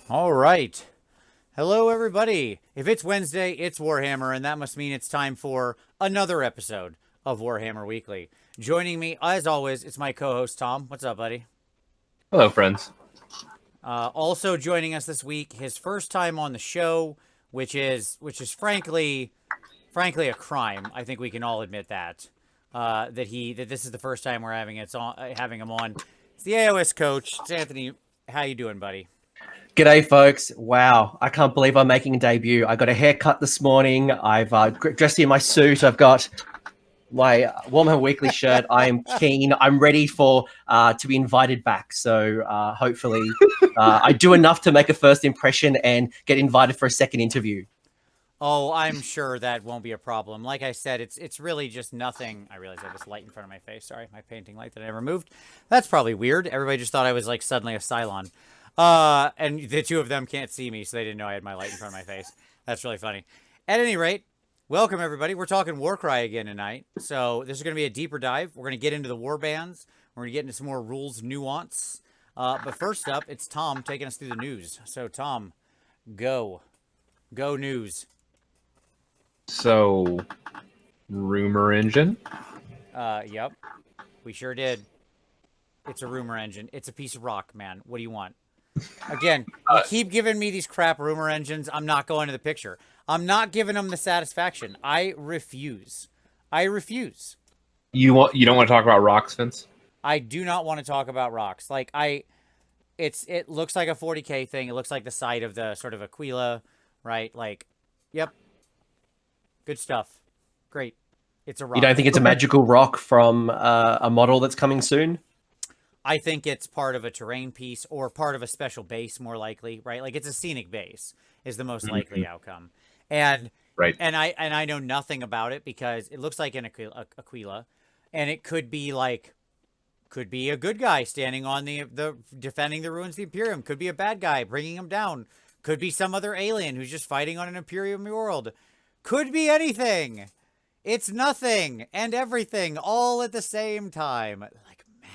All right. Hello, everybody. If it's Wednesday, it's Warhammer, and that must mean it's time for another episode of Warhammer Weekly. Joining me, as always, it's my co-host Tom. What's up, buddy? Hello, friends. Also joining us this week, his first time on the show, which is frankly a crime. I think we can all admit that that this is the first time we're having him on. It's the AoS Coach. It's Anthony. How you doing, buddy? G'day, folks. Wow, I can't believe I'm making a debut. I got a haircut this morning. I've dressed in my suit. I've got my Warhammer Weekly shirt. I am keen. I'm ready for to be invited back. So hopefully I do enough to make a first impression and get invited for a second interview. Oh, I'm sure that won't be a problem. Like I said, it's really just nothing. I realize I have this light in front of my face. Sorry, my painting light that I removed. That's probably weird. Everybody just thought I was like suddenly a Cylon. And the two of them can't see me, so they didn't know I had my light in front of my face. That's really funny. At any rate, welcome everybody. We're talking Warcry again tonight. So this is going to be a deeper dive. We're going to get into the war bands. We're going to get into some more rules nuance. But first up, it's Tom taking us through the news. So Tom, go news. So, rumor engine. Yep, we sure did. It's a rumor engine. It's a piece of rock, man. What do you want? Again, you keep giving me these crap rumor engines. I'm not going to the picture. I'm not giving them the satisfaction. I refuse. You don't want to talk about rocks, Vince? I do not want to talk about rocks. It looks like a 40K thing. It looks like the side of the sort of Aquila, right? Like, yep. Good stuff. Great. It's a rock. You don't think it's a magical rock from a model that's coming soon? I think it's part of a terrain piece or part of a special base, more likely, right? Like it's a scenic base is the most likely outcome. And Right. and I know nothing about it because it looks like an Aquila, and it could be a good guy standing on the defending the ruins of the Imperium. Could be a bad guy bringing him down. Could be some other alien who's just fighting on an Imperium world. Could be anything. It's nothing and everything all at the same time. Like magic.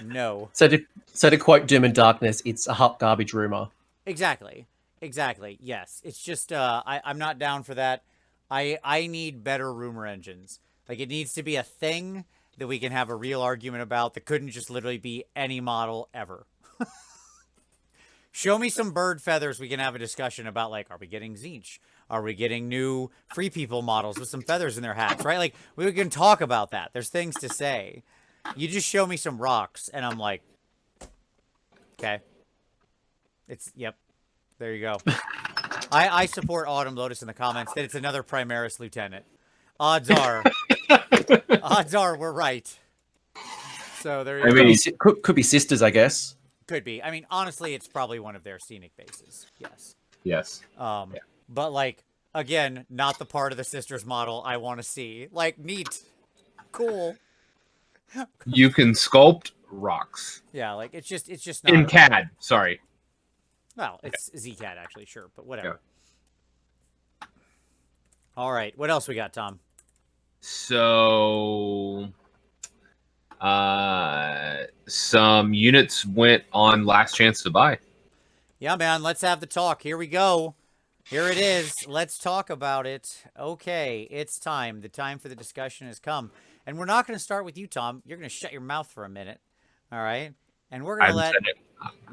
No. So to quote Doom and Darkness, it's a hot garbage rumor. Exactly. Yes. It's just I'm not down for that. I need better rumor engines. Like it needs to be a thing that we can have a real argument about that couldn't just literally be any model ever. Show me some bird feathers we can have a discussion about, like, are we getting Tzeentch? Are we getting new Free People models with some feathers in their hats, right? Like, we can talk about that. There's things to say. You just show me some rocks, and I'm like, okay. Yep, there you go. I support Autumn Lotus in the comments that it's another Primaris Lieutenant. Odds are we're right. So there you go. Could be sisters, I guess. Could be. I mean, honestly, it's probably one of their scenic bases. Yes. Yes. But like, again, not the part of the sisters model I want to see. Like, neat. Cool. You can sculpt rocks. Yeah, like, it's just not. In CAD, sorry. Well, it's ZCAD, actually, sure, but whatever. Yeah. All right, what else we got, Tom? So, some units went on last chance to buy. Yeah, man, let's have the talk. Here we go. Here it is. Let's talk about it. Okay, it's time. The time for the discussion has come. And we're not going to start with you, Tom. You're going to shut your mouth for a minute. All right? And we're going to let...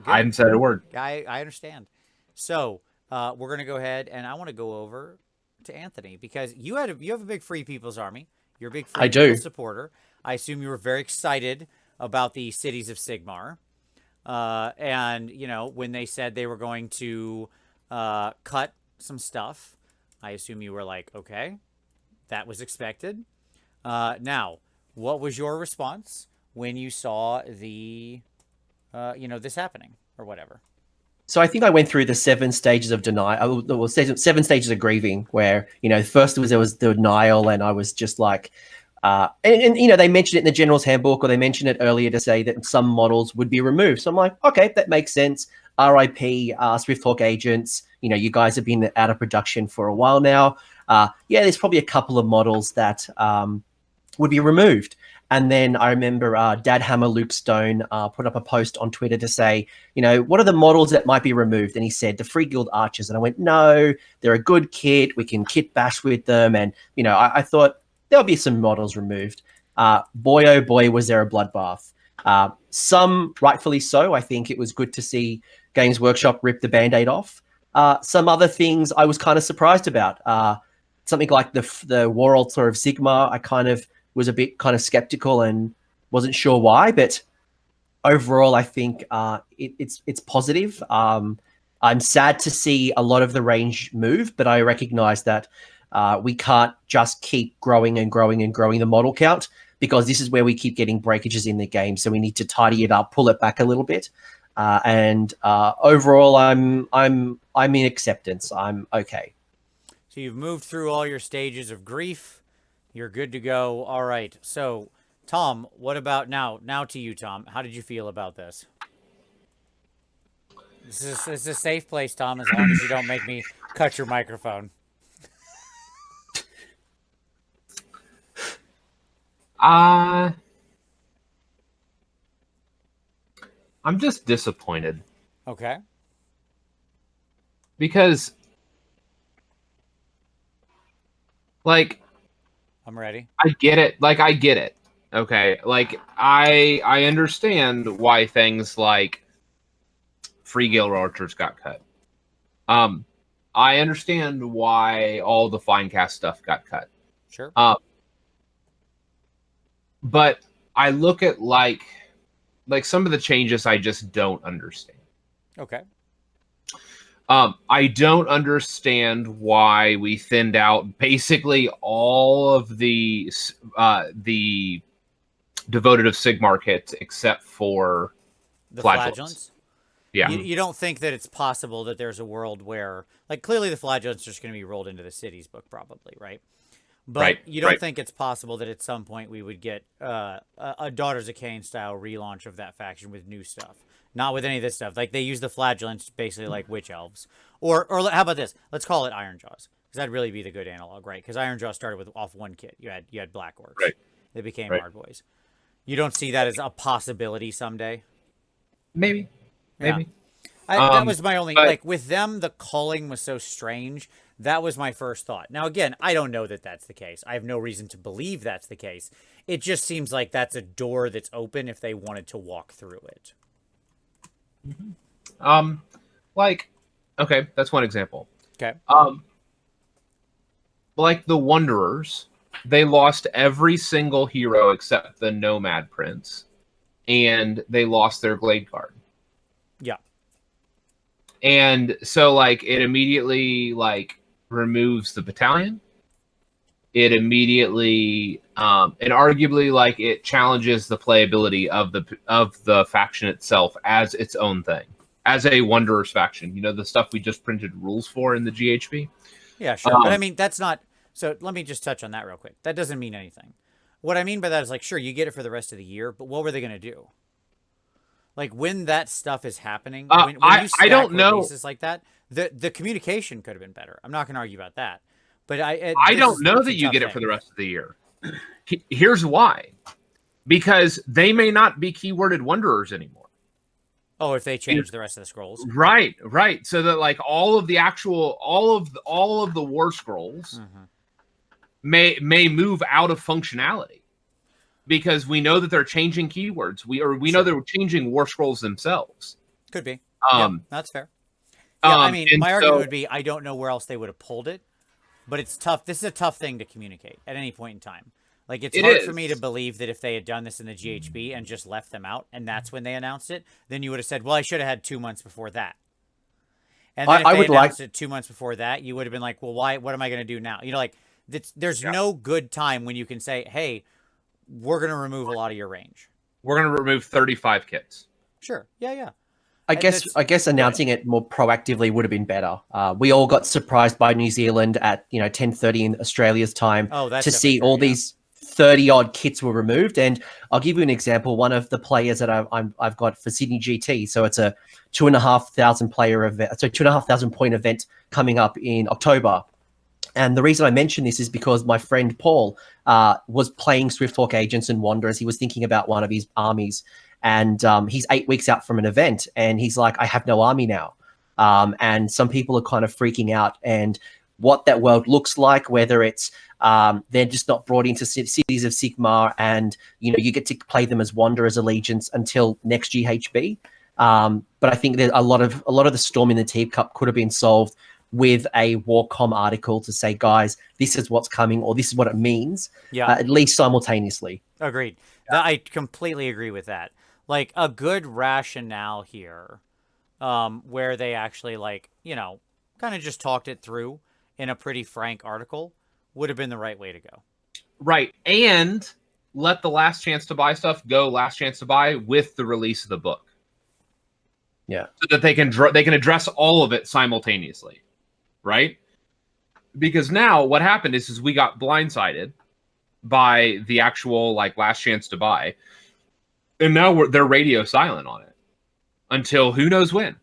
I haven't said a word. I understand. So, we're going to go ahead, and I want to go over to Anthony, because you have a big Free People's Army. You're a big Free People supporter. I assume you were very excited about the Cities of Sigmar. And, you know, when they said they were going to cut some stuff, I assume you were like, okay, that was expected. Now, what was your response when you saw the, this happening or whatever? So I think I went through the 7 stages of denial, well, 7 stages of grieving, where, first there was the denial, and I was just like, they mentioned it in the General's Handbook, or they mentioned it earlier to say that some models would be removed. So I'm like, okay, that makes sense. RIP, Swifthawk agents, you guys have been out of production for a while now. There's probably a couple of models that would be removed. And then I remember Dad Hammer Luke Stone put up a post on Twitter to say, what are the models that might be removed? And he said the Free Guild Archers. And I went, no, they're a good kit. We can kit bash with them. And, I thought there'll be some models removed. Boy, oh boy, was there a bloodbath. Some rightfully so. I think it was good to see Games Workshop rip the Band-Aid off. Some other things I was kind of surprised about. Something like the War Altar of Sigma, I kind of was a bit kind of skeptical and wasn't sure why, but overall, I think it's positive. I'm sad to see a lot of the range move, but I recognize that we can't just keep growing and growing and growing the model count, because this is where we keep getting breakages in the game. So we need to tidy it up, pull it back a little bit. And overall, I'm in acceptance. I'm okay. So you've moved through all your stages of grief. You're good to go. All right. So, Tom, what about now? Now to you, Tom. How did you feel about this? This is a safe place, Tom, as long as you don't make me cut your microphone. I'm just disappointed. Okay. Because, like, I'm ready. I get it. I get it. Okay. I understand why things like Free Guild Archers got cut. I understand why all the Finecast stuff got cut. Sure. But I look at like some of the changes I just don't understand. Okay. I don't understand why we thinned out basically all of the devoted of Sigmar kits except for The flagellants. Yeah. You don't think that it's possible that there's a world where, clearly the flagellants are just going to be rolled into the cities book, probably, right? But you don't think it's possible that at some point we would get a Daughters of Cain style relaunch of that faction with new stuff? Not with any of this stuff. Like, they use the flagellants basically like witch elves. Or how about this? Let's call it Iron Jaws, because that'd really be the good analog, right? Because Iron Jaws started off one kit. You had Black Orcs. Right. They became Hard Boys. You don't see that as a possibility someday? Maybe. Yeah. That was my only... with them, the culling was so strange. That was my first thought. Now, again, I don't know that that's the case. I have no reason to believe that's the case. It just seems like that's a door that's open if they wanted to walk through it. Okay, that's one example. Okay. Like the Wanderers, they lost every single hero except the Nomad Prince, and they lost their Glade card. Yeah. And so, it immediately, removes the battalion. It immediately, and arguably, it challenges the playability of the faction itself as its own thing, as a Wanderers faction. The stuff we just printed rules for in the GHB. Yeah, sure. But I mean, that's not... So let me just touch on that real quick. That doesn't mean anything. What I mean by that is, sure, you get it for the rest of the year, but what were they going to do? When that stuff is happening, when you stack I don't know. Releases like that, the communication could have been better. I'm not going to argue about that. But I don't know that you get it for the rest of the year. Here's why. Because they may not be keyworded Wanderers anymore. Oh, if they change the rest of the scrolls. Right. So that all of the war scrolls may move out of functionality. Because we know that they're changing keywords. We know they're changing war scrolls themselves. Could be. That's fair. Yeah, I mean, my argument would be I don't know where else they would have pulled it. But it's tough. This is a tough thing to communicate at any point in time. It's hard for me to believe that if they had done this in the GHB and just left them out, and that's when they announced it, then you would have said, well, I should have had 2 months before that. And then if they announced it 2 months before that, you would have been like, well, why? What am I going to do now? There's no good time when you can say, hey, we're going to remove a lot of your range. We're going to remove 35 kits. Sure. Yeah. I guess announcing it more proactively would have been better. We all got surprised by New Zealand at 10:30 in Australia's time to see all these 30-odd kits were removed. And I'll give you an example. One of the players that I've got for Sydney GT, so it's a 2,500 player event, so 2,500 point event coming up in October. And the reason I mention this is because my friend Paul was playing Swifthawk Agents and Wanderers. He was thinking about one of his armies, and he's 8 weeks out from an event, and he's like, I have no army now. And some people are kind of freaking out, and what that world looks like, whether it's they're just not brought into cities of Sigmar, and you get to play them as Wanderers Allegiance until next GHB. But I think that a lot of the storm in the Team Cup could have been solved with a Warcom article to say, guys, this is what's coming, or this is what it means, at least simultaneously. Agreed. I completely agree with that. Like, a good rationale here, where they actually, like, kind of just talked it through in a pretty frank article would have been the right way to go. Right. And let the last chance to buy stuff go last chance to buy with the release of the book. Yeah. So that they can address all of it simultaneously. Right? Because now what happened is we got blindsided by the actual like last chance to buy. And now they're radio silent on it until who knows when.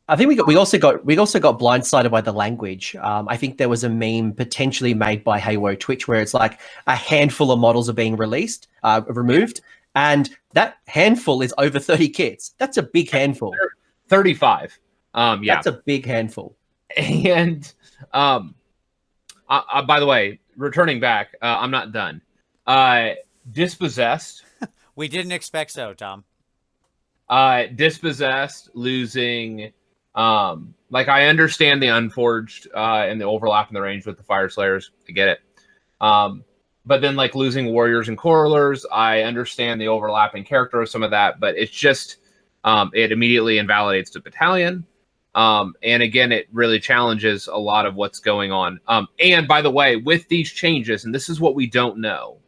I think we also got blindsided by the language. I think there was a meme potentially made by Haywo Twitch where it's like a handful of models are being removed, and that handful is over 30 kits. That's a big handful. 35. Yeah, that's a big handful. And by the way, returning back, I'm not done. Dispossessed. We didn't expect so, Tom. Dispossessed, losing. Like I understand the Unforged and the overlap in the range with the Fire Slayers. I get it. But then like losing Warriors and Corralers, I understand the overlapping character of some of that, but it's just it immediately invalidates the battalion. And again, it really challenges a lot of what's going on. And by the way, with these changes, and this is what we don't know,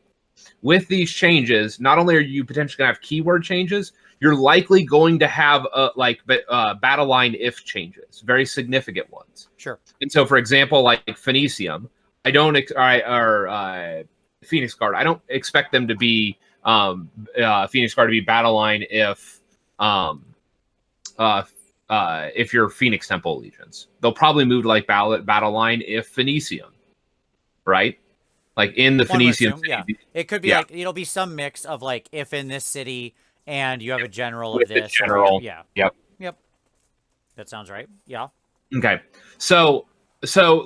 with these changes, not only are you potentially going to have keyword changes, you're likely going to have battle line if changes, very significant ones. Sure. And so, for example, like Phoenicium, Phoenix Guard, I don't expect them to be Phoenix Guard to be battle line if you're Phoenix Temple Allegiance. They'll probably move to like battle line if Phoenicium, right? Like in the Phoenicium. Yeah. It could be like, it'll be some mix of like if in this city and you have a general of this. General. Yeah. Yep. That sounds right. Yeah. Okay. So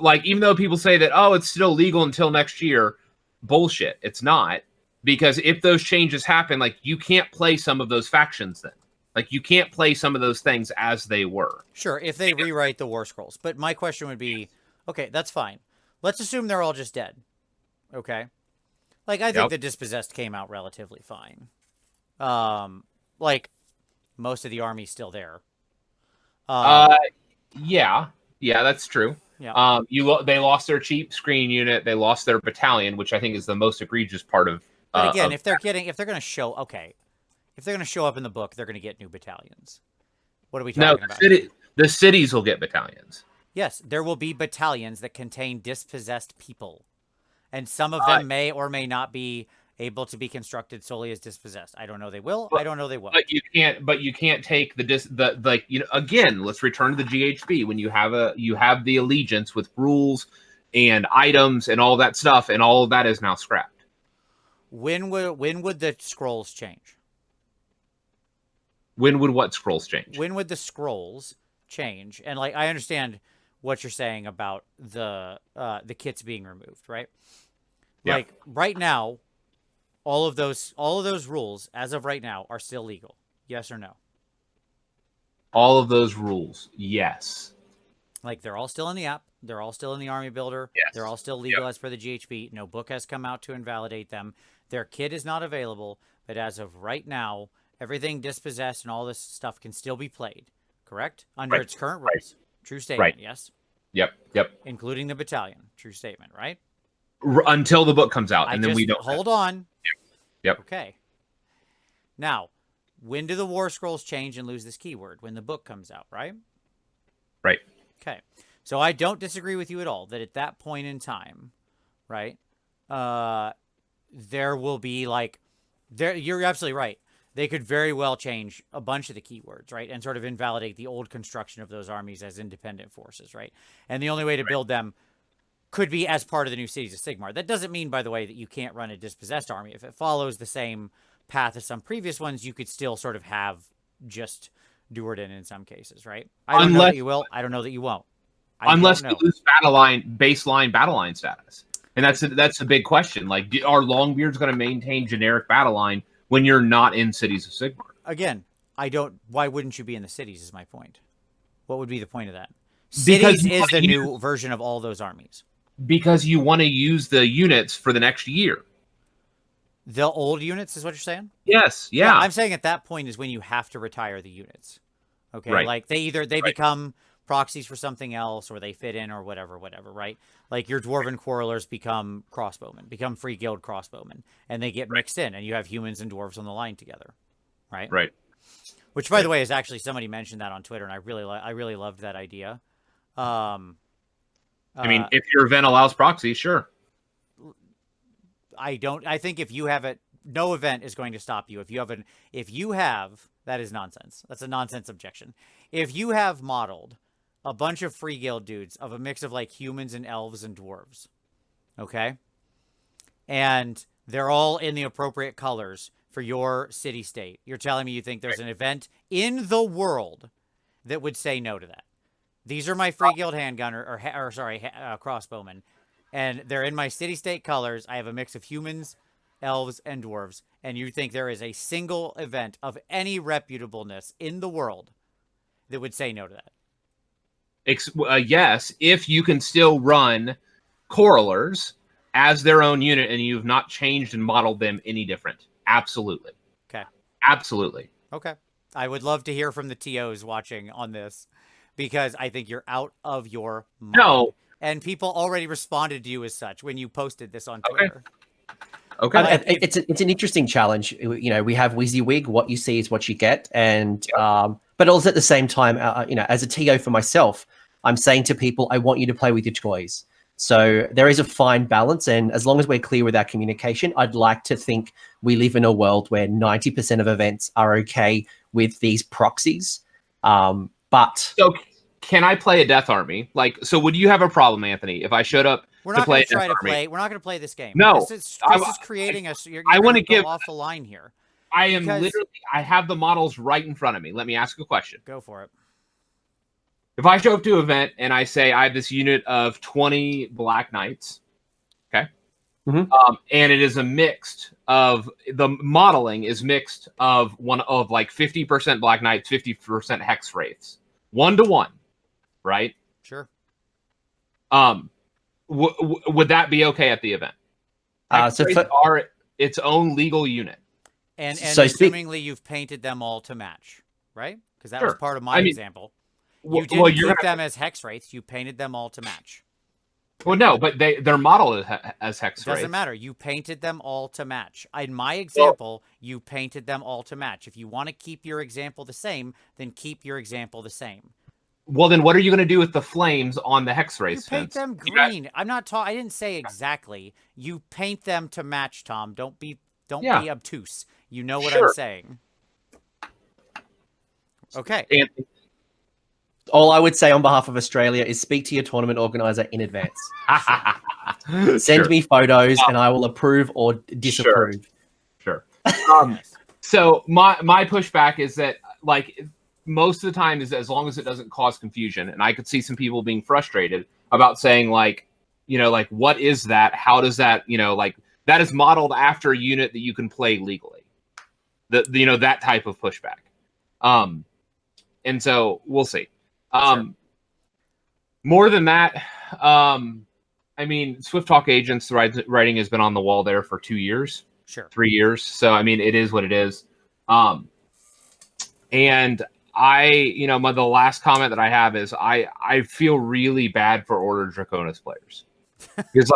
like, even though people say that, oh, it's still legal until next year, bullshit. It's not, because if those changes happen, like you can't play some of those factions then. Like you can't play some of those things as they were. Sure. If they rewrite the War Scrolls. But my question would be, okay, that's fine. Let's assume they're all just dead. Okay. Like I think the Dispossessed came out relatively fine. Like most of the army's still there. Yeah, that's true. Yeah. They lost their cheap screen unit. They lost their battalion, which I think is the most egregious part of. But again, if they're going to show up in the book, they're going to get new battalions. What are we talking about? The cities will get battalions. Yes, there will be battalions that contain dispossessed people, and some of them may or may not be able to be constructed solely as dispossessed. I don't know they will. I don't know they will. But you can't take again, let's return to the GHB when you have the allegiance with rules and items and all that stuff, and all of that is now scrapped. When would the scrolls change? When would what scrolls change? When would the scrolls change? And like I understand what you're saying about the kits being removed, right? Yeah. Like right now, all of those rules as of right now are still legal. Yes or no? All of those rules, yes. Like they're all still in the app. They're all still in the army builder. Yes. They're all still legal as per the GHB. No book has come out to invalidate them. Their kit is not available, but as of right now, everything dispossessed and all this stuff can still be played. Correct? Under its current rules. True statement, yes? Yep. Including the battalion. True statement, right? Until the book comes out, and then we don't. Hold on. Yep. Okay. Now, when do the War Scrolls change and lose this keyword? When the book comes out, right? Right. Okay. So I don't disagree with you at all that at that point in time, right, there will be like, you're absolutely right. they could very well change a bunch of the keywords, right? And sort of invalidate the old construction of those armies as independent forces, right? And the only way to build them could be as part of the new Cities of Sigmar. That doesn't mean, by the way, that you can't run a dispossessed army. If it follows the same path as some previous ones, you could still sort of have just Duerden in some cases, right? I don't know that you will. I don't know that you won't. Unless you lose baseline battle line status. And that's a big question. Like, are Longbeards going to maintain generic battle line when you're not in Cities of Sigmar? Again, why wouldn't you be in the cities is my point. What would be the point of that? Because Cities is the new version of all those armies. Because you want to use the units for the next year. The old units is what you're saying? Yes, yeah. I'm saying at that point is when you have to retire the units. Okay, right. Like they become proxies for something else, or they fit in, or whatever, right? Like your Dwarven Quarrelers become crossbowmen, become Free Guild crossbowmen, and they get mixed in, and you have humans and dwarves on the line together, right? Right. Which, by the way, is actually somebody mentioned that on Twitter, and I really loved that idea. I mean, if your event allows proxies, sure. I think if you have it, no event is going to stop you. If you have, that is nonsense. That's a nonsense objection. If you have modeled a bunch of Free Guild dudes of a mix of like humans and elves and dwarves, okay? And they're all in the appropriate colors for your city state. You're telling me you think there's an event in the world that would say no to that? These are my Free Guild handgunner, crossbowmen, and they're in my city-state colors. I have a mix of humans, elves, and dwarves, and you think there is a single event of any reputableness in the world that would say no to that? Yes, if you can still run Correlers as their own unit and you've not changed and modeled them any different. Absolutely. Okay. Absolutely. Okay. I would love to hear from the TOs watching on this, because I think you're out of your mind. No. And people already responded to you as such when you posted this on Twitter. Okay. It's an interesting challenge. You know, we have WYSIWYG, what you see is what you get. And, but also at the same time, you know, as a TO for myself, I'm saying to people, I want you to play with your toys. So there is a fine balance. And as long as we're clear with our communication, I'd like to think we live in a world where 90% of events are okay with these proxies. But so can I play a Death Army? Like, so would you have a problem, Anthony, if I showed up We're not play going to try to play. We're not going to play this game. No, this is creating us. I want to go off the line here. I am literally. I have the models right in front of me. Let me ask a question. Go for it. If I show up to an event and I say I have this unit of 20 Black Knights, okay, and it is a mixed of the modeling is mixed of one of like 50% Black Knights, 50% Hex Wraiths, 1-to-1, right? Sure. Would that be okay at the event? So are its own legal unit, and so assumingly you've painted them all to match, right? Because that was part of my example. You didn't keep them as Hex Wraiths. You painted them all to match. Well, no, but they're modeled as Hex Wraiths. Doesn't matter. You painted them all to match. In my example, you painted them all to match. If you want to keep your example the same, then keep your example the same. Well, then what are you going to do with the flames on the Hex Wraiths? You paint them green. I'm not talking. I didn't say exactly. You paint them to match, Tom. Don't be obtuse. You know what I'm saying. Okay. All I would say on behalf of Australia is speak to your tournament organizer in advance. Send me photos and I will approve or disapprove. Sure. So my pushback is that, like, most of the time is as long as it doesn't cause confusion. And I could see some people being frustrated about saying, like, you know, like, what is that? How does that, you know, like, that is modeled after a unit that you can play legally. You know, that type of pushback. And so we'll see. More than that, I mean, Swift Talk Agents writing has been on the wall there for 2 years, 3 years. So, I mean, it is what it is. And the last comment that I have is I feel really bad for Order Draconis players because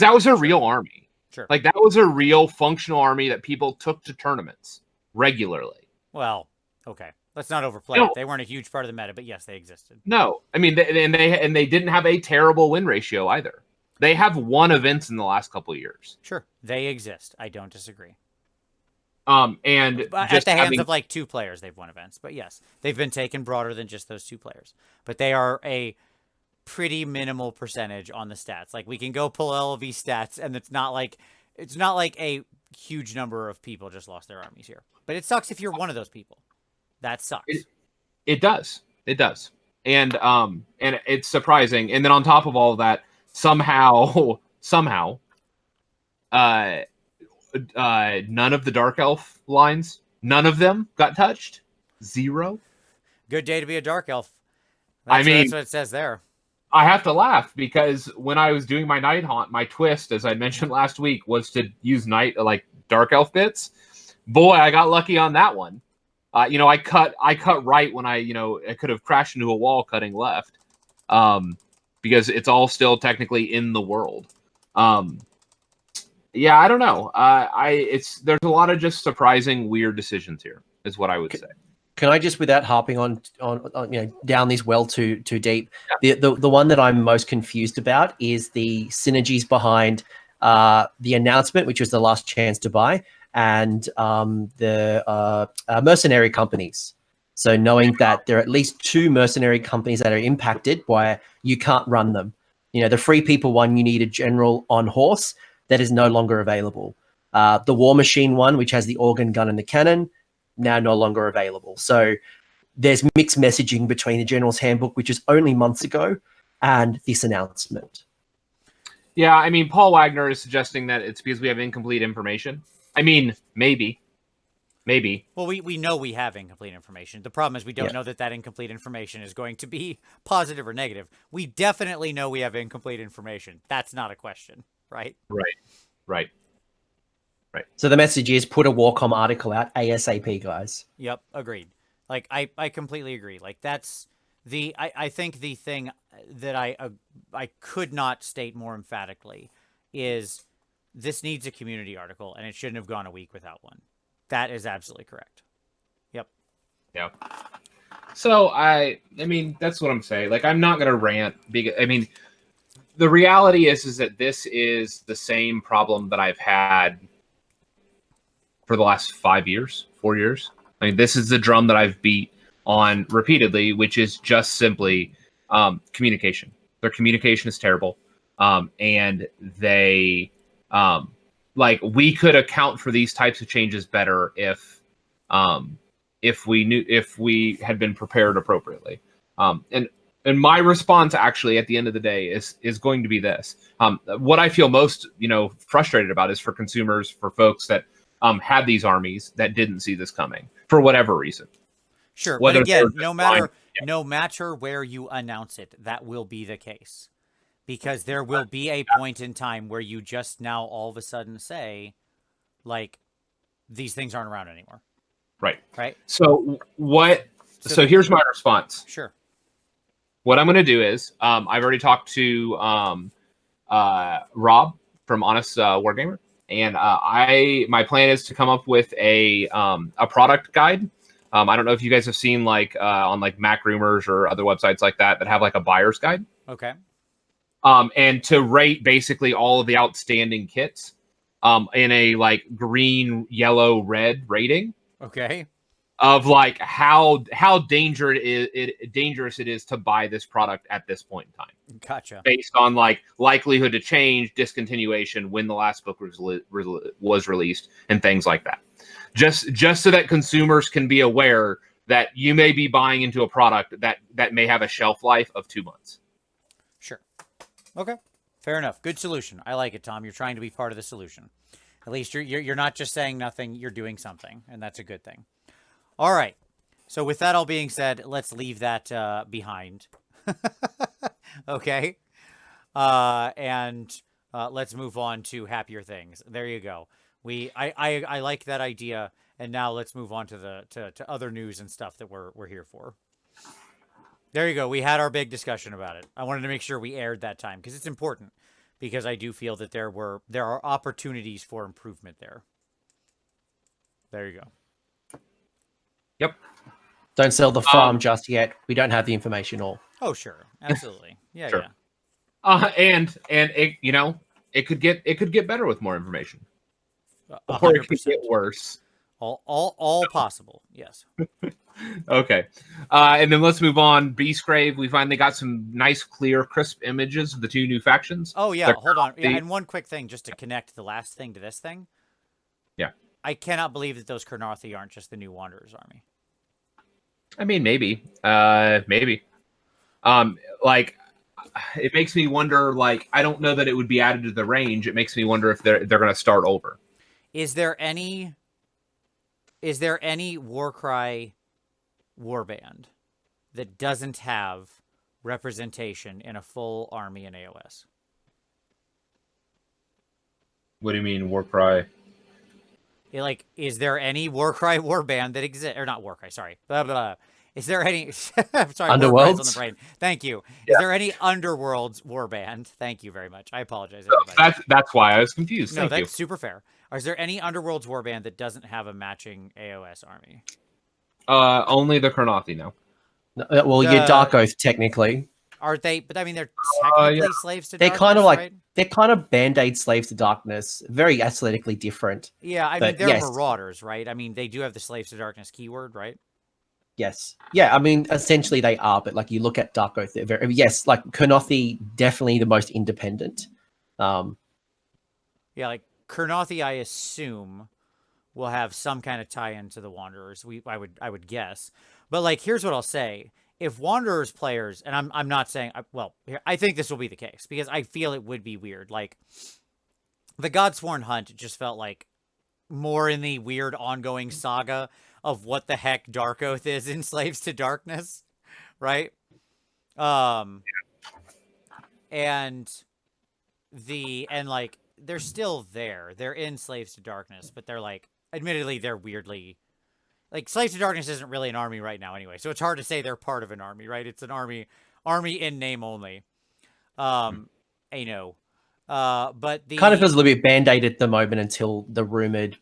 that was a real army. Sure. Like, that was a real functional army that people took to tournaments regularly. Well, okay. Let's not overplay it. They weren't a huge part of the meta, but yes, they existed. No, I mean, they didn't have a terrible win ratio either. They have won events in the last couple of years. Sure, they exist. I don't disagree. And At just the hands having, of like 2 players, they've won events. But yes, they've been taken broader than just those 2 players. But they are a pretty minimal percentage on the stats. Like we can go pull LV stats, and it's not like a huge number of people just lost their armies here. But it sucks if you're one of those people. That sucks. it does. It does. And it's surprising. And then on top of all of that, somehow, none of the Dark Elf lines, none of them got touched. 0. Good day to be a Dark Elf. I mean, that's what it says there. I have to laugh because when I was doing my Night Haunt, my twist, as I mentioned last week, was to use Dark Elf bits. Boy, I got lucky on that one. I cut right when I could have crashed into a wall cutting left, because it's all still technically in the world. Yeah, I don't know. There's a lot of just surprising, weird decisions here, is what I would say. Can I just, without harping on down this well too deep, the one that I'm most confused about is the synergies behind the announcement, which was the last chance to buy, and the mercenary companies. So knowing that there are at least 2 mercenary companies that are impacted why you can't run them. The Free People one, you need a general on horse, that is no longer available. The War Machine one, which has the organ gun and the cannon, now no longer available. So there's mixed messaging between the General's Handbook, which is only months ago, and this announcement. Yeah, I mean, Paul Wagner is suggesting that it's because we have incomplete information. I mean, maybe. Well, we know we have incomplete information. The problem is we don't know that incomplete information is going to be positive or negative. We definitely know we have incomplete information. That's not a question, right? Right. Right. So the message is put a Warcom article out ASAP, guys. Yep, agreed. Like I completely agree. Like that's I think the thing that I could not state more emphatically is this needs a community article, and it shouldn't have gone a week without one. That is absolutely correct. Yep. Yeah. So I mean, that's what I'm saying. Like, I'm not gonna rant. I mean, the reality is that this is the same problem that I've had for the last 5 years, 4 years. I mean, this is the drum that I've beat on repeatedly, which is just simply communication. Their communication is terrible, and they we could account for these types of changes better if we had been prepared appropriately. And my response, actually, at the end of the day, is going to be this: what I feel most frustrated about is for consumers, for folks that had these armies that didn't see this coming for whatever reason. Sure, but again, no matter where you announce it, that will be the case. Because there will be a point in time where you just now all of a sudden say, like, these things aren't around anymore. Right. So here's my response. Sure. What I'm going to do is, I've already talked to Rob from Honest Wargamer, and my plan is to come up with a product guide. I don't know if you guys have seen on Mac Rumors or other websites like that have a buyer's guide. Okay. And to rate basically all of the outstanding kits in a green, yellow, red rating. Okay. Of how dangerous it is to buy this product at this point in time. Gotcha. Based on likelihood to change, discontinuation, when the last book was released, and things like that. Just so that consumers can be aware that you may be buying into a product that may have a shelf life of 2 months. Sure. Okay. Fair enough. Good solution. I like it, Tom. You're trying to be part of the solution. At least you're not just saying nothing. You're doing something, and that's a good thing. All right. So with that all being said, let's leave that behind. Okay. And let's move on to happier things. There you go. I like that idea, and now let's move on to to other news and stuff that we're here for. There you go. We had our big discussion about it. I wanted to make sure we aired that time because it's important, because I do feel that there are opportunities for improvement there. There you go. Yep. Don't sell the farm just yet. We don't have the information all. Oh, sure. Absolutely. Yeah, sure. Yeah. And it could get better with more information. 100%. Or it could get worse. All possible. Yes. Okay. And then let's move on. Beastgrave, we finally got some nice, clear, crisp images of the two new factions. Oh yeah, They're hold on. Yeah, the- and one quick thing just to connect the last thing to this thing. Yeah. I cannot believe that those Kurnothi aren't just the new Wanderers army. I mean, maybe. Maybe. Like, it makes me wonder, like, I don't know that it would be added to the range. It makes me wonder if they're going to start over. Is there any Warcry warband that doesn't have representation in a full army in AoS? What do you mean, Warcry? Like, is there any Warcry warband that exists, or not Warcry? Sorry, blah, blah, blah. Is there any? I'm sorry, Underworlds? on the brain. Thank you. Yeah. Is there any Underworlds warband? Thank you very much. I apologize, everybody. That's why I was confused. No, Thank you. that's super fair. Is there any Underworlds warband that doesn't have a matching AoS army? Only the Kurnothi now. Well, your Dark Oath technically. Are they? But I mean, they're technically yeah. slaves to They're darkness, kind of like right? they're kind of band-aid slaves to darkness. Very aesthetically different. Yeah, I mean, but they're yes. marauders, right? I mean, they do have the slaves to darkness keyword, right? Yes. Yeah, I mean, essentially they are, but like you look at Dark Oath, they're very yes, like Kurnothi definitely the most independent. Yeah, like Kurnothi, I assume, will have some kind of tie-in to the Wanderers. I would guess. But like, here's what I'll say: if Wanderers players, and I'm not saying, well, I think this will be the case because I feel it would be weird. Like, the Godsworn Hunt just felt like more in the weird ongoing saga of what the heck Dark Oath is in Slaves to Darkness, right? And like they're still there. They're in Slaves to Darkness, but they're like, admittedly, they're weirdly like Slaves to Darkness isn't really an army right now anyway. So it's hard to say they're part of an army, right? It's an army in name only. You know, but the kind of feels a little bit band-aid at the moment until the rumored,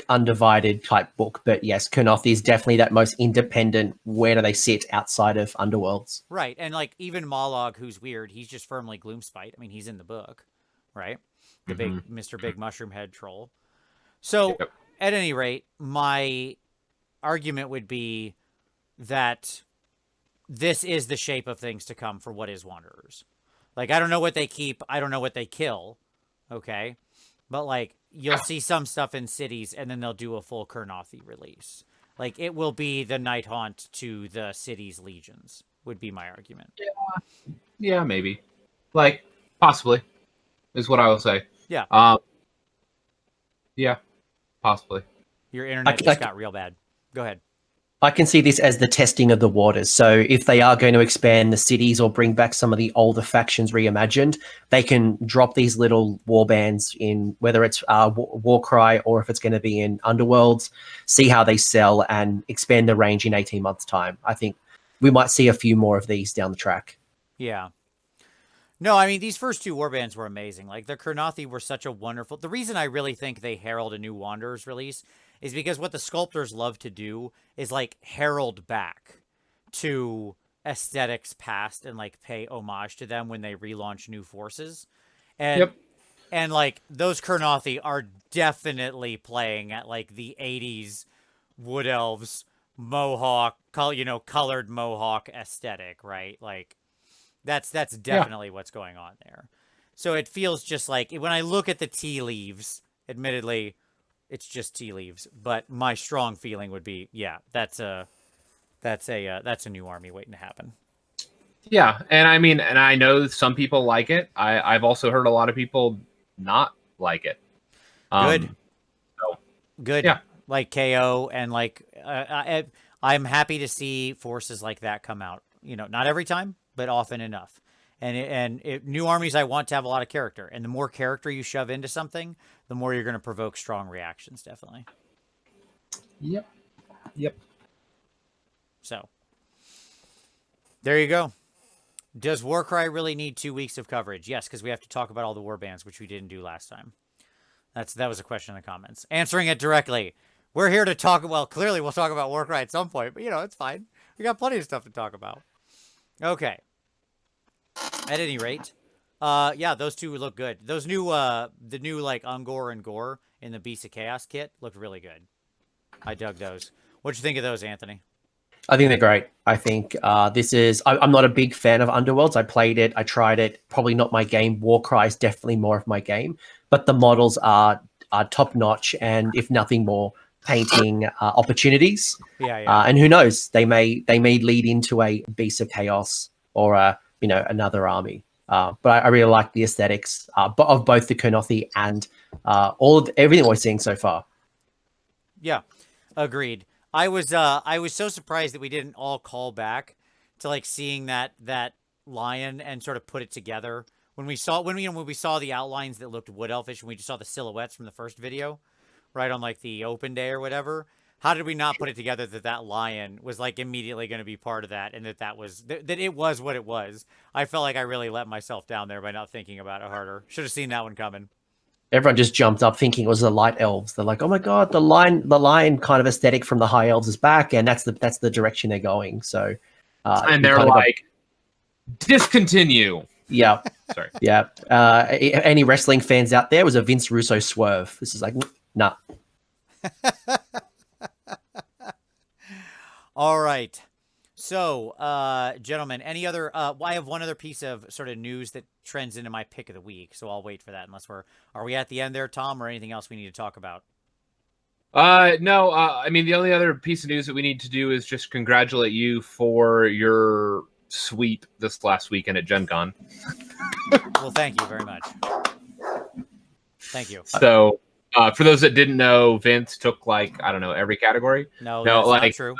undivided type book. But yes, Kurnothi is definitely that most independent. Where do they sit outside of Underworlds? right, and like even Mollog, who's weird, he's just firmly Gloomspite. I mean, he's in the book, right? The big Mr. Big Mushroom Head troll. So, Yep. at any rate, my argument would be that this is the shape of things to come for what is Wanderers. Like, I don't know what they keep. I don't know what they kill. Okay. But, like, you'll see some stuff in cities, and then they'll do a full Kurnothi release. Like, it will be the Night Haunt to the city's legions, would be my argument. Yeah, maybe. Like, possibly, is what I will say. Yeah. Yeah, possibly. Your internet just got real bad. Go ahead. I can see this as the testing of the waters. So if they are going to expand the cities or bring back some of the older factions reimagined, they can drop these little warbands in, whether it's Warcry or if it's going to be in Underworlds, see how they sell and expand the range in 18 months' time. I think we might see a few more of these down the track. Yeah. No, I mean, these first two warbands were amazing. Like, the Kurnothi were such a wonderful... The reason I really think they herald a new Wanderers release is because what the sculptors love to do is, like, herald back to aesthetics past and, like, pay homage to them when they relaunch new forces. And, and like, those Kurnothi are definitely playing at, like, the 80s Wood Elves Mohawk, colored Mohawk aesthetic, right? Like... That's definitely what's going on there. So it feels just like when I look at the tea leaves, admittedly, it's just tea leaves. But my strong feeling would be, yeah, that's a new army waiting to happen. Yeah, and I mean, and I know some people like it. I've also heard a lot of people not like it. Good. So, good. Yeah. Like KO and like I'm happy to see forces like that come out. Not every time, but often enough. And new armies, I want to have a lot of character. And the more character you shove into something, the more you're going to provoke strong reactions, definitely. Yep. So, there you go. Does Warcry really need 2 weeks of coverage? Yes, because we have to talk about all the warbands, which we didn't do last time. That was a question in the comments. Answering it directly. We're here to talk, well, clearly we'll talk about Warcry at some point, but it's fine. We got plenty of stuff to talk about. Okay. At any rate, yeah, those two look good. Those new, the new like Ungor and Gore in the Beast of Chaos kit looked really good. I dug those. What'd you think of those, Anthony? I think they're great. I think this is. I'm not a big fan of Underworlds. I played it. I tried it. Probably not my game. Warcry is definitely more of my game. But the models are top notch, and if nothing more, painting opportunities. Yeah. And who knows? They may lead into a Beast of Chaos or another army. But I really like the aesthetics of both the Kurnothi and everything we're seeing so far. Yeah, agreed. I was so surprised that we didn't all call back to like seeing that lion and sort of put it together when we saw when we saw the outlines that looked wood elfish and we just saw the silhouettes from the first video, right on like the open day or whatever. How did we not put it together that lion was like immediately going to be part of that and that it was what it was? I felt like I really let myself down there by not thinking about it harder. Should have seen that one coming. Everyone just jumped up thinking it was the light elves. They're like, "Oh my god, the lion kind of aesthetic from the high elves is back," and that's the direction they're going. So, and they're like, discontinue. Yeah, sorry. Yeah. Any wrestling fans out there? Was a Vince Russo swerve. This is like, nah. All right. So, gentlemen, any other? I have one other piece of sort of news that trends into my pick of the week. So I'll wait for that. Unless are we at the end there, Tom, or anything else we need to talk about? No. I mean, the only other piece of news that we need to do is just congratulate you for your sweep this last weekend at Gen Con. Well, thank you very much. Thank you. So, for those that didn't know, Vince took like, I don't know, every category. No, that's like, not true.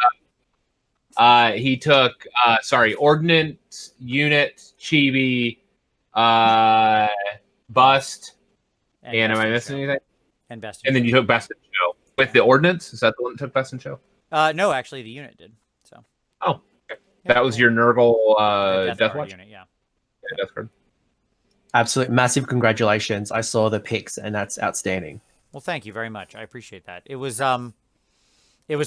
He took, Ordnance, Unit, Chibi, Bust, and am I missing anything? And Best. And then you took Best in Show. With the Ordnance? Is that the one that took Best in Show? No, actually, the unit did. So. Oh, okay. Yeah, that was your Nurgle Death Watch unit, yeah. Death Guard. Absolute massive congratulations. I saw the pics and that's outstanding. Well, thank you very much. I appreciate that. It was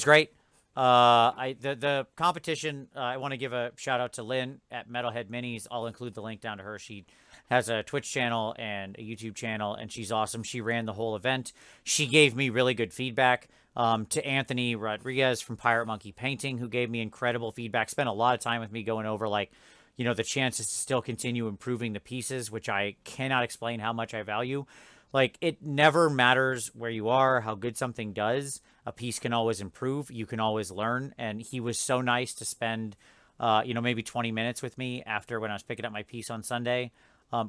great. The competition, I want to give a shout out to Lynn at Metalhead Minis. I'll include the link down to her. She has a Twitch channel and a YouTube channel, and she's awesome. She ran the whole event. She gave me really good feedback. To Anthony Rodriguez from Pirate Monkey Painting, who gave me incredible feedback, spent a lot of time with me going over like, the chances to still continue improving the pieces, which I cannot explain how much I value. Like, it never matters where you are, how good something does. A piece can always improve. You can always learn. And he was so nice to spend, maybe 20 minutes with me after when I was picking up my piece on Sunday,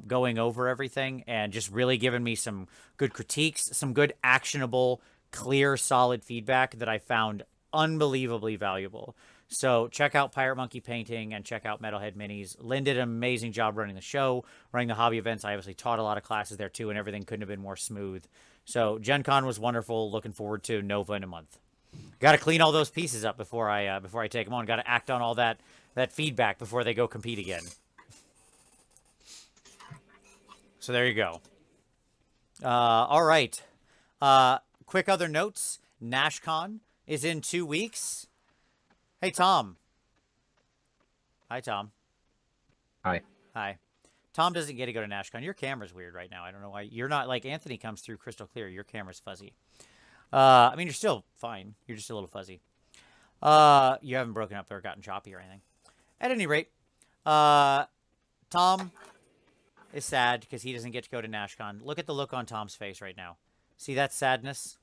going over everything and just really giving me some good critiques, some good actionable, clear, solid feedback that I found unbelievably valuable. So check out Pirate Monkey Painting and check out Metalhead Minis. Lynn did an amazing job running the show, running the hobby events. I obviously taught a lot of classes there too, and everything couldn't have been more smooth. So Gen Con was wonderful. Looking forward to Nova in a month. Got to clean all those pieces up before I take them on. Got to act on all that feedback before they go compete again. So there you go. All right. Quick other notes. NashCon is in 2 weeks. Hey, Tom. Hi, Tom. Hi. Hi. Tom doesn't get to go to NashCon. Your camera's weird right now. I don't know why. You're not like Anthony comes through crystal clear. Your camera's fuzzy. I mean, you're still fine. You're just a little fuzzy. You haven't broken up or gotten choppy or anything. At any rate, Tom is sad because he doesn't get to go to NashCon. Look at the look on Tom's face right now. See that sadness?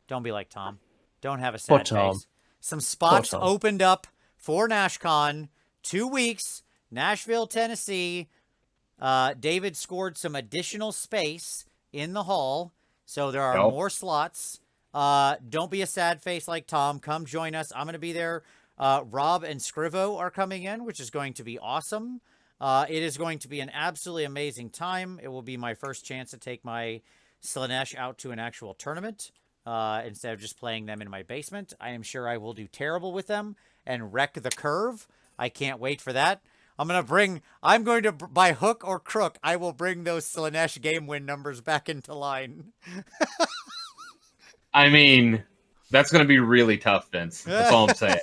Don't be like Tom. Don't have a sad face. Some spots opened up for NashCon. 2 weeks. Nashville, Tennessee. David scored some additional space in the hall. So there are more slots. Don't be a sad face like Tom. Come join us. I'm going to be there. Rob and Scrivo are coming in, which is going to be awesome. It is going to be an absolutely amazing time. It will be my first chance to take my Slaanesh out to an actual tournament instead of just playing them in my basement. I am sure I will do terrible with them and wreck the curve. I can't wait for that. I'm going to, by hook or crook, I will bring those Slaanesh game win numbers back into line. I mean, that's going to be really tough, Vince. That's all I'm saying.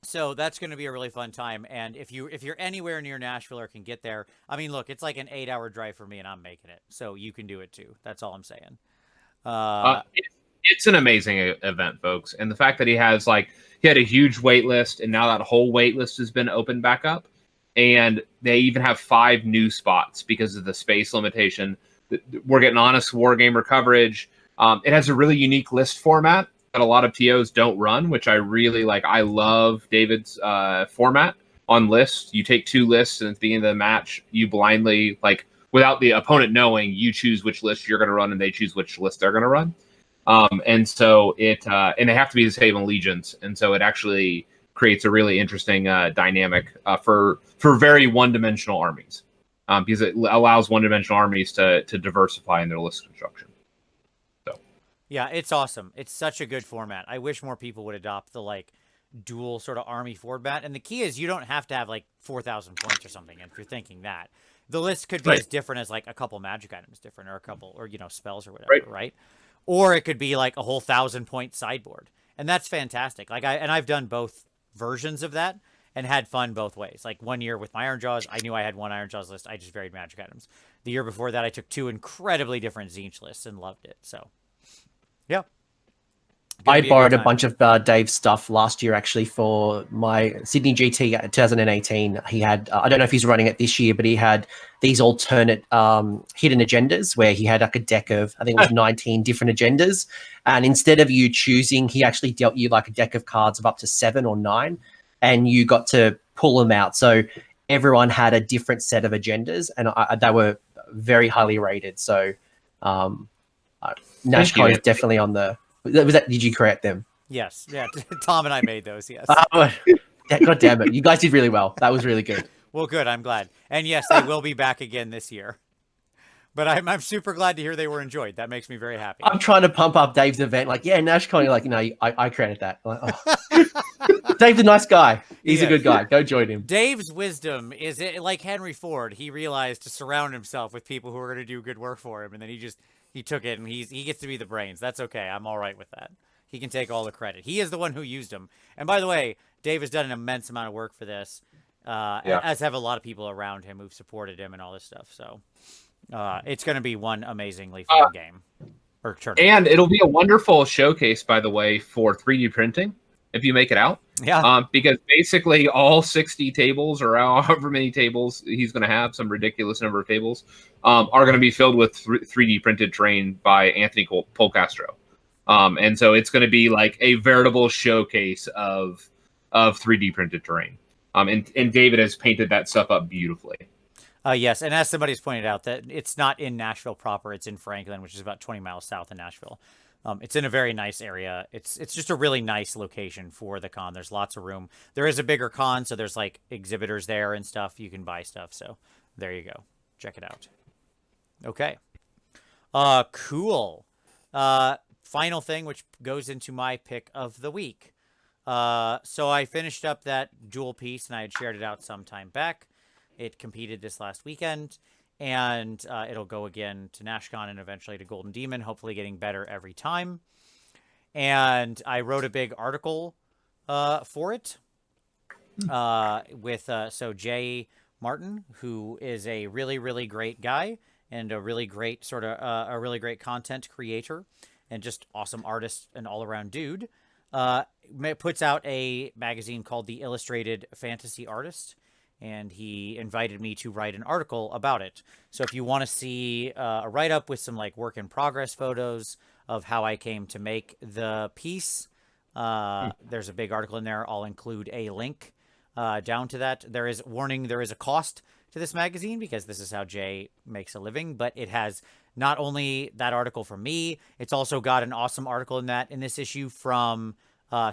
So that's going to be a really fun time. And if you're anywhere near Nashville or can get there, I mean, look, it's like an 8-hour drive for me and I'm making it. So you can do it too. That's all I'm saying. It's an amazing event, folks, and the fact that he had a huge wait list, and now that whole wait list has been opened back up, and they even have 5 new spots because of the space limitation. We're getting honest wargamer coverage. It has a really unique list format that a lot of TOs don't run, which I really like. I love David's format on lists. You take 2 lists, and at the end of the match, you blindly, without the opponent knowing, you choose which list you're going to run, and they choose which list they're going to run. And so and they have to be the same allegiance, and so it actually creates a really interesting dynamic for very one-dimensional armies, because it allows one-dimensional armies to diversify in their list construction. So, yeah, it's awesome. It's such a good format. I wish more people would adopt the dual sort of army format. And the key is you don't have to have 4,000 points or something. And if you're thinking that, the list could be as different as a couple magic items different, or a couple, or spells or whatever, right? Or it could be a whole 1,000-point sideboard, and that's fantastic. I've done both versions of that and had fun both ways. One year with my Iron Jaws, I knew I had one Iron Jaws list. I just varied magic items. The year before that, I took 2 incredibly different Tzeentch lists and loved it. So, yeah. I borrowed a bunch of Dave's stuff last year, actually, for my Sydney GT 2018. He had, I don't know if he's running it this year, but he had these alternate hidden agendas where he had a deck of, I think it was 19 different agendas. And instead of you choosing, he actually dealt you a deck of cards of up to 7 or 9, and you got to pull them out. So everyone had a different set of agendas, and they were very highly rated. So NashCon is definitely on the... Did you create them? Yes. Yeah. Tom and I made those. Yes. God damn it. You guys did really well. That was really good. Well, good. I'm glad. And yes, they will be back again this year. But I'm super glad to hear they were enjoyed. That makes me very happy. I'm trying to pump up Dave's event. NashCon, you're I created that. Dave's a nice guy. He's a good guy. Go join him. Dave's wisdom is like Henry Ford. He realized to surround himself with people who are going to do good work for him. And then he took it, and he gets to be the brains. That's okay. I'm all right with that. He can take all the credit. He is the one who used them. And by the way, Dave has done an immense amount of work for this, as have a lot of people around him who've supported him and all this stuff. So it's going to be one amazingly fun game. Or tournament. And it'll be a wonderful showcase, by the way, for 3D printing if you make it out. Yeah. Because basically all 60 tables, or however many tables he's going to have, some ridiculous number of tables, are going to be filled with 3D printed terrain by Anthony Polcastro. And so it's going to be a veritable showcase of 3D printed terrain. And David has painted that stuff up beautifully. Yes, and as somebody's pointed out, that it's not in Nashville proper; it's in Franklin, which is about 20 miles south of Nashville. It's in a very nice area. It's just a really nice location for the con. There's lots of room. There is a bigger con, so there's exhibitors there and stuff. You can buy stuff. So there you go. Check it out. Okay. Cool. Final thing, which goes into my pick of the week. So I finished up that dual piece, and I had shared it out some time back. It competed this last weekend. And it'll go again to NashCon and eventually to Golden Demon, hopefully getting better every time. And I wrote a big article for it with Jay Martin, who is a really, really great guy and a really great a really great content creator and just awesome artist and all-around dude. Puts out a magazine called The Illustrated Fantasy Artist. And he invited me to write an article about it. So if you want to see a write-up with some work in progress photos of how I came to make the piece, there's a big article in there. I'll include a link down to that. There is a cost to this magazine because this is how Jay makes a living, but it has not only that article from me, it's also got an awesome article in this issue from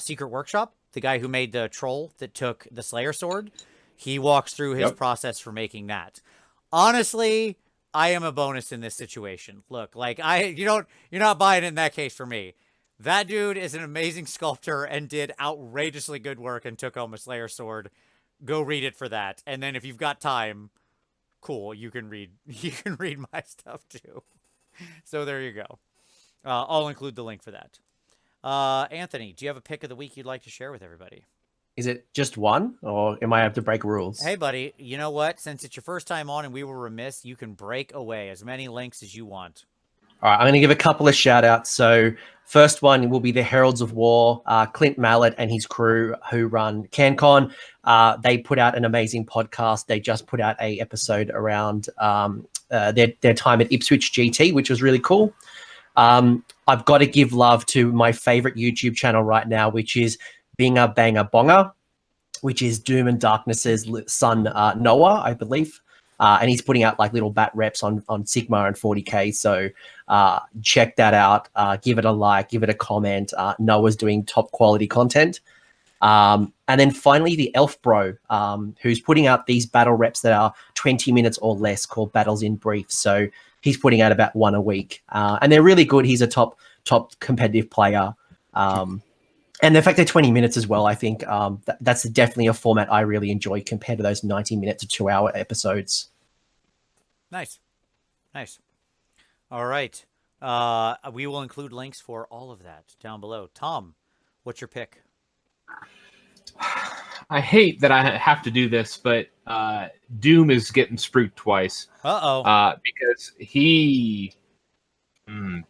Secret Workshop, the guy who made the troll that took the Slayer sword. He walks through his process for making that. Honestly, I am a bonus in this situation. Look, you're not buying it in that case for me. That dude is an amazing sculptor and did outrageously good work and took home a Slayer sword. Go read it for that. And then if you've got time, cool, you can read my stuff too. So there you go. I'll include the link for that. Anthony, do you have a pick of the week you'd like to share with everybody? Is it just one, or am I able to break rules? Hey, buddy, you know what? Since it's your first time on and we were remiss, you can break away as many links as you want. All right, I'm going to give a couple of shout outs. So, first one will be the Heralds of War, Clint Mallett and his crew who run CanCon. They put out an amazing podcast. They just put out a episode around their time at Ipswich GT, which was really cool. I've got to give love to my favorite YouTube channel right now, which is Binga Banga Bonga, which is Doom and Darkness's son, Noah, I believe. And he's putting out like little bat reps on Sigma and 40K. So check that out. Give it a like, give it a comment. Noah's doing top quality content. And then finally, the Elf Bro, who's putting out these battle reps that are 20 minutes or less called Battles in Brief. So he's putting out about one a week. And they're really good. He's a top competitive player. And the fact they're 20 minutes as well, I think that's definitely a format I really enjoy compared to those 90-minute to 2-hour episodes. Nice. All right. We will include links for all of that down below. Tom, what's your pick? I hate that I have to do this, but Doom is getting spruiked twice. Because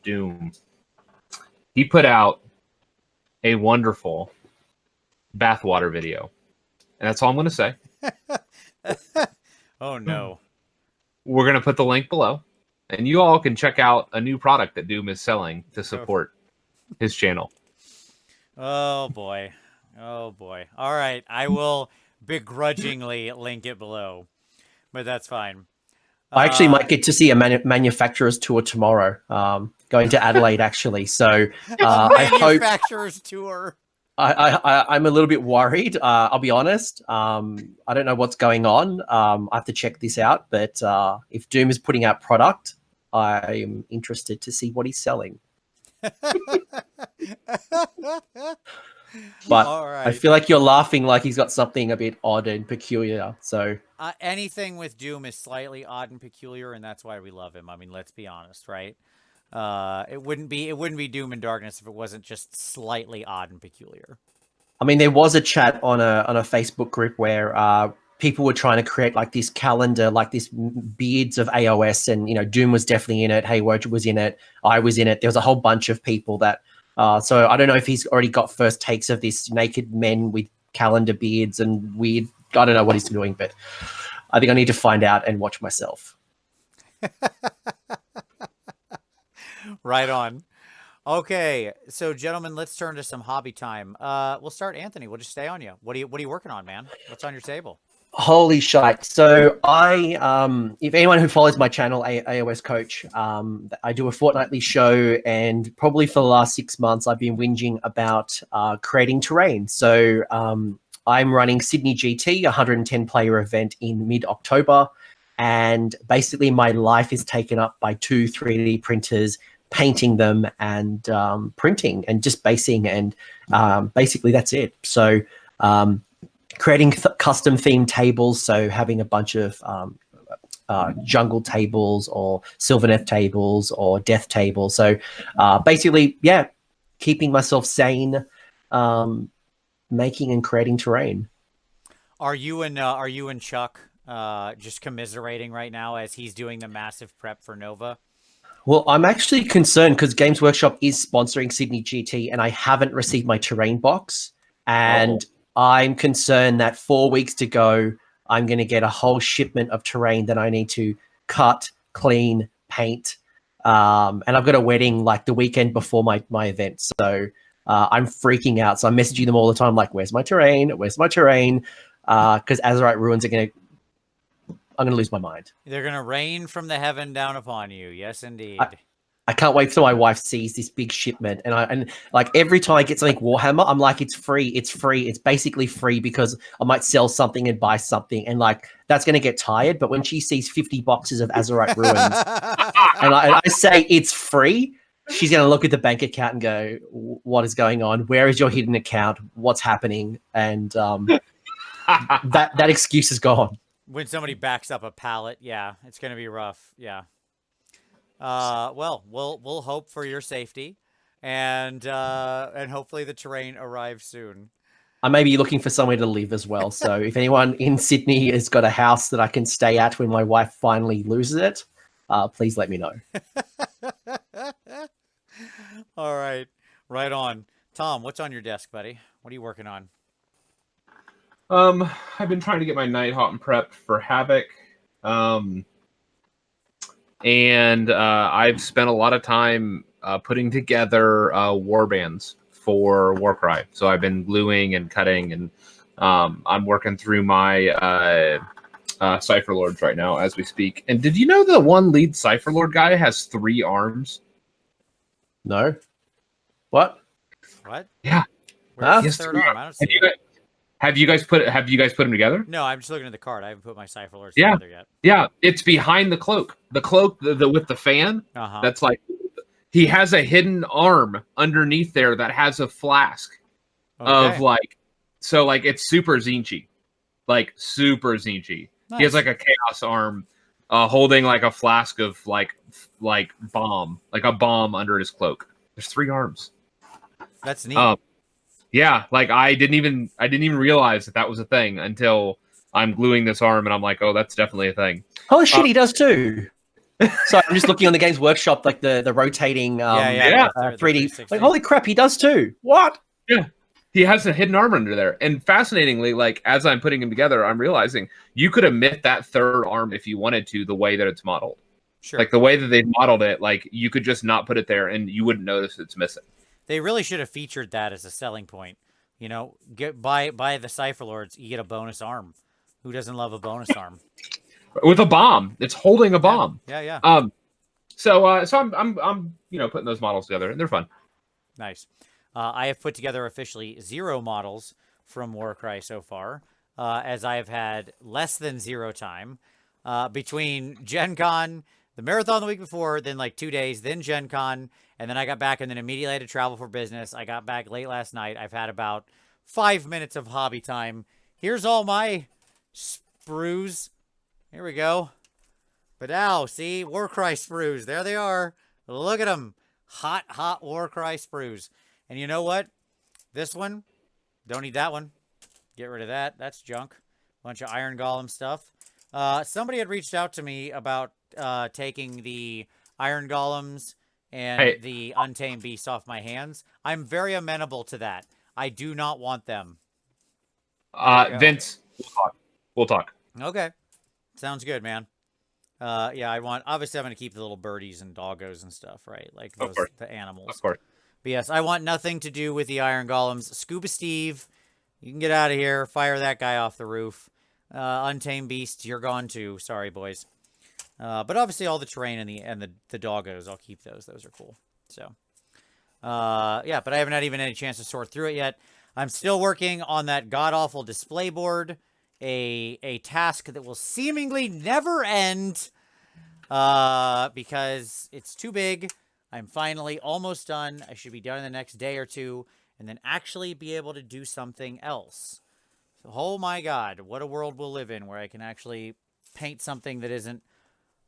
Doom, he put out a wonderful bathwater video, and that's all I'm going to say. Oh no. We're going to put the link below, and you all can check out a new product that Doom is selling to support his channel. Oh boy. All right. I will begrudgingly link it below, but that's fine. I actually might get to see a manufacturer's tour tomorrow. Going to Adelaide, actually. So I hope manufacturer's tour. I'm a little bit worried. I'll be honest. I don't know what's going on. I have to check this out. But if Doom is putting out product, I'm interested to see what he's selling. But right. I feel like you're laughing like he's got something a bit odd and peculiar. So anything with Doom is slightly odd and peculiar, and that's why we love him. I mean, let's be honest, right? It wouldn't be Doom and Darkness if it wasn't just slightly odd and peculiar. I mean, there was a chat on a Facebook group where people were trying to create like this calendar, like this beards of AoS, and Doom was definitely in it. Hayward was in it. I was in it. There was a whole bunch of people that. So I don't know if he's already got first takes of this naked men with calendar beards and weird. I don't know what he's doing, but I think I need to find out and watch myself. Right on. Okay, so gentlemen, let's turn to some hobby time. We'll start, Anthony. We'll just stay on you. What are you working on, man? What's on your table? Holy shite. So if anyone who follows my channel, AoS Coach, I do a fortnightly show, and probably for the last 6 months, I've been whinging about creating terrain. So I'm running Sydney GT, 110 player event in mid-October. And basically my life is taken up by 2 3D printers, painting them and printing and just basing. And basically that's it. So, creating custom themed tables, so having a bunch of jungle tables or Sylvaneth tables or death tables. So basically, yeah, keeping myself sane, making and creating terrain. Are you and Chuck just commiserating right now as he's doing the massive prep for Nova? Well, I'm actually concerned because Games Workshop is sponsoring Sydney GT, and I haven't received my terrain box, and I'm concerned that 4 weeks to go, I'm going to get a whole shipment of terrain that I need to cut, clean, paint. And I've got a wedding like the weekend before my event. So I'm freaking out. So I'm messaging them all the time, like, where's my terrain? Where's my terrain? Because Azerite Ruins I'm going to lose my mind. They're going to rain from the heaven down upon you. Yes, indeed. I can't wait till my wife sees this big shipment. And like every time I get something Warhammer, I'm like, it's free. It's free. It's basically free because I might sell something and buy something. And like, that's going to get tired. But when she sees 50 boxes of Azerite Ruins and I say it's free, she's going to look at the bank account and go, what is going on? Where is your hidden account? What's happening? And that excuse is gone. When somebody backs up a pallet, yeah, it's going to be rough. Yeah. Well, we'll hope for your safety, and hopefully the terrain arrives soon. I may be looking for somewhere to live as well. So if anyone in Sydney has got a house that I can stay at when my wife finally loses it, please let me know. Right on. Tom, what's on your desk, buddy? What are you working on? I've been trying to get my Nighthawk and prepped for Havoc. And I've spent a lot of time putting together warbands for Warcry. So I've been gluing and cutting, and I'm working through my Cypher Lords right now as we speak. And did you know the one lead Cypher Lord guy has 3 arms? No. What? What? Yeah. Where's the Yes, third arm? I don't see Have you it. guys, have you guys put them together? No, I'm just looking at the card. I haven't put my Cypher Lords Yeah. together yet. Yeah, it's behind the cloak. The cloak the with the fan. Uh-huh. That's like he has a hidden arm underneath there that has a flask of like, so like it's super Zinchi. Like super Zinchi. Nice. He has like a chaos arm holding like a flask of like bomb, like a bomb under his cloak. There's 3 arms. That's neat. Yeah, like I didn't even realize that was a thing until I'm gluing this arm and I'm like, oh, that's definitely a thing. Oh shit, he does too. So I'm just looking on the Games Workshop, like the rotating 3D. Like, holy crap, he does too. What? Yeah. He has a hidden arm under there. And fascinatingly, like as I'm putting him together, I'm realizing you could omit that 3rd arm if you wanted to, the way that it's modeled. Sure. Like the way that they've modeled it, like you could just not put it there and you wouldn't notice it's missing. They really should have featured that as a selling point. You know, buy the Cypher Lords, you get a bonus arm. Who doesn't love a bonus arm? With a bomb. It's holding a bomb. Yeah. So I'm putting those models together and they're fun. Nice. I have put together officially 0 models from Warcry so far, as I have had less than 0 time between Gen Con, the marathon the week before, then like 2 days, then Gen Con, and then I got back and then immediately had to travel for business. I got back late last night. I've had about 5 minutes of hobby time. Here's all my sprues. Here we go. But now, see, Warcry sprues. There they are. Look at them. Hot Warcry sprues. And you know what? This one, don't need that one. Get rid of that. That's junk. Bunch of Iron Golem stuff. Somebody had reached out to me about taking the Iron Golems and the Untamed Beast off my hands. I'm very amenable to that. I do not want them. Vince, we'll talk. Okay. Sounds good, man. Yeah, obviously I'm going to keep the little birdies and doggos and stuff, right? Like those, the animals. Of course. But yes, I want nothing to do with the Iron Golems. Scuba Steve, you can get out of here. Fire that guy off the roof. Untamed Beast, you're gone too. Sorry, boys. But obviously all the terrain and the doggos, I'll keep those. Those are cool. So, yeah, but I haven't had even any chance to sort through it yet. I'm still working on that god-awful display board, a task that will seemingly never end because it's too big. I'm finally almost done. I should be done in the next day or two and then actually be able to do something else. So, oh my God, what a world we'll live in where I can actually paint something that isn't,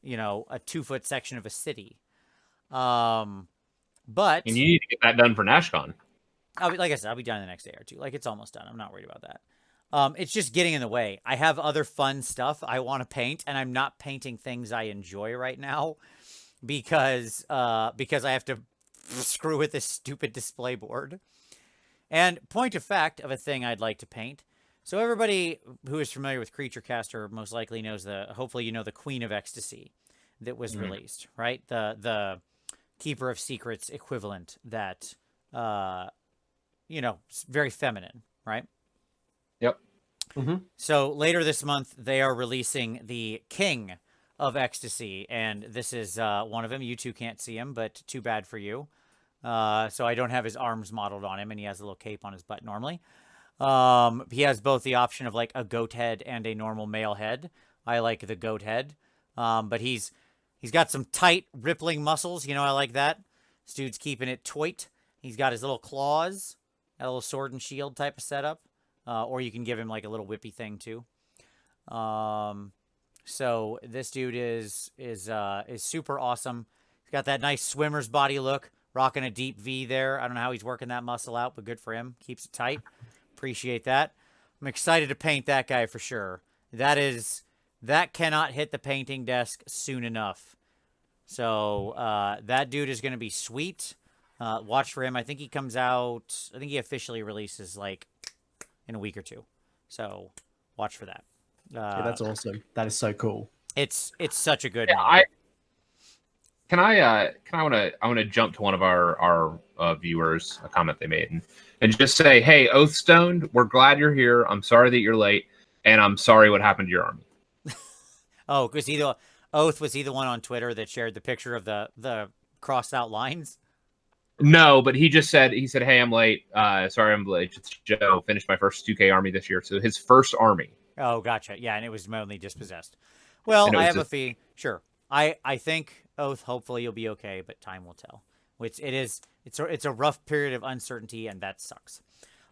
you know, a 2-foot section of a city. But and you need to get that done for NashCon. Like I said, I'll be done in the next day or two. Like, it's almost done. I'm not worried about that. It's just getting in the way. I have other fun stuff I want to paint, and I'm not painting things I enjoy right now because I have to screw with this stupid display board. And point of fact of a thing I'd like to paint. So everybody who is familiar with Creature Caster most likely knows hopefully you know the Queen of Ecstasy that was released, right? The Keeper of Secrets equivalent that, you know, very feminine, right? Yep. Mm-hmm. So later this month, they are releasing the King of Ecstasy, and this is one of them. You two can't see him, but too bad for you. So I don't have his arms modeled on him, and he has a little cape on his butt normally. He has both the option of like a goat head and a normal male head. I like the goat head. But he's got some tight rippling muscles. You know, I like that. This dude's keeping it toit. He's got his little claws, a little sword and shield type of setup. Or you can give him like a little whippy thing too. So this dude is super awesome. He's got that nice swimmer's body look, rocking a deep V there. I don't know how he's working that muscle out, but good for him. Keeps it tight. Appreciate that. I'm excited to paint that guy for sure. That cannot hit the painting desk soon enough. So that dude is going to be sweet. Watch for him. I think he comes out. I think he officially releases like in a week or two. So watch for that. Yeah, that's awesome. That is so cool. It's such a good Yeah, model. I want to jump to one of our viewers, a comment they made, and just say, hey, Oathstoned, we're glad you're here. I'm sorry that you're late, and I'm sorry what happened to your army. Oh, because was he the one on Twitter that shared the picture of the crossed out lines? No, but he said, hey, I'm late. Sorry, I'm late. Just Joe finished my first 2K army this year, so his first army. Oh, gotcha. Yeah, and it was mainly dispossessed. Well, I have a fee. Sure. I think Oath. Hopefully, you'll be okay, but time will tell. Which it's a rough period of uncertainty, and that sucks.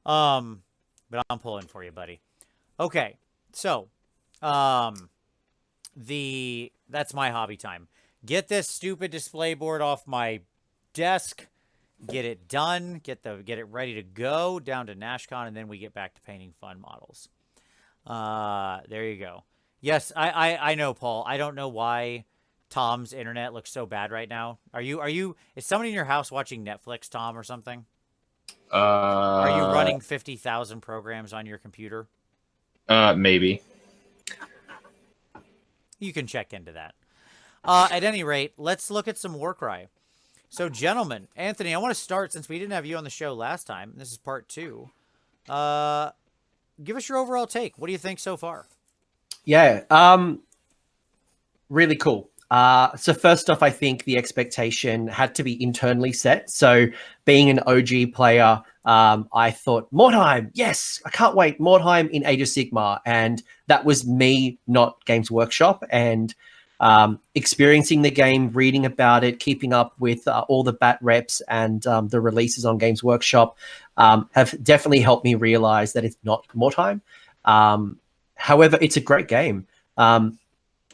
But I'm pulling for you, buddy. Okay, so, that's my hobby time. Get this stupid display board off my desk. Get it done. Get it ready to go down to NashCon, and then we get back to painting fun models. There you go. Yes, I know, Paul. I don't know why Tom's internet looks so bad right now. Is somebody in your house watching Netflix, Tom, or something? Are you running 50,000 programs on your computer? Maybe. You can check into that. At any rate, let's look at some Warcry. So, gentlemen, Anthony, I want to start since we didn't have you on the show last time. This is part 2. Give us your overall take. What do you think so far? Yeah, really cool. So first off, I think the expectation had to be internally set. So being an OG player, I thought, Mordheim, yes, I can't wait. Mordheim in Age of Sigmar. And that was me, not Games Workshop. And experiencing the game, reading about it, keeping up with all the bat reps and the releases on Games Workshop have definitely helped me realize that it's not Mordheim. However, it's a great game.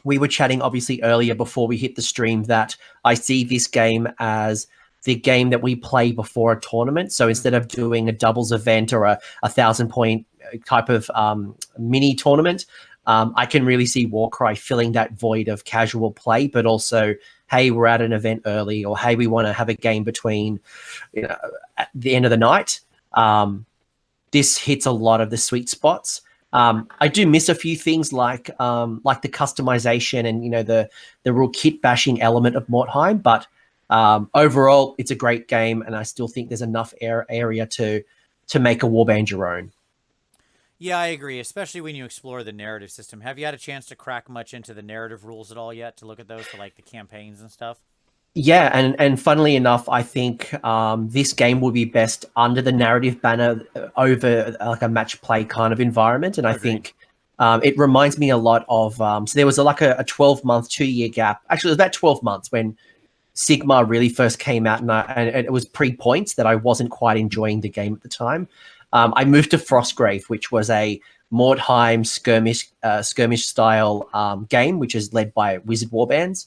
We were chatting obviously earlier before we hit the stream that I see this game as the game that we play before a tournament. So instead of doing a doubles event or a 1,000-point type of mini tournament, I can really see Warcry filling that void of casual play, but also, hey, we're at an event early, or hey, we want to have a game between, at the end of the night. This hits a lot of the sweet spots. I do miss a few things like the customization and the real kit bashing element of Mordheim, but overall it's a great game, and I still think there's enough area to make a warband your own. Yeah, I agree, especially when you explore the narrative system. Have you had a chance to crack much into the narrative rules at all yet, to look at those for like the campaigns and stuff? Yeah, and funnily enough, I think this game will be best under the narrative banner over like a match play kind of environment. And I think it reminds me a lot of so there was a 12-month, 2-year gap. Actually, it was about 12 months when Sigma really first came out, and it was pre-points that I wasn't quite enjoying the game at the time. I moved to Frostgrave, which was a Mordheim skirmish style game, which is led by Wizard Warbands.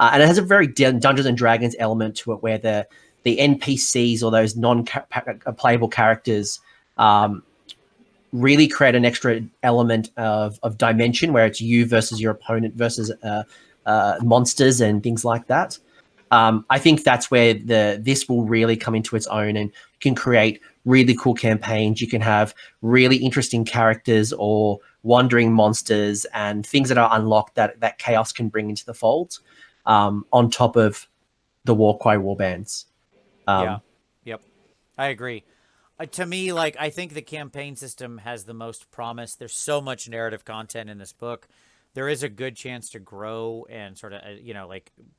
And it has a very Dungeons and Dragons element to it, where the NPCs or those non-playable characters really create an extra element of dimension, where it's you versus your opponent versus monsters and things like that. I think that's where this will really come into its own, and you can create really cool campaigns. You can have really interesting characters or wandering monsters and things that are unlocked that Chaos can bring into the fold. On top of the Warcry warbands. Yep. I agree. To me, I think the campaign system has the most promise. There's so much narrative content in this book. There is a good chance to grow and sort of,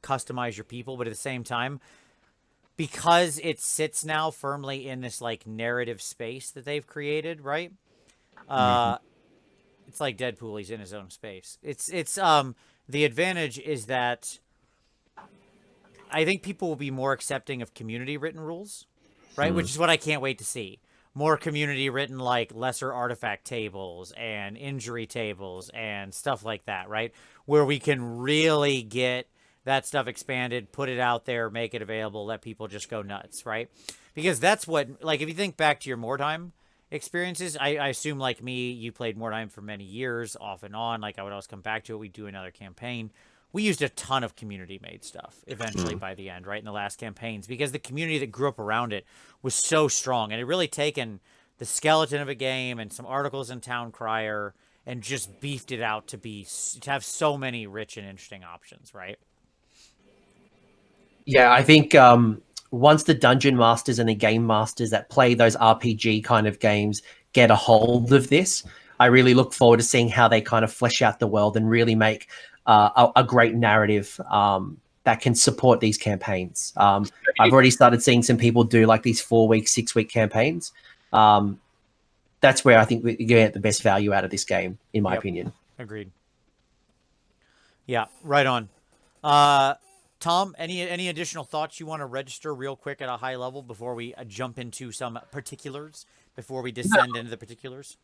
customize your people. But at the same time, because it sits now firmly in this, narrative space that they've created, right? It's like Deadpool. He's in his own space. It's the advantage is that I think people will be more accepting of community-written rules, right? Which is what I can't wait to see. More community-written, lesser artifact tables and injury tables and stuff like that, right? Where we can really get that stuff expanded, put it out there, make it available, let people just go nuts, right? Because that's what, if you think back to your Mordheim experiences, I assume, like me, you played Mordheim for many years, off and on. I would always come back to it. We'd do another campaign. we used a ton of community-made stuff eventually by the end, right, in the last campaigns, because the community that grew up around it was so strong, and it really taken the skeleton of a game and some articles in Town Crier and just beefed it out to have so many rich and interesting options, right? Yeah, I think once the dungeon masters and the game masters that play those RPG kind of games get a hold of this, I really look forward to seeing how they kind of flesh out the world and really make a great narrative that can support these campaigns. I've already started seeing some people do like these 4-week, 6-week campaigns. That's where I think we get the best value out of this game, in my opinion. Agreed. Yeah, right on. Tom, any additional thoughts you want to register real quick at a high level before we jump into some particulars, before we descend into the particulars?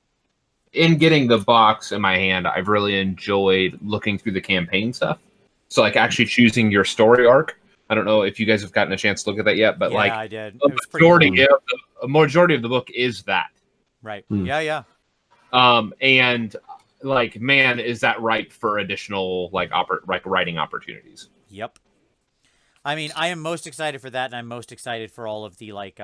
In getting the box in my hand, I've really enjoyed looking through the campaign stuff. So, like, actually choosing your story arc. I don't know if you guys have gotten a chance to look at that yet, but I did. A majority of the book is that. Right. Yeah. And like, man, is that ripe for additional like writing opportunities? Yep. I mean, I am most excited for that, and I'm most excited for all of the like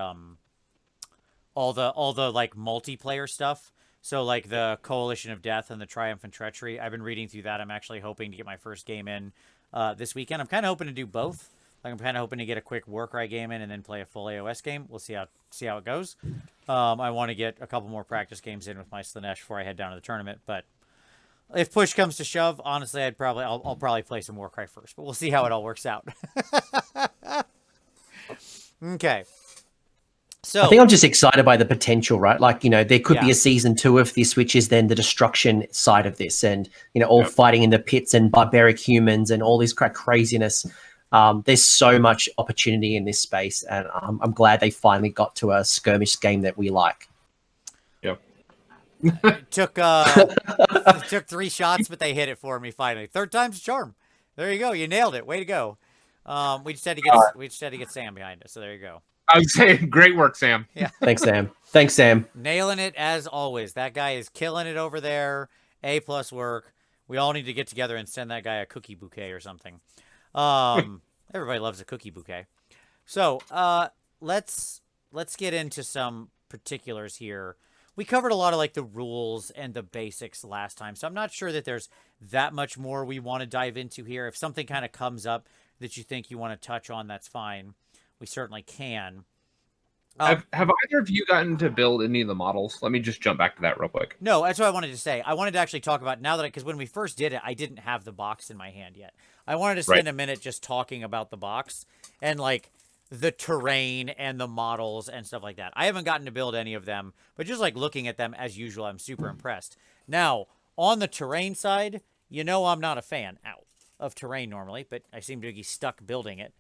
all the like multiplayer stuff. So like the Coalition of Death and the Triumphant Treachery. I've been reading through that. I'm actually hoping to get my first game in this weekend. I'm kind of hoping to do both. Like, I'm kind of hoping to get a quick Warcry game in and then play a full AoS game. We'll see how it goes. I want to get a couple more practice games in with my Slanesh before I head down to the tournament. But if push comes to shove, honestly, I'll probably play some Warcry first. But we'll see how it all works out. Okay. So I think I'm just excited by the potential, right? Like, you know, there could be a season 2 of this, which is then the destruction side of this, and, you know, all fighting in the pits and barbaric humans and all this craziness. There's so much opportunity in this space, and I'm glad they finally got to a skirmish game that we like. Yep. It took 3 shots, but they hit it for me finally. 3rd time's a charm. There you go. You nailed it. Way to go. We just had to get Sam behind us. So there you go. I would say great work, Sam. Yeah. Thanks, Sam. Nailing it as always. That guy is killing it over there. A+ work. We all need to get together and send that guy a cookie bouquet or something. Everybody loves a cookie bouquet. So let's get into some particulars here. We covered a lot of like the rules and the basics last time, so I'm not sure that there's that much more we want to dive into here. If something kind of comes up that you think you want to touch on, that's fine. We certainly can. Have either of you gotten to build any of the models? Let me just jump back to that real quick. No, that's what I wanted to say. I wanted to actually talk about now that because when we first did it, I didn't have the box in my hand yet. I wanted to spend a minute just talking about the box and like the terrain and the models and stuff like that. I haven't gotten to build any of them, but just like looking at them as usual, I'm super impressed. Now, on the terrain side, you know I'm not a fan of terrain normally, but I seem to be stuck building it.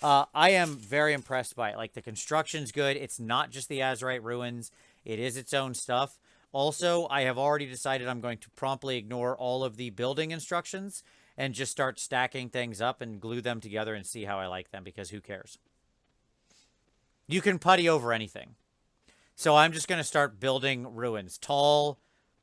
I am very impressed by it. Like, the construction's good. It's not just the Azerite ruins. It is its own stuff. Also, I have already decided I'm going to promptly ignore all of the building instructions and just start stacking things up and glue them together and see how I like them, because who cares? You can putty over anything. So I'm just going to start building ruins. Tall,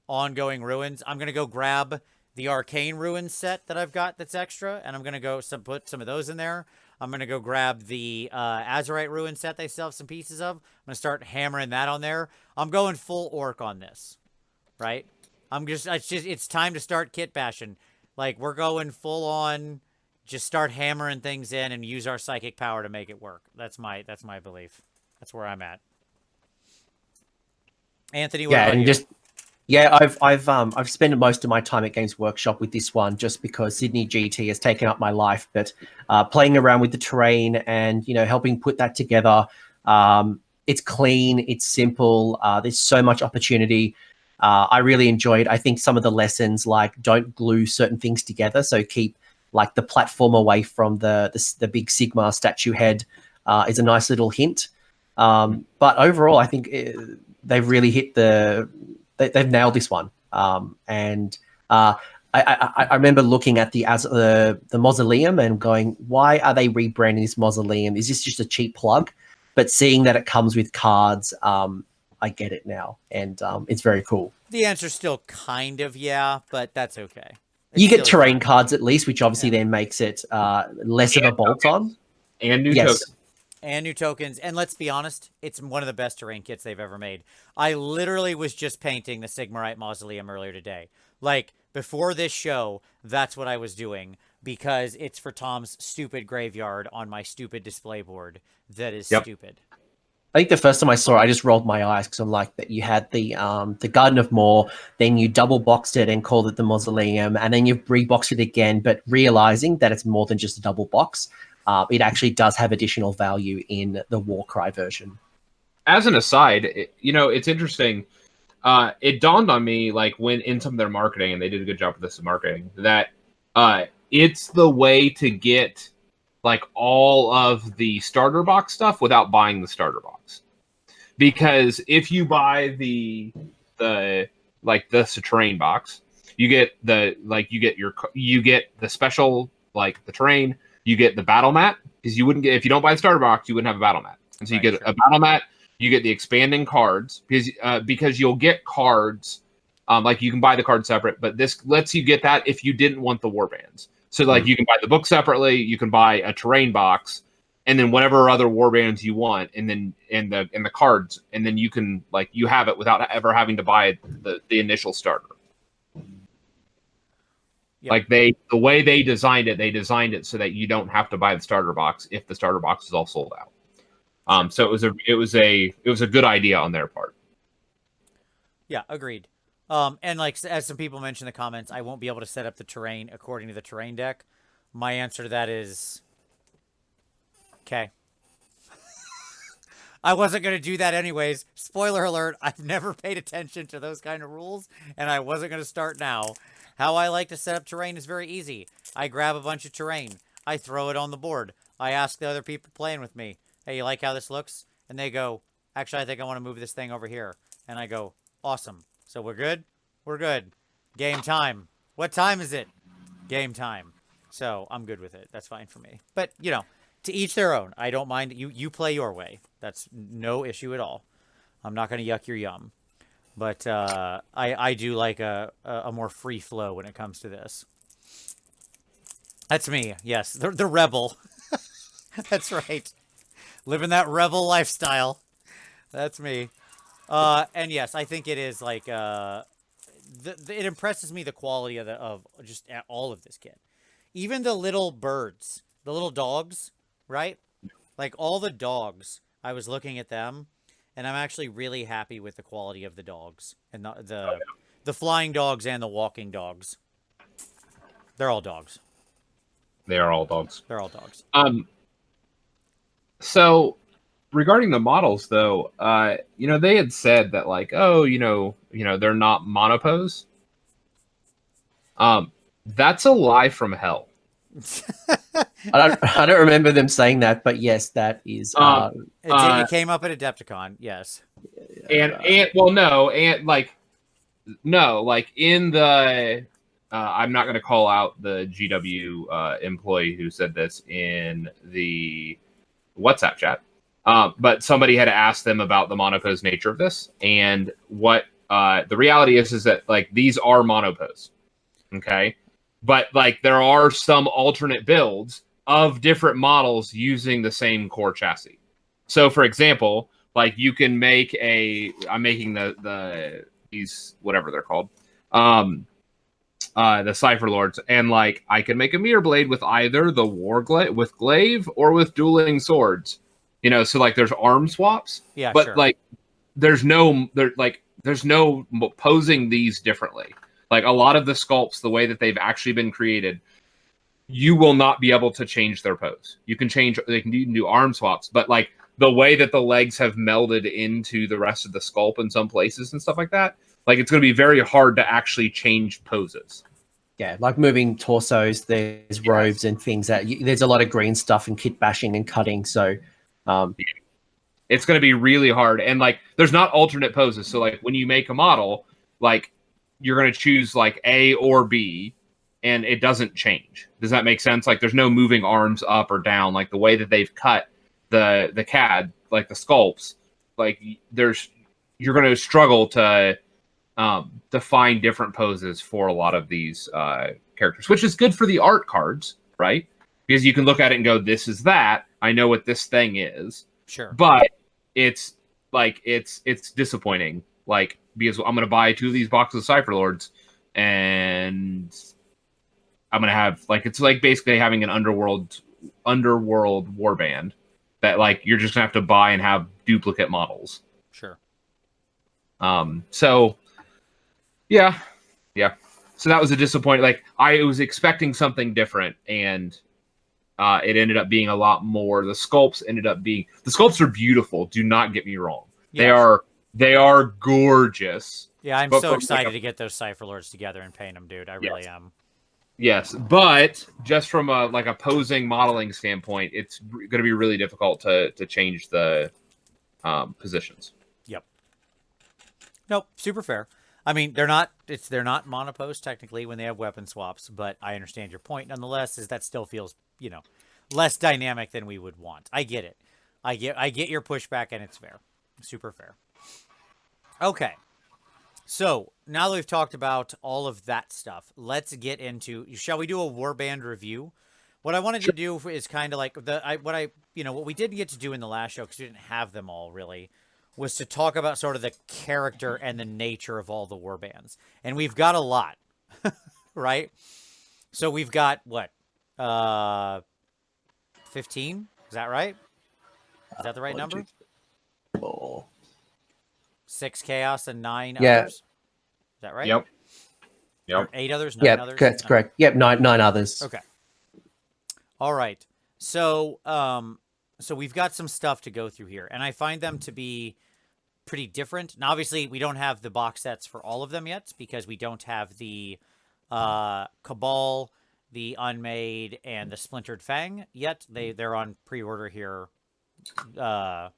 ongoing ruins. I'm going to go grab the Arcane Ruins set that I've got that's extra, and I'm going to go put some of those in there. I'm going to go grab the Azerite Ruin set they still have some pieces of. I'm going to start hammering that on there. I'm going full orc on this, right? It's time to start kit bashing. Like, we're going full on, just start hammering things in and use our psychic power to make it work. That's my belief. That's where I'm at. Anthony, what about you? I've spent most of my time at Games Workshop with this one just because Sydney GT has taken up my life. But playing around with the terrain and, you know, helping put that together, it's clean, it's simple. There's so much opportunity. I really enjoyed. I think some of the lessons, like don't glue certain things together, so keep like the platform away from the big Sigma statue head, is a nice little hint. But overall, I think they've really hit they've nailed this one. And I remember looking at the mausoleum and going, why are they rebranding this mausoleum? Is this just a cheap plug? But seeing that it comes with cards, I get it now. And it's very cool. The answer's still kind of yeah, but that's okay. You get silly terrain fun. cards at least, which obviously then makes it less of a bolt-on. And new Yes. tokens. And new tokens. And let's be honest, it's one of the best terrain kits they've ever made. I literally was just painting the Sigmarite Mausoleum earlier today. Like, before this show, that's what I was doing, because it's for Tom's stupid graveyard on my stupid display board that is stupid. I think the first time I saw it, I just rolled my eyes because I'm like, that you had the Garden of Moor, then you double boxed it and called it the Mausoleum, and then you've reboxed it again, but realizing that it's more than just a double box. It actually does have additional value in the Warcry version. As an aside, it's interesting. It dawned on me, like, when in some of their marketing, and they did a good job with this in marketing, that it's the way to get like all of the starter box stuff without buying the starter box. Because if you buy the terrain box, you get the special, like the terrain. You get the battle mat, because you wouldn't get, if you don't buy the starter box, you wouldn't have a battle mat. And so you get a battle mat, you get the expanding cards, because you'll get cards, like you can buy the card separate, but this lets you get that if you didn't want the warbands. So like you can buy the book separately, you can buy a terrain box, and then whatever other warbands you want, and then and the cards, and then you can, like, you have it without ever having to buy the initial starter. Yep. Like the way they designed it so that you don't have to buy the starter box if the starter box is all sold out. So it was a good idea on their part. Yeah, agreed. And like, as some people mentioned in the comments, I won't be able to set up the terrain according to the terrain deck. My answer to that is okay. I wasn't going to do that anyways. Spoiler alert, I've never paid attention to those kind of rules, and I wasn't going to start now. How I like to set up terrain is very easy. I grab a bunch of terrain. I throw it on the board. I ask the other people playing with me, hey, you like how this looks? And they go, actually, I think I want to move this thing over here. And I go, awesome. So we're good? We're good. Game time. What time is it? Game time. So I'm good with it. That's fine for me. But, to each their own. I don't mind. You play your way. That's no issue at all. I'm not going to yuck your yum. But I do like a more free flow when it comes to this. That's me. Yes, the rebel. That's right. Living that rebel lifestyle. That's me. And yes, I think it is like it impresses me, the quality of just all of this kit. Even the little birds, the little dogs, right? Like all the dogs, I was looking at them. And I'm actually really happy with the quality of the dogs, and the flying dogs and the walking dogs. They're all dogs. They are all dogs. They're all dogs. So regarding the models, though, they had said that, like, they're not monopose. That's a lie from hell. I don't remember them saying that, but yes, that is. It came up at Adepticon, yes. Like in the, I'm not going to call out the GW employee who said this in the WhatsApp chat, but somebody had asked them about the monopose nature of this, and what the reality is that, like, these are monopose, okay? But, like, there are some alternate builds of different models using the same core chassis. So, for example, like, you can make I'm making these, whatever they're called, the Cypher Lords, and, like, I can make a Mirror Blade with either the with glaive or with dueling swords. So, like, there's arm swaps. Yeah, but sure. Like, there's no posing these differently. Like, a lot of the sculpts, the way that they've actually been created, you will not be able to change their pose. You can do arm swaps, but, like, the way that the legs have melded into the rest of the sculpt in some places and stuff like that, like, it's going to be very hard to actually change poses. Yeah, like moving torsos, there's robes and things there's a lot of green stuff and kit bashing and cutting. So it's going to be really hard. And, like, there's not alternate poses. So, like, when you make a model, like, you're going to choose, like, A or B, and it doesn't change. Does that make sense? Like, there's no moving arms up or down. Like, the way that they've cut the CAD, like the sculpts, like, you're going to struggle to find different poses for a lot of these characters, which is good for the art cards, right? Because you can look at it and go, this is that. I know what this thing is. Sure. But it's like it's disappointing. Like, because I'm going to buy 2 of these boxes of Cypher Lords, and I'm going to have like, it's like basically having an underworld warband that like you're just going to have to buy and have duplicate models. Sure. So yeah. So that was a disappointment. Like, I was expecting something different, and it ended up being a lot more. The sculpts are beautiful. Do not get me wrong. Yes. They are gorgeous. Yeah, I'm But so from, excited like, to get those Cypher Lords together and paint them, dude. I really am. Yes, but just from a posing modeling standpoint, it's going to be really difficult to change the positions. Yep. Nope, super fair. I mean, they're not monopose technically when they have weapon swaps, but I understand your point nonetheless, is that still feels, less dynamic than we would want. I get it. I get your pushback, and it's fair. Super fair. Okay. So, now that we've talked about all of that stuff, let's get into, shall we do a warband review? What I wanted to do is kind of like what we didn't get to do in the last show, because we didn't have them all really, was to talk about sort of the character and the nature of all the warbands. And we've got a lot, right? So we've got, what, 15? Is that right? Is that the right number? 6 chaos and 9 others? Is that right? Yep. Or 8 others? 9 others? That's correct. Yep, nine others. Okay. All right. So, so we've got some stuff to go through here, and I find them to be pretty different. Now, obviously, we don't have the box sets for all of them yet, because we don't have the Cabal, the Unmade, and the Splintered Fang yet. They're on pre-order here. Was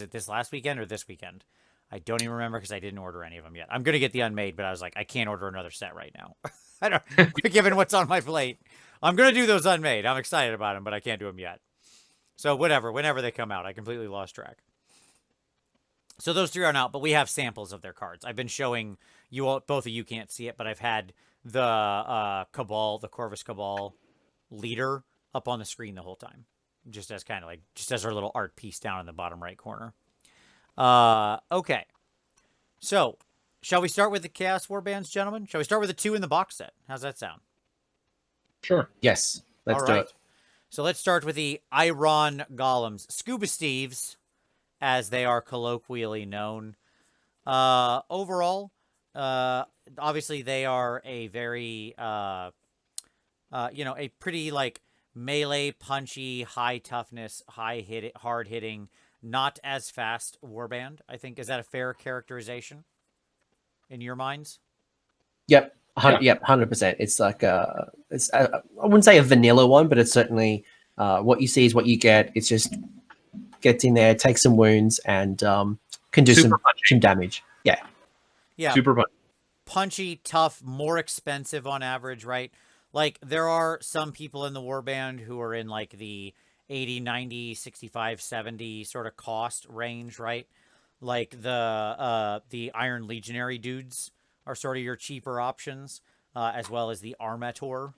it this last weekend or this weekend? I don't even remember, because I didn't order any of them yet. I'm going to get the Unmade, but I was like, I can't order another set right now. I don't, given what's on my plate. I'm going to do those Unmade. I'm excited about them, but I can't do them yet. So whatever, whenever they come out, I completely lost track. So those 3 aren't out, but we have samples of their cards. I've been showing you all, both of you can't see it, but I've had the Cabal, the Corvus Cabal leader up on the screen the whole time. Just as kind of like, just as our little art piece down in the bottom right corner. Okay. So, shall we start with the Chaos Warbands, gentlemen? Shall we start with the 2 in the box set? How's that sound? Sure. Yes. Let's do it. So let's start with the Iron Golems, Scuba Steves, as they are colloquially known. Overall, obviously they are a very, a pretty like melee, punchy, high toughness, hard hitting, not as fast warband. I think, is that a fair characterization in your minds? Yep. Yep, 100%. It's like I wouldn't say a vanilla one, but it's certainly what you see is what you get. It's just gets in there, takes some wounds, and can do some damage. Yeah. Super punchy, tough, more expensive on average, right? Like, there are some people in the warband who are in like the 80, 90, 65, 70 sort of cost range, right? Like the Iron Legionary dudes are sort of your cheaper options, as well as the Armator,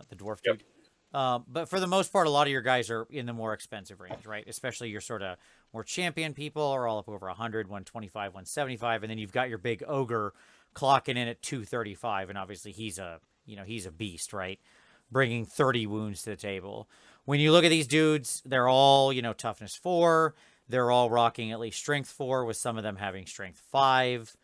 the dwarf dude. But for the most part, a lot of your guys are in the more expensive range, right? Especially your sort of more champion people are all up over 100, 125, 175, and then you've got your big ogre clocking in at 235, and obviously he's a beast, right? Bringing 30 wounds to the table. When you look at these dudes, they're all, toughness 4. They're all rocking at least strength 4, with some of them having strength 5.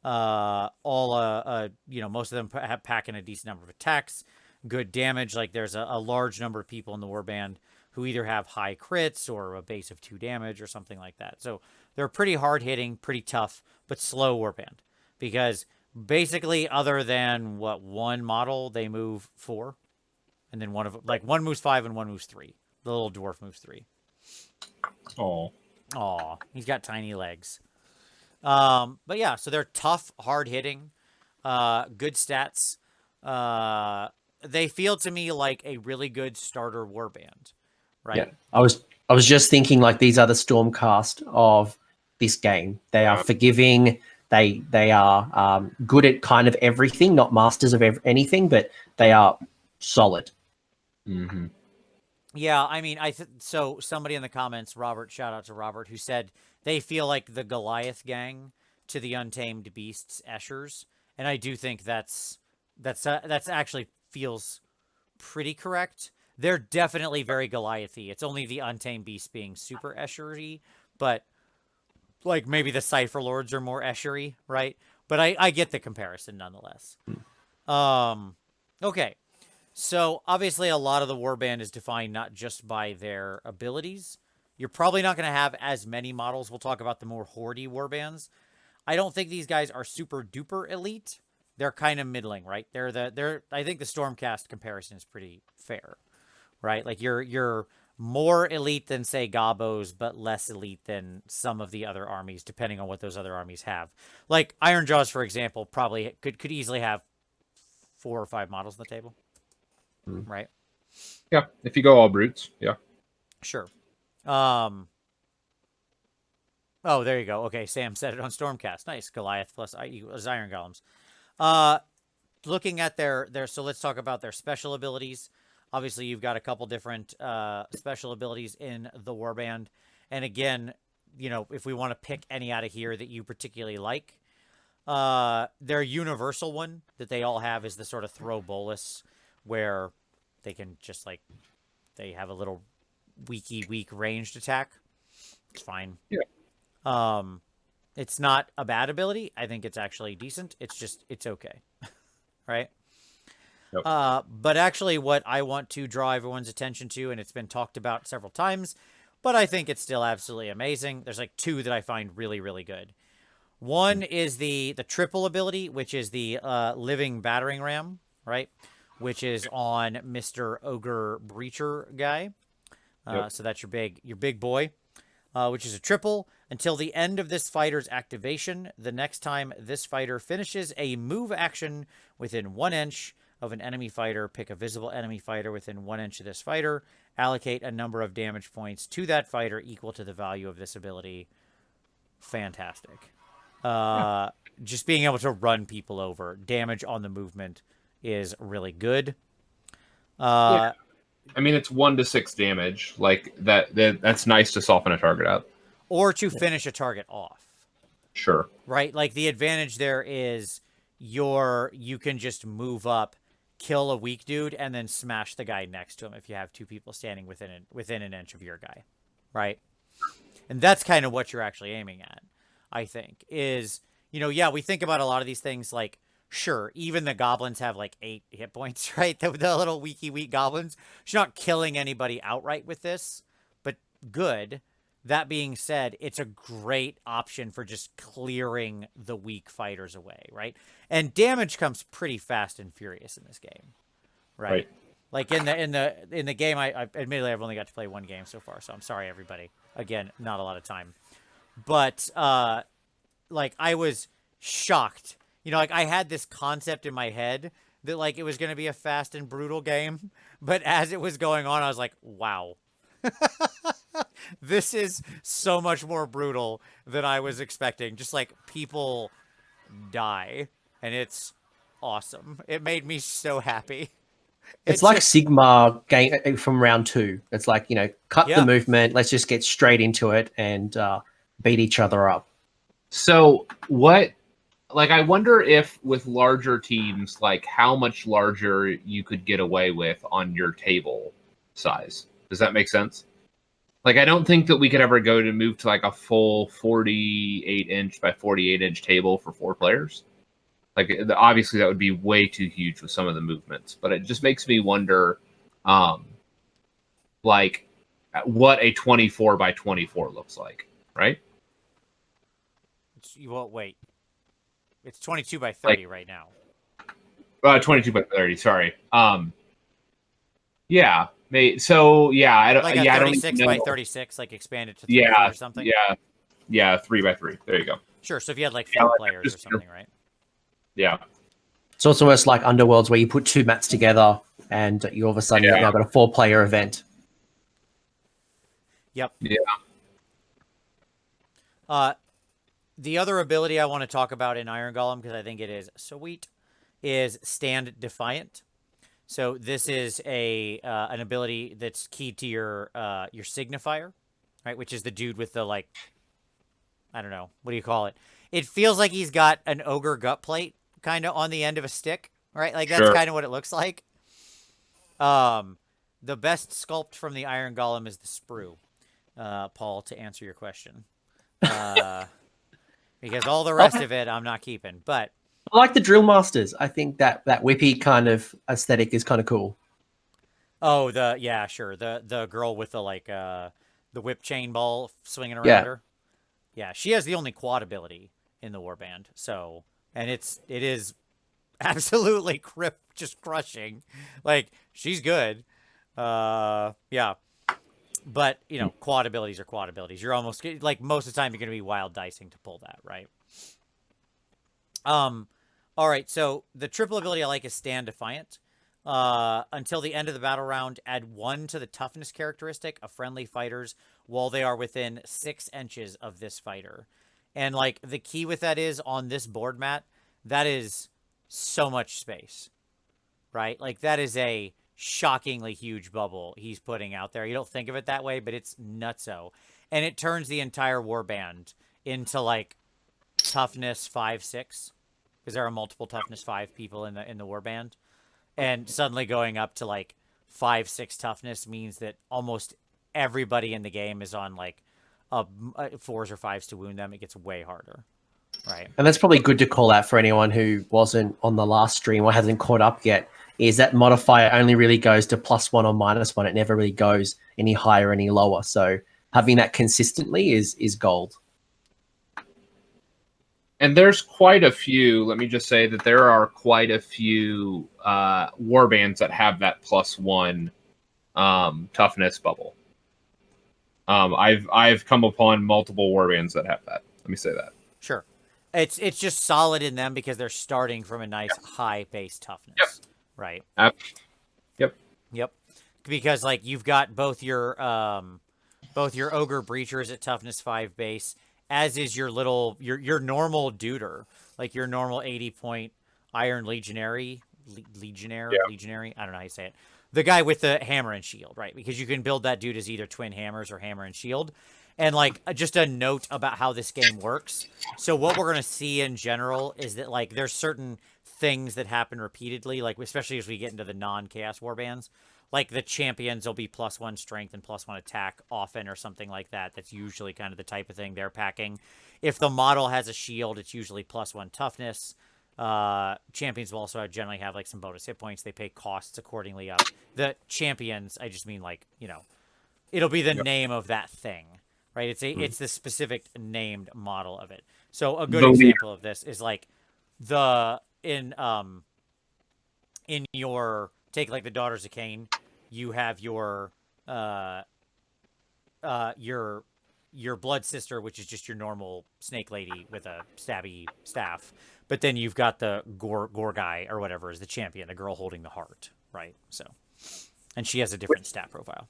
Most of them packing a decent number of attacks, good damage. Like, there's a large number of people in the warband who either have high crits or a base of 2 damage or something like that. So they're pretty hard hitting, pretty tough, but slow warband, because basically, other than one model, they move 4, and then one moves 5 and one moves 3. The little dwarf moves 3. Aw, he's got tiny legs. But yeah, so they're tough, hard hitting, good stats. They feel to me like a really good starter warband, right? Yeah, I was just thinking, like, these are the Stormcast of this game. They are forgiving. They are good at kind of everything, not masters of anything, but they are solid. Mm-hmm. Yeah, I mean, so somebody in the comments, Robert, shout out to Robert, who said they feel like the Goliath gang to the Untamed Beasts Eschers, and I do think that's actually feels pretty correct. They're definitely very Goliathy. It's only the Untamed Beasts being super Eschery, but like maybe the Cypher Lords are more Eschery, right? But I get the comparison nonetheless. Okay. So obviously a lot of the warband is defined not just by their abilities. You're probably not going to have as many models. We'll talk about the more hoardy warbands. I don't think these guys are super duper elite. They're kind of middling, right? I think the Stormcast comparison is pretty fair, right? Like you're more elite than say Gabos, but less elite than some of the other armies, depending on what those other armies have. Like Ironjaws, for example, probably could easily have 4 or 5 models on the table. Right. Yeah, if you go all brutes, yeah. Sure. Oh, there you go. Okay, Sam said it on Stormcast. Nice. Goliath plus Iron Golems. Looking at their so let's talk about their special abilities. Obviously, you've got a couple different special abilities in the warband. And again, you know, if we want to pick any out of here that you particularly like, their universal one that they all have is the sort of throw bolus, where they can just like, they have a little weak ranged attack. It's fine. Yeah. It's not a bad ability. I think it's actually decent. It's okay. Right? Yep. But actually what I want to draw everyone's attention to, and it's been talked about several times, but I think it's still absolutely amazing. There's like 2 that I find really, really good. One is the triple ability, which is the living battering ram, right? Which is on Mr. Ogre Breacher guy. So that's your big boy, which is a triple. Until the end of this fighter's activation, the next time this fighter finishes a move action within 1 inch of an enemy fighter, pick a visible enemy fighter within 1 inch of this fighter, allocate a number of damage points to that fighter equal to the value of this ability. Fantastic. Just being able to run people over, damage on the movement is really good. Yeah. I mean, it's 1 to 6 damage. Like that's nice to soften a target up. Or to finish a target off. Sure. Right? Like the advantage there is you can just move up, kill a weak dude, and then smash the guy next to him if you have 2 people standing within an inch of your guy. Right? And that's kind of what you're actually aiming at, I think. Is, you know, yeah, we think about a lot of these things like, sure, even the goblins have like 8 hit points, right? The little weak goblins. She's not killing anybody outright with this, but good. That being said, it's a great option for just clearing the weak fighters away, right? And damage comes pretty fast and furious in this game, right? Like in the game, I admittedly I've only got to play 1 game so far, so I'm sorry everybody. Again, not a lot of time, but like I was shocked. You know, like I had this concept in my head that like it was going to be a fast and brutal game, but as it was going on, I was like, wow. This is so much more brutal than I was expecting. Just like people die, and it's awesome. It made me so happy. It's like Sigma game from round 2. It's like, you know, cut the movement. Let's just get straight into it and beat each other up. So what? Like, I wonder if with larger teams, like how much larger you could get away with on your table size. Does that make sense? Like, I don't think that we could ever move to like a full 48 inch by 48 inch table for 4 players. Like, obviously that would be way too huge with some of the movements, but it just makes me wonder, like what a 24 by 24 looks like, right? Well, wait. It's 22 by 30 right now. 22 by 30, sorry. Yeah. So, yeah. I don't, like a 36 by 36, like expanded to 3 or something? Yeah, 3 by 3. There you go. Sure, so if you had like 4 players or something, right? Yeah. It's also almost like Underworlds where you put 2 mats together and you all of a sudden you've now got a 4-player event. Yep. Yeah. The other ability I want to talk about in Iron Golem, because I think it is sweet, is Stand Defiant. So this is an ability that's key to your signifier, right? Which is the dude with the, like, I don't know, what do you call it? It feels like he's got an ogre gut plate kind of on the end of a stick, right? Like that's kind of what it looks like. The best sculpt from the Iron Golem is the sprue, Paul, to answer your question. Because all the rest of it I'm not keeping. But I like the drill masters. I think that whippy kind of aesthetic is kind of cool. oh, yeah, sure. The girl with the the whip chain ball swinging around her. Yeah, she has the only quad ability in the warband. So, and it is absolutely just crushing. Like, she's good. Yeah. But, you know, quad abilities are quad abilities. You're almost, like, most of the time you're going to be wild dicing to pull that, right? All right, so the triple ability I like is Stand Defiant. Until the end of the battle round, add 1 to the toughness characteristic of friendly fighters while they are within 6 inches of this fighter. And, like, the key with that is, on this board mat, that is so much space, right? Like, that is a shockingly huge bubble he's putting out there. You don't think of it that way, but it's nutso. And it turns the entire warband into, like, toughness 5-6, because there are multiple toughness 5 people in the warband. And suddenly going up to, like, 5-6 toughness means that almost everybody in the game is on, like, 4s or 5s to wound them. It gets way harder, right? And that's probably good to call out for anyone who wasn't on the last stream or hasn't caught up yet, is that modifier only really goes to +1 or -1. It never really goes any higher or any lower. So having that consistently is gold. And there's quite a few, let me just say that there are quite a few warbands that have that +1 toughness bubble. I've come upon multiple warbands that have that. Let me say that. Sure. It's just solid in them because they're starting from a nice high base toughness. Right. Yep. Because, like, you've got both your ogre breachers at toughness 5 base, as is your normal duder, like your normal 80-point Iron Legionary. Legionary. I don't know how you say it. The guy with the hammer and shield, right? Because you can build that dude as either twin hammers or hammer and shield. And, like, just a note about how this game works. So what we're going to see in general is that, like, there's certain things that happen repeatedly, like, especially as we get into the non-chaos warbands. Like, the champions will be +1 strength and +1 attack often, or something like that. That's usually kind of the type of thing they're packing. If the model has a shield, it's usually +1 toughness. Champions will also generally have, like, some bonus hit points. They pay costs accordingly up. The champions, I just mean, like, you know, it'll be the name of that thing, right? It's the specific named model of it. So a good example of this is, like, in your, take, like, the Daughters of Cain, you have your blood sister, which is just your normal snake lady with a stabby staff. But then you've got the gore guy or whatever is the champion, the girl holding the heart, right? So, and she has a different stat profile.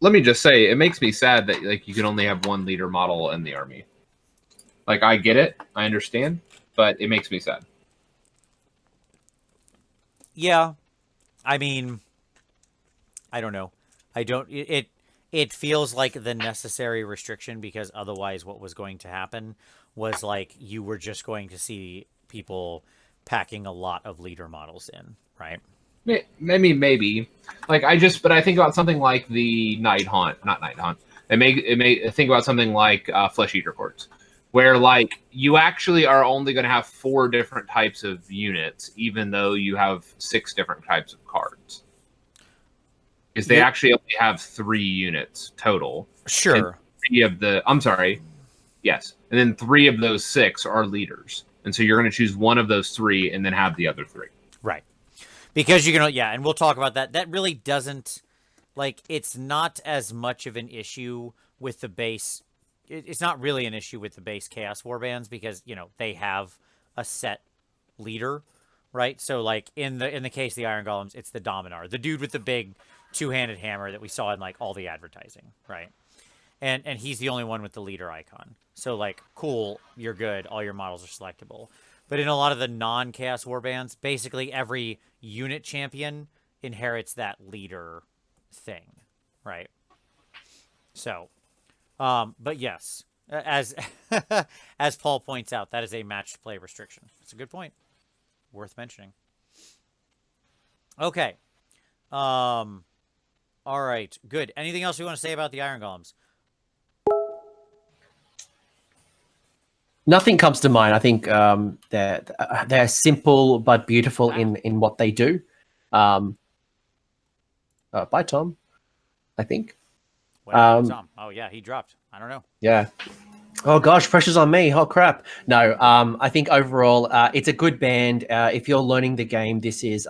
Let me just say, it makes me sad that, like, you can only have 1 leader model in the army. Like, I get it, I understand, but it makes me sad. Yeah, I mean, I don't know. It feels like the necessary restriction, because otherwise what was going to happen was, like, you were just going to see people packing a lot of leader models in, right? Maybe. Like, but I think about something like the not Night Haunt. It think about something like Flesh Eater Courts, where, like, you actually are only going to have 4 different types of units, even though you have 6 different types of cards. Because they actually only have 3 units total. Sure. Yes. And then 3 of those 6 are leaders. And so you're going to choose one of those 3 and then have the other 3. Right. Because you're going to, and we'll talk about that. That really doesn't, like, it's not as much of an issue with the base. It's not really an issue with the base Chaos Warbands because, you know, they have a set leader, right? So, like, in the case of the Iron Golems, it's the Dominar, the dude with the big 2-handed hammer that we saw in, like, all the advertising, right? and he's the only one with the leader icon. So like, cool, you're good. All your models are selectable. But in a lot of the non-Chaos Warbands, basically every unit champion inherits that leader thing, right? So, but yes, as as Paul points out, that is a matched play restriction. That's a good point, worth mentioning. Okay, all right, good. Anything else you want to say about the Iron Golems? Nothing comes to mind. I think they're simple but beautiful in what they do. Bye, Tom. I think. Tom. Oh yeah, he dropped. I don't know. Yeah. Oh gosh, pressure's on me. Oh crap. No. I think overall, it's a good band. If you're learning the game, this is.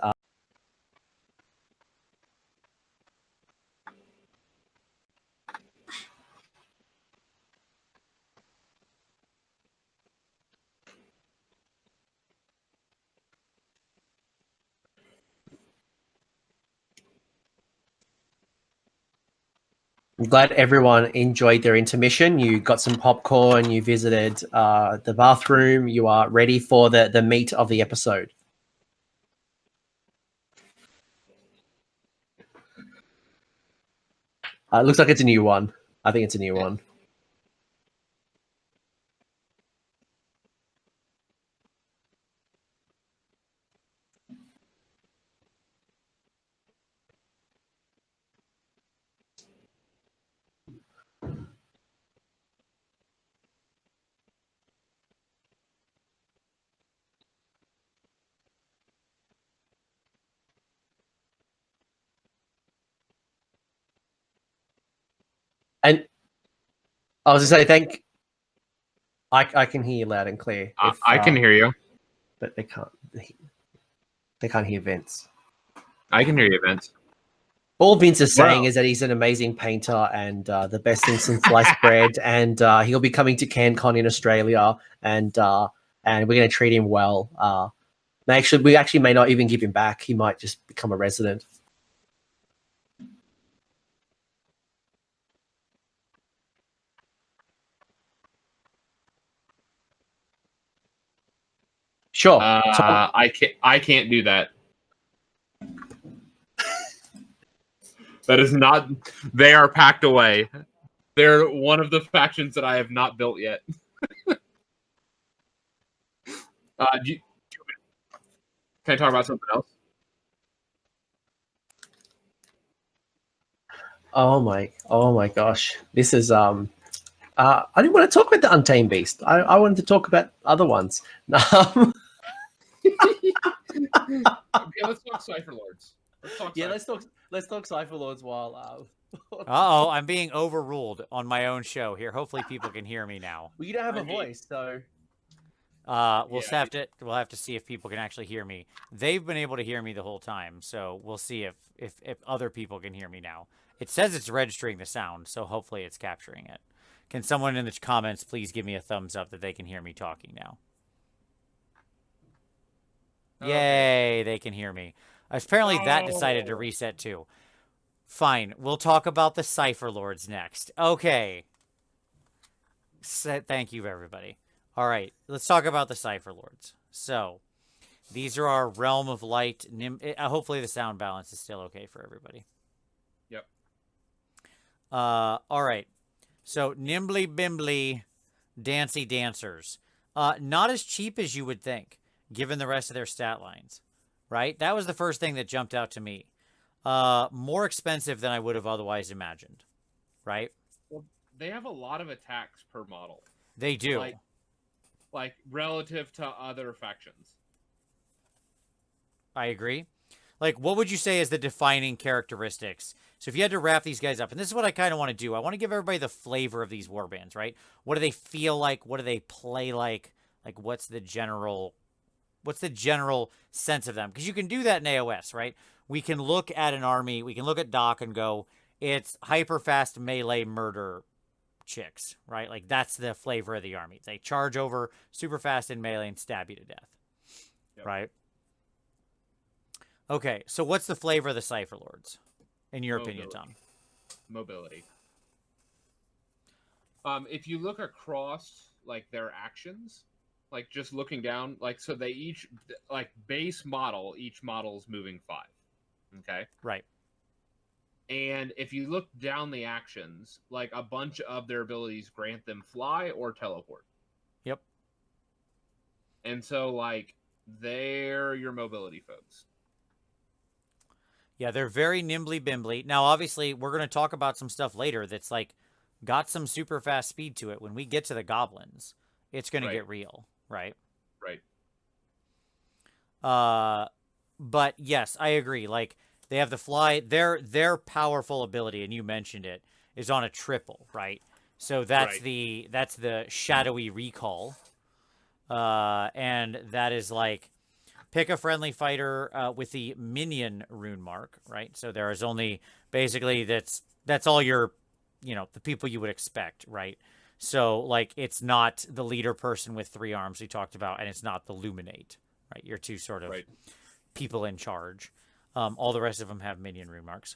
I'm glad everyone enjoyed their intermission. You got some popcorn, you visited the bathroom, you are ready for the meat of the episode. It looks like it's a new one. I think it's a new one. And I was going to say, I can hear you loud and clear. I can hear you. But they can't. They can't hear Vince. I can hear you, Vince. All Vince is saying is that he's an amazing painter and the best thing since sliced bread, and he'll be coming to CanCon in Australia, and we're going to treat him well. We actually may not even give him back. He might just become a resident. Sure. I can't do that. That is not. They are packed away. They're one of the factions that I have not built yet. Can I talk about something else? Oh my gosh. This is I didn't want to talk about the Untamed Beast. I wanted to talk about other ones. Okay, let's talk Cypher Lords. Let's talk Cypher Lords while Uh-oh, I'm being overruled on my own show here. Hopefully people can hear me now. Well, you don't have a voice, so we'll have to see if people can actually hear me. They've been able to hear me the whole time, so we'll see if other people can hear me now. It says it's registering the sound, so hopefully it's capturing it. Can someone in the comments please give me a thumbs up that they can hear me talking now? Okay. Yay, they can hear me. Apparently that decided to reset too. Fine, we'll talk about the Cypher Lords next. Okay. Thank you, everybody. All right, let's talk about the Cypher Lords. So, these are our Realm of Light. Hopefully the sound balance is still okay for everybody. Yep. All right. So, Nimbly Bimbly Dancy Dancers. Not as cheap as you would think, given the rest of their stat lines. Right? That was the first thing that jumped out to me. More expensive than I would have otherwise imagined. Right? Well, they have a lot of attacks per model. They do. Like relative to other factions. I agree. Like, what would you say is the defining characteristics? So if you had to wrap these guys up, and this is what I kind of want to do. I want to give everybody the flavor of these warbands, right? What do they feel like? What do they play like? Like, what's the general sense of them? Because you can do that in AoS, right? We can look at an army, we can look at Doc and go, it's hyper fast melee murder chicks, right? Like, that's the flavor of the army. They charge over super fast in melee and stab you to death. Yep. Right? Okay, so what's the flavor of the Cypher Lords, in your opinion, Tom? Mobility. If you look across like their actions, like just looking down, like so they each like base model, each model's moving 5. Okay. Right. And if you look down the actions, like a bunch of their abilities grant them fly or teleport. Yep. And so like they're your mobility folks. Yeah, they're very nimbly bimbly. Now, obviously, we're going to talk about some stuff later that's like got some super fast speed to it. When we get to the goblins, it's going to get real, right? Right. But yes, I agree. Like they have the fly. Their powerful ability, and you mentioned it, is on a triple, right? So that's the shadowy recall, and that is like pick a friendly fighter with the minion rune mark, right? So there is only basically that's all your, the people you would expect, right? So like it's not the leader person with 3 arms we talked about, and it's not the luminate, right? You're 2 sort of people in charge. All the rest of them have minion rune marks.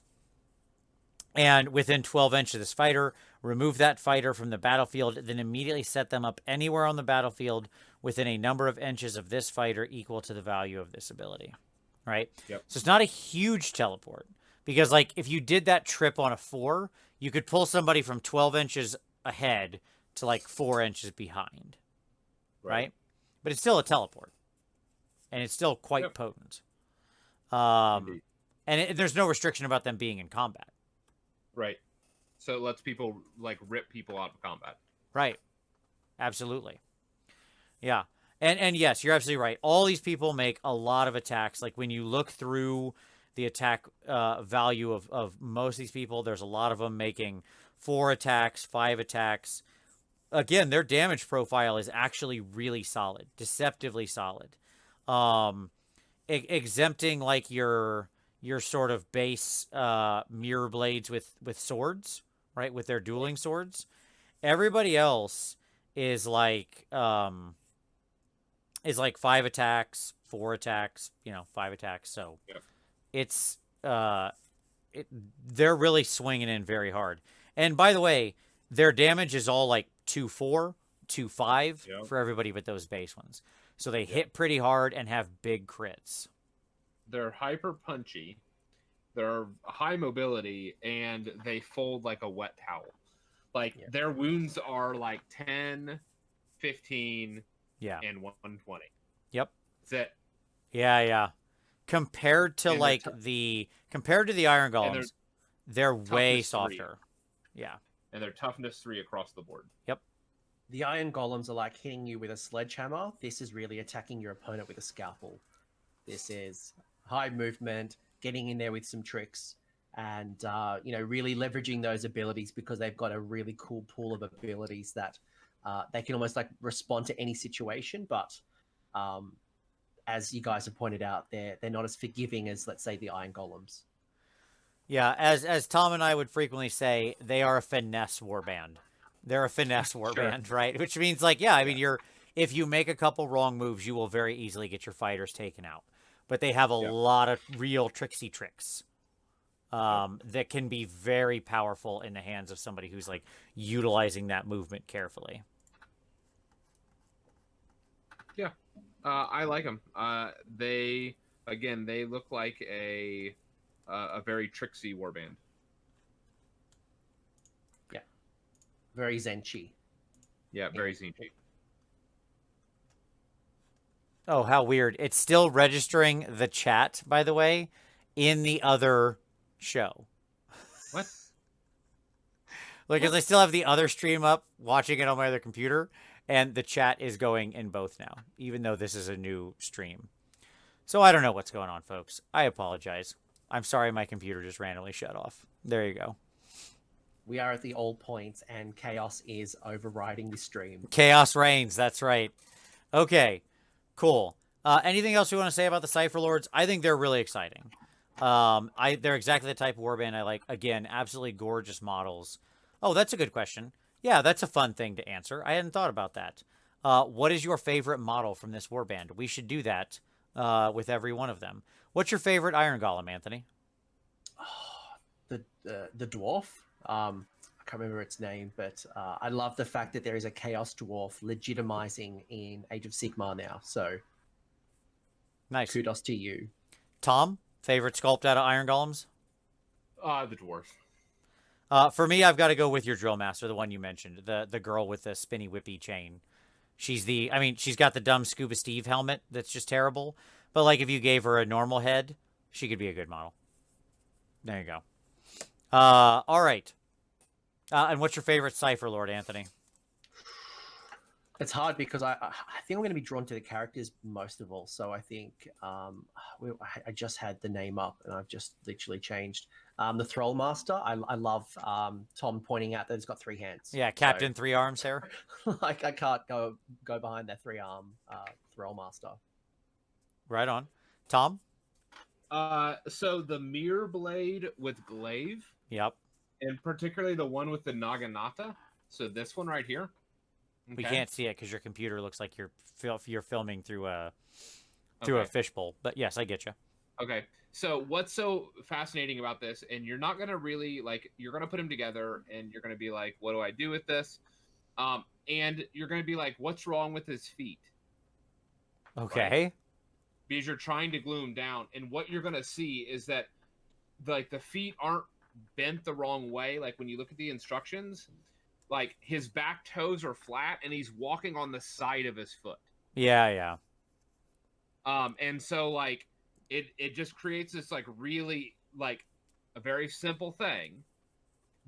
And within 12 inches of this fighter, remove that fighter from the battlefield, then immediately set them up anywhere on the battlefield within a number of inches of this fighter equal to the value of this ability, right? Yep. So it's not a huge teleport because, like, if you did that trip on a 4, you could pull somebody from 12 inches ahead to, like, 4 inches behind, right? But it's still a teleport, and it's still quite potent. And there's no restriction about them being in combat. Right. So it lets people, like, rip people out of combat. Right. Absolutely. Yeah. And yes, you're absolutely right. All these people make a lot of attacks. Like, when you look through the attack value of most of these people, there's a lot of them making 4 attacks, 5 attacks. Again, their damage profile is actually really solid. Deceptively solid. Exempting, like, your sort of base mirror blades with swords, right? With their dueling swords. Everybody else is like 5 attacks, 4 attacks, 5 attacks. So it's they're really swinging in very hard. And by the way, their damage is all like 2-4, 2-5 for everybody but those base ones. So they hit pretty hard and have big crits. They're hyper punchy, they're high mobility, and they fold like a wet towel. Like their wounds are like 10, 15, and 120. Yep. That's it. Yeah. Compared to the Iron Golems, they're way softer. 3. Yeah. And they're toughness 3 across the board. Yep. The Iron Golems are like hitting you with a sledgehammer. This is really attacking your opponent with a scalpel. This is high movement, getting in there with some tricks, and really leveraging those abilities because they've got a really cool pool of abilities that they can almost like respond to any situation. But as you guys have pointed out, they're not as forgiving as, let's say, the Iron Golems. Yeah, as Tom and I would frequently say, they are a finesse warband. They're a finesse warband, right? Which means, like, I mean, if you make a couple wrong moves, you will very easily get your fighters taken out. But they have a lot of real tricksy tricks that can be very powerful in the hands of somebody who's, like, utilizing that movement carefully. Yeah, I like them. They look like a very tricksy warband. Yeah, very Zenchi. Yeah, very Zenchi. Oh, how weird. It's still registering the chat, by the way, in the other show. What? Like, because I still have the other stream up, watching it on my other computer, and the chat is going in both now, even though this is a new stream. So I don't know what's going on, folks. I apologize. I'm sorry my computer just randomly shut off. There you go. We are at the all points, and chaos is overriding the stream. Chaos reigns, that's right. Okay. Cool. Anything else you want to say about the Cypher Lords? I think they're really exciting. They're exactly the type of warband I like. Again, absolutely gorgeous models. Oh, that's a good question. Yeah, that's a fun thing to answer. I hadn't thought about that. What is your favorite model from this warband? We should do that with every one of them. What's your favorite Iron Golem, Anthony? The dwarf. I can't remember its name, but I love the fact that there is a Chaos Dwarf legitimizing in Age of Sigmar now. So Nice. kudos to you. Tom, favorite sculpt out of Iron Golems? The dwarf. For me, I've got to go with your Drill Master, the one you mentioned, the girl with the spinny whippy chain. She's got the dumb Scuba Steve helmet that's just terrible. But like, if you gave her a normal head, she could be a good model. There you go. All right. And what's your favorite Cypher Lord, Anthony? It's hard because I think I'm going to be drawn to the characters most of all. So I think I just had the name up and I've just literally changed. The Thrall Master. I love Tom pointing out that it's got 3 hands. Yeah, Captain 3 Arms here. Like I can't go behind that 3-arm Thrall Master. Right on. Tom? So the Mirror Blade with Glaive. Yep. And particularly the one with the Naginata. So this one right here. We Okay. can't see it because your computer looks like you're filming through a Okay. fishbowl. But yes, I get you. Okay. So what's so fascinating about this, and you're not going to really, like, you're going to put them together, and you're going to be like, what do I do with this? And you're going to be like, what's wrong with his feet? Okay. Right? Because you're trying to glue him down. And what you're going to see is that, like, the feet aren't bent the wrong way. Like, when you look at the instructions, like, his back toes are flat, and he's walking on the side of his foot. Yeah. And so, like, it just creates this, like, really, like, a very simple thing,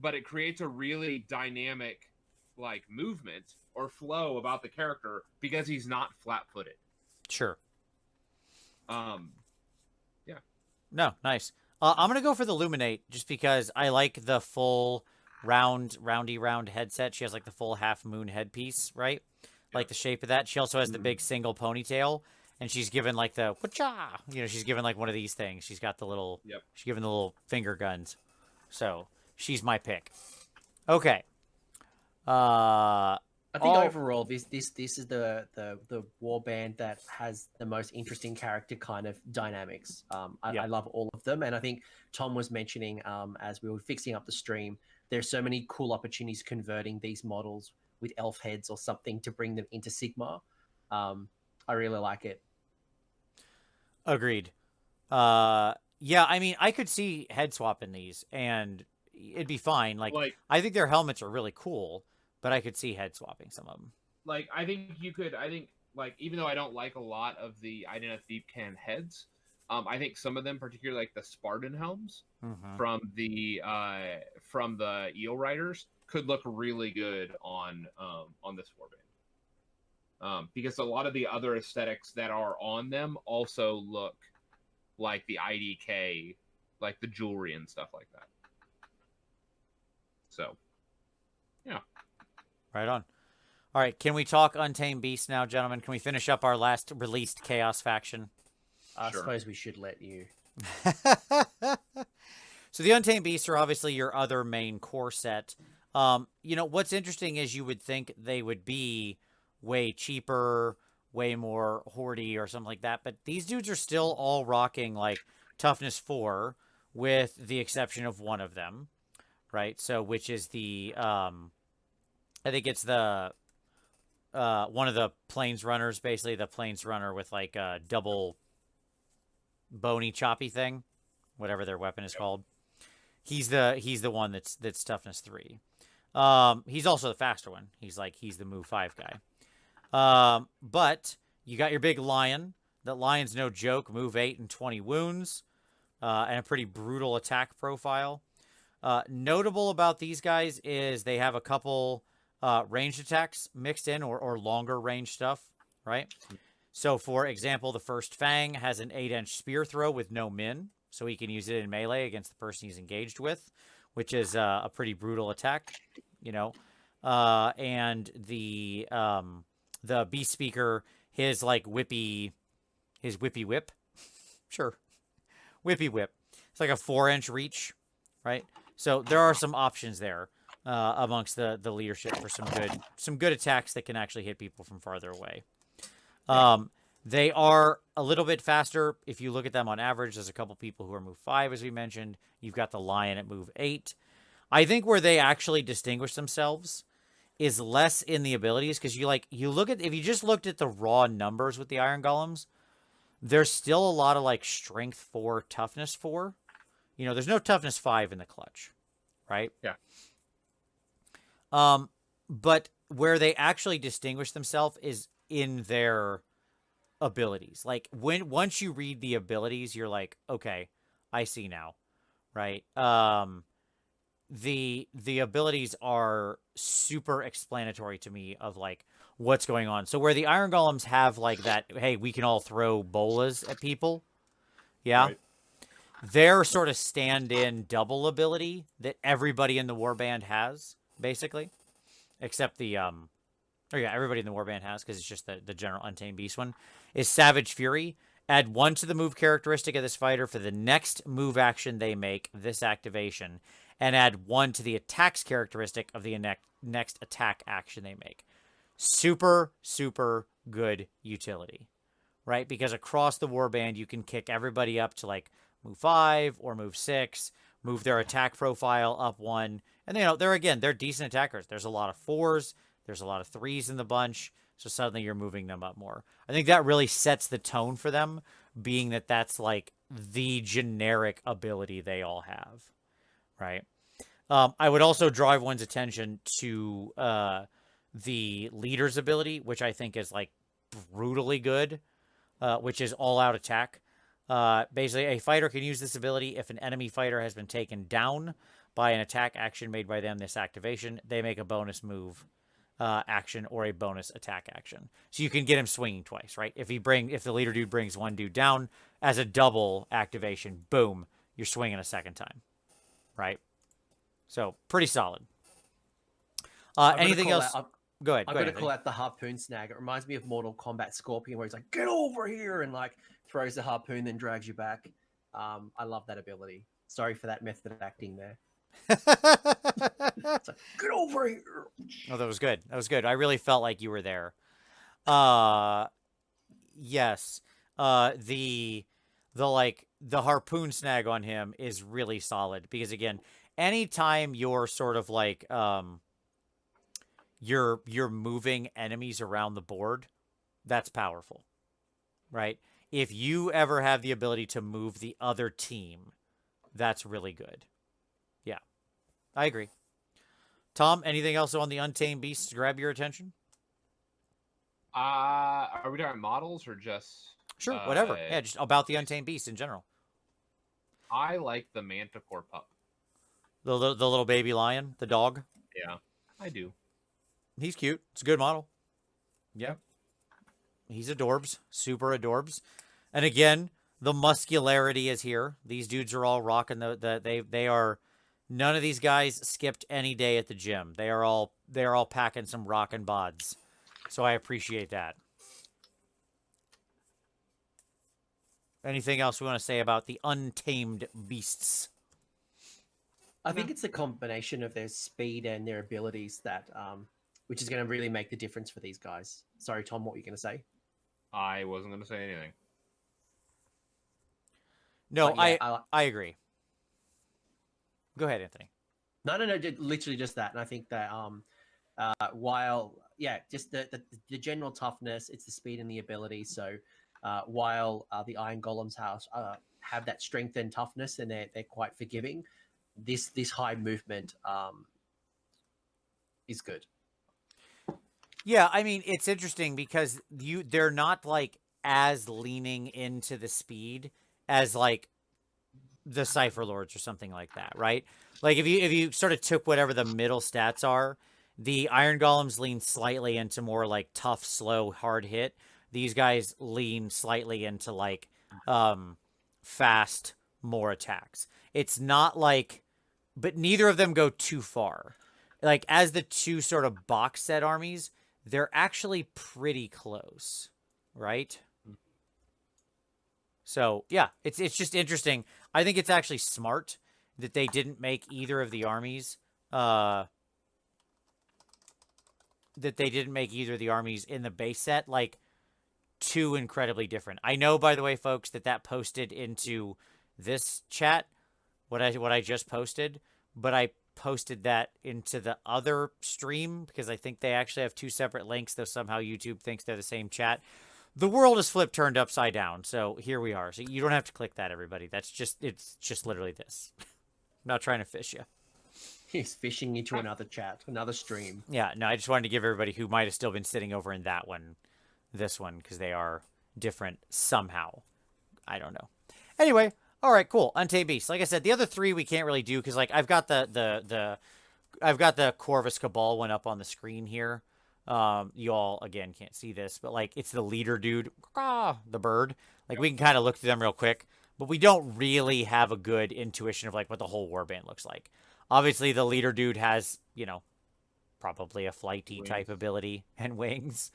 but it creates a really dynamic, like, movement or flow about the character because he's not flat-footed. Sure. Yeah. No, nice. I'm gonna go for the Luminate just because I like the full round headset. She has like the full half moon headpiece, right? Like the shape of that. She also has the big single ponytail, and she's given like the whatcha. She's given like one of these things. She's got the little. Yep. She's given the little finger guns. So she's my pick. Okay. I think overall, this is the warband that has the most interesting character kind of dynamics. I love all of them, and I think Tom was mentioning as we were fixing up the stream, there's so many cool opportunities converting these models with elf heads or something to bring them into Sigmar. I really like it. Agreed. Yeah, I mean, I could see head swapping these, and it'd be fine. Like, I think their helmets are really cool. But I could see head swapping some of them. Like, I think you could. I think, like, even though I don't like a lot of the Idoneth Deepcan heads, I think some of them, particularly like the Spartan helms from the Eel Riders, could look really good on this warband. Because a lot of the other aesthetics that are on them also look like the IDK, like the jewelry and stuff like that. So, yeah. Right on. All right, can we talk Untamed Beasts now, gentlemen? Can we finish up our last released Chaos faction? I suppose we should let you. So the Untamed Beasts are obviously your other main core set. What's interesting is you would think they would be way cheaper, way more hoardy or something like that, but these dudes are still all rocking like toughness 4 with the exception of one of them, right? So which is the I think it's the one of the plains runners, basically the plains runner with like a double bony choppy thing, whatever their weapon is called. He's the one that's toughness 3. He's also the faster one. He's the move 5 guy. But you got your big lion. That lion's no joke. Move 8 and 20 wounds, and a pretty brutal attack profile. Notable about these guys is they have a couple ranged attacks mixed in or longer range stuff, right? So, for example, the first Fang has an 8-inch spear throw with no min, so he can use it in melee against the person he's engaged with, which is a pretty brutal attack, and the Beast Speaker, his whippy whip, sure, whippy whip. It's like a 4-inch reach, right? So there are some options there amongst the leadership for some good attacks that can actually hit people from farther away. They are a little bit faster. If you look at them on average, there's a couple people who are move 5, as we mentioned. You've got the lion at move 8. I think where they actually distinguish themselves is less in the abilities, because you look at, if you just looked at the raw numbers with the Iron Golems, there's still a lot of like strength 4, toughness 4. You know, there's no toughness 5 in the clutch, right? Yeah. But where they actually distinguish themselves is in their abilities. Like once you read the abilities, you're like, okay, I see now, right? The abilities are super explanatory to me of like what's going on. So where the Iron Golems have like that, hey, we can all throw bolas at people, yeah. Right. Their sort of stand-in double ability that everybody in the warband has, basically, except the everybody in the warband has, because it's just the general Untamed Beast one, is Savage Fury. Add 1 to the move characteristic of this fighter for the next move action they make, this activation, and add 1 to the attacks characteristic of the next attack action they make. Super, super good utility, right? Because across the warband, you can kick everybody up to like move 5 or move 6, move their attack profile up 1. And, you know, they're decent attackers. There's a lot of 4s. There's a lot of 3s in the bunch. So suddenly you're moving them up more. I think that really sets the tone for them, being that that's like the generic ability they all have, right? I would also draw everyone's attention to the leader's ability, which I think is like brutally good, which is all-out attack. Basically, a fighter can use this ability if an enemy fighter has been taken down by an attack action made by them. This activation, they make a bonus move action or a bonus attack action. So you can get him swinging twice, right? If the leader dude brings 1 dude down as a double activation, boom, you're swinging a second time, right? So pretty solid. Anything else? Go ahead. I'm going to call out the harpoon snag. It reminds me of Mortal Kombat Scorpion, where he's like, "Get over here!" and like throws the harpoon, then drags you back. I love that ability. Sorry for that method of acting there. It's like, get over here. Oh, that was good. That was good. I really felt like you were there. Yes. The harpoon snag on him is really solid, because again, anytime you're sort of like you're moving enemies around the board, that's powerful, right? If you ever have the ability to move the other team, that's really good. Yeah, I agree. Tom, anything else on the Untamed Beasts to grab your attention? Are we talking models or just... Sure, whatever. Yeah, just about the Untamed Beasts in general. I like the Manticore pup. The little baby lion, the dog. Yeah, I do. He's cute. It's a good model. Yeah. He's adorbs. Super adorbs. And again, the muscularity is here. These dudes are all rocking they are... None of these guys skipped any day at the gym. They are all packing some rockin' bods. So I appreciate that. Anything else we want to say about the Untamed Beasts? I think it's a combination of their speed and their abilities that, which is going to really make the difference for these guys. Sorry, Tom, what were you going to say? I wasn't going to say anything. No, yeah, I agree. Go ahead, Anthony. No, literally just that. And I think that while, just the general toughness, it's the speed and the ability. So while the Iron Golems have that strength and toughness, and they're quite forgiving, this high movement is good. Yeah, I mean, it's interesting because they're not like as leaning into the speed as like the Cypher Lords or something like that, right? Like if you sort of took whatever the middle stats are, the Iron Golems lean slightly into more like tough, slow, hard hit. These guys lean slightly into like fast, more attacks. It's not like, but neither of them go too far. Like as the two sort of box set armies, they're actually pretty close, right? So yeah, it's just interesting. I think it's actually smart that they didn't make either of the armies in the base set like too incredibly different. I know, by the way, folks, that posted into this chat what I just posted, but I posted that into the other stream because I think they actually have two separate links, though somehow YouTube thinks they're the same chat. The world is flipped, turned upside down. So here we are. So you don't have to click that, everybody. It's just literally this. I'm not trying to fish you. He's fishing into another chat, another stream. Yeah, no, I just wanted to give everybody who might have still been sitting over in that one, this one, because they are different somehow. I don't know. Anyway, all right, cool. Untamed Beast. Like I said, the other three we can't really do because like I've got I've got the Corvus Cabal one up on the screen here. You all again can't see this, but like it's the leader dude, the bird. Like we can kind of look through them real quick, but we don't really have a good intuition of like what the whole warband looks like. Obviously, the leader dude has, you know, probably a flighty type ability and wings.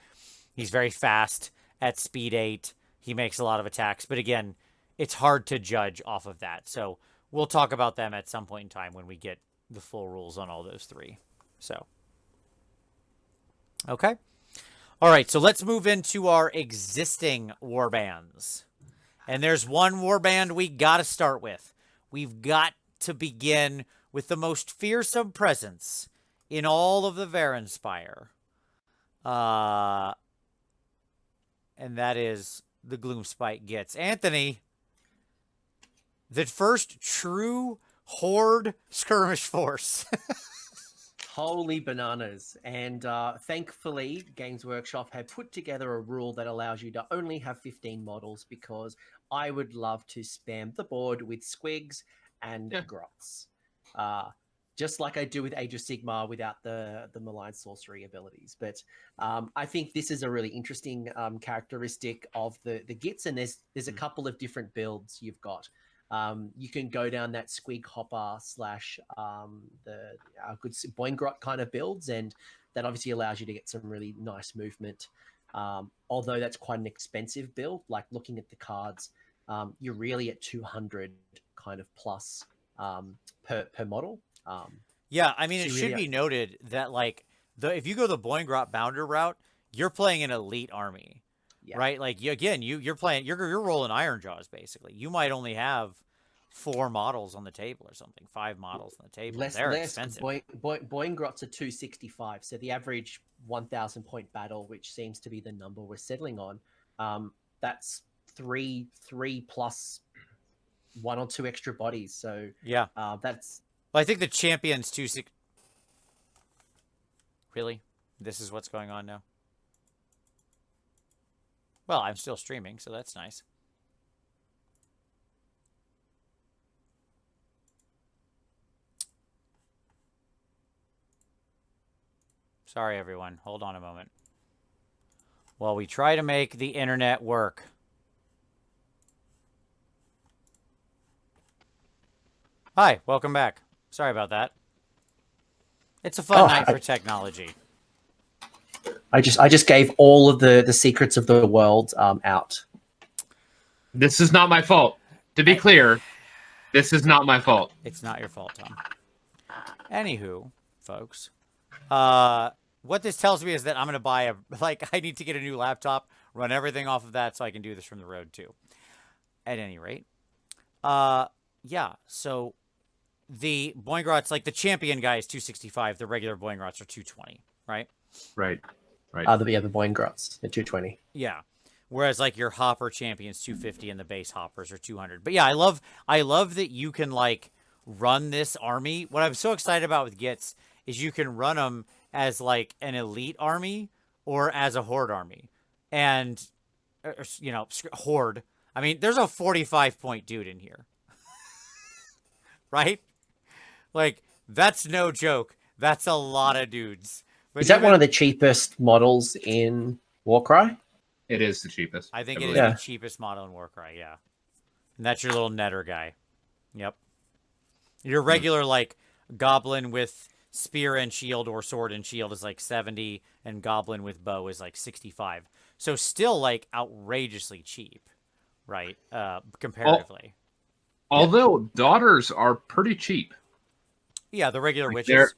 He's very fast at speed 8. He makes a lot of attacks. But again, it's hard to judge off of that. So we'll talk about them at some point in time when we get the full rules on all those three. So, okay. All right, so let's move into our existing warbands. And there's one warband we got to start with. We've got to begin with the most fearsome presence in all of the Varanspire. And that is the Gloomspite Gits. Anthony, the first true Horde skirmish force. Holy bananas. And thankfully, Games Workshop have put together a rule that allows you to only have 15 models because I would love to spam the board with squigs and grots. Just like I do with Age of Sigmar without the malign sorcery abilities. But I think this is a really interesting characteristic of the Gits, and there's a couple of different builds you've got. You can go down that squig hopper slash the good Boingrot kind of builds, and that obviously allows you to get some really nice movement. Although that's quite an expensive build, like looking at the cards, you're really at 200 kind of plus per model. Yeah, I mean, it should be noted that like if you go the Boingrot Bounder route, you're playing an elite army, right? Like you're playing, you're rolling Iron Jaws basically. You might only have 4 models on the table or something, 5 models on the table. They're expensive. Boingrots are 265, so the average 1,000 point battle, which seems to be the number we're settling on, that's three plus 1 or 2 extra bodies. So yeah, that's. Well, I think the champion's 260. Really? This is what's going on now? Well, I'm still streaming, so that's nice. Sorry, everyone. Hold on a moment. While we try to make the internet work. Hi, welcome back. Sorry about that. It's a fun night for technology. I just gave all of the secrets of the world out. This is not my fault. To be clear, this is not my fault. It's not your fault, Tom. Anywho, folks, what this tells me is that I'm going to buy I need to get a new laptop, run everything off of that so I can do this from the road too. At any rate, yeah, so the Boingrots, like the champion guy is 265, the regular Boingrots are 220, right? Right. The Boingrots at 220. Yeah. Whereas like your hopper champion's 250 and the base hoppers are 200. But yeah, I love that you can like run this army. What I'm so excited about with Gits is you can run them as like an elite army or as a horde army. And you know, horde. I mean, there's a 45 point dude in here. Right? Like, that's no joke. That's a lot of dudes. But is that one of the cheapest models in Warcry? It is the cheapest. I think it is the cheapest model in Warcry, yeah. And that's your little netter guy. Yep. Your regular, like, goblin with spear and shield or sword and shield is like 70, and goblin with bow is like 65. So still, like, outrageously cheap, right? Comparatively. Although daughters are pretty cheap. Yeah, the regular witches.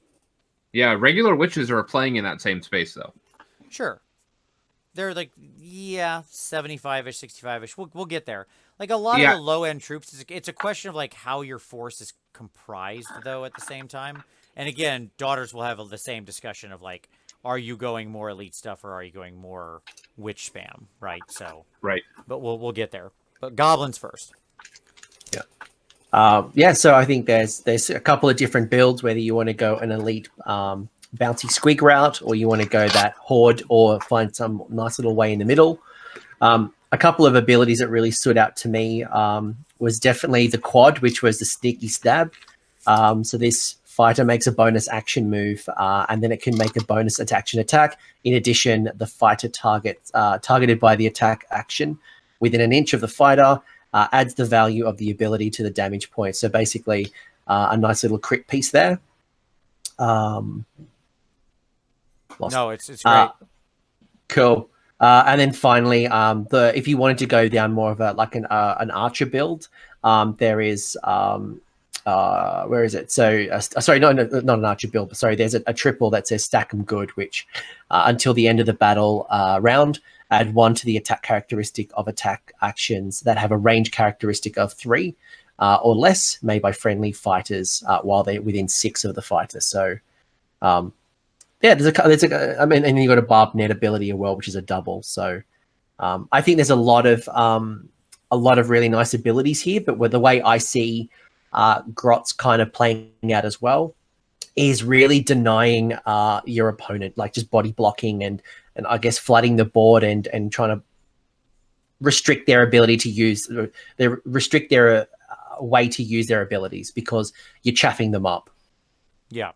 Yeah, regular witches are playing in that same space, though. Sure. They're like, yeah, 75-ish, 65-ish. We'll get there. Like, a lot of the low-end troops, it's a question of, like, how your force is comprised, though, at the same time. And again, daughters will have the same discussion of like, are you going more elite stuff or are you going more witch spam, right? So, Right. but we'll get there. But goblins first. Yeah, so I think there's a couple of different builds, whether you want to go an elite bouncy squig route or you want to go that horde or find some nice little way in the middle. A couple of abilities that really stood out to me was definitely the quad, which was the sneaky stab. So this fighter makes a bonus action move and then it can make a bonus action attack. In addition, the fighter targeted by the attack action within an inch of the fighter adds the value of the ability to the damage point. So basically, a nice little crit piece there. No, it's great. Cool. And then finally, if you wanted to go down more of an archer build, there is where is it? So sorry, not an archer build, but sorry, there's a triple that says stack 'em good, which until the end of the battle round, add 1 to the attack characteristic of attack actions that have a range characteristic of 3 or less, made by friendly fighters while they're within 6 of the fighter. So, yeah, I mean, and you got a barbed net ability as well, which is a double. So, I think there's a lot of really nice abilities here. But with the way I see Grot's kind of playing out as well, is really denying your opponent, like just body blocking and I guess flooding the board and trying to restrict their ability to use, restrict their way to use their abilities because you're chaffing them up. Yeah.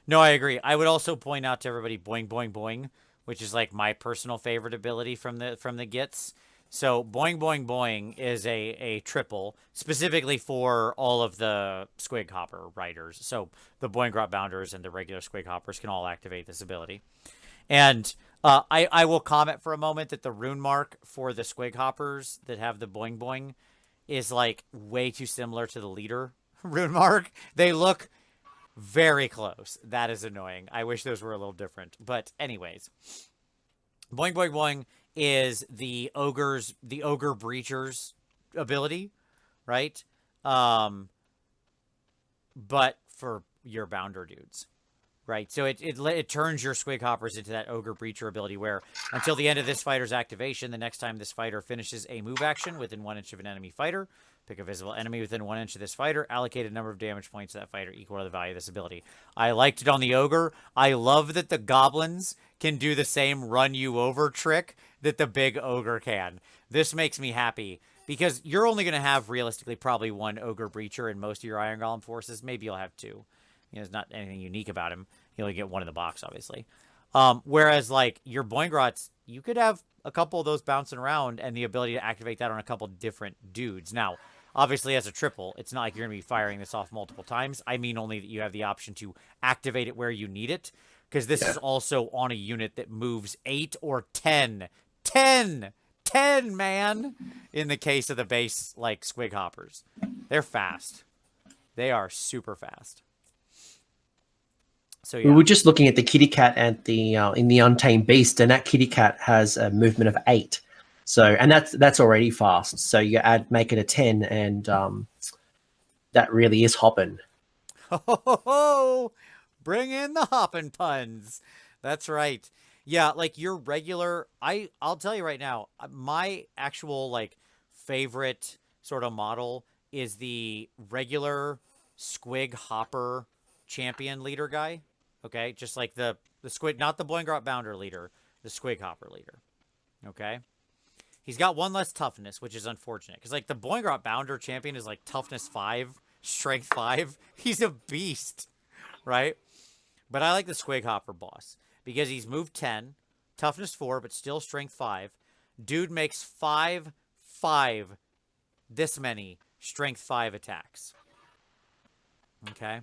No, I agree. I would also point out to everybody Boing Boing Boing, which is like my personal favorite ability from the Gits. So Boing Boing Boing is a triple specifically for all of the Squig Hopper riders. So the Boingrot Bounders and the regular Squig Hoppers can all activate this ability. And I will comment for a moment that the rune mark for the Squig Hoppers that have the Boing Boing is like way too similar to the leader rune mark. They look very close. That is annoying. I wish those were a little different. But anyways, Boing Boing Boing is the ogre breacher's ability, right? But for your bounder dudes, right? So it turns your Squig Hoppers into that ogre breacher ability where until the end of this fighter's activation, the next time this fighter finishes a move action within 1 inch of an enemy fighter, pick a visible enemy within 1 inch of this fighter, allocate a number of damage points to that fighter equal to the value of this ability. I liked it on the ogre. I love that the goblins can do the same run you over trick that the big ogre can. This makes me happy because you're only going to have realistically probably 1 ogre breacher in most of your Iron Golem forces. Maybe you'll have 2. You know, there's not anything unique about him. You only get 1 in the box, obviously. Whereas like your Boingrots, you could have a couple of those bouncing around and the ability to activate that on a couple different dudes. Now, obviously, as a triple, it's not like you're going to be firing this off multiple times. I mean only that you have the option to activate it where you need it, because this is also on a unit that moves 8 or 10. 10, man, in the case of the base, like, Squig Hoppers. They're fast. They are super fast. So, yeah. We were just looking at the kitty cat at the in the Untamed Beast, and that kitty cat has a movement of 8. So, and that's already fast. So you make it a 10, and that really is hopping. Ho! Bring in the hopping puns. That's right. Yeah, like your regular. I'll tell you right now, my actual like favorite sort of model is the regular Squig Hopper champion leader guy. Okay, just like the Squig, not the Boingrot Bounder leader, the Squig Hopper leader. Okay. He's got 1 less toughness, which is unfortunate. Because, like, the Boingrot Bounder champion is, like, toughness 5, strength 5. He's a beast, right? But I like the Squig Hopper boss. Because he's moved 10, toughness 4, but still strength 5. Dude makes 5, this many strength 5 attacks. Okay?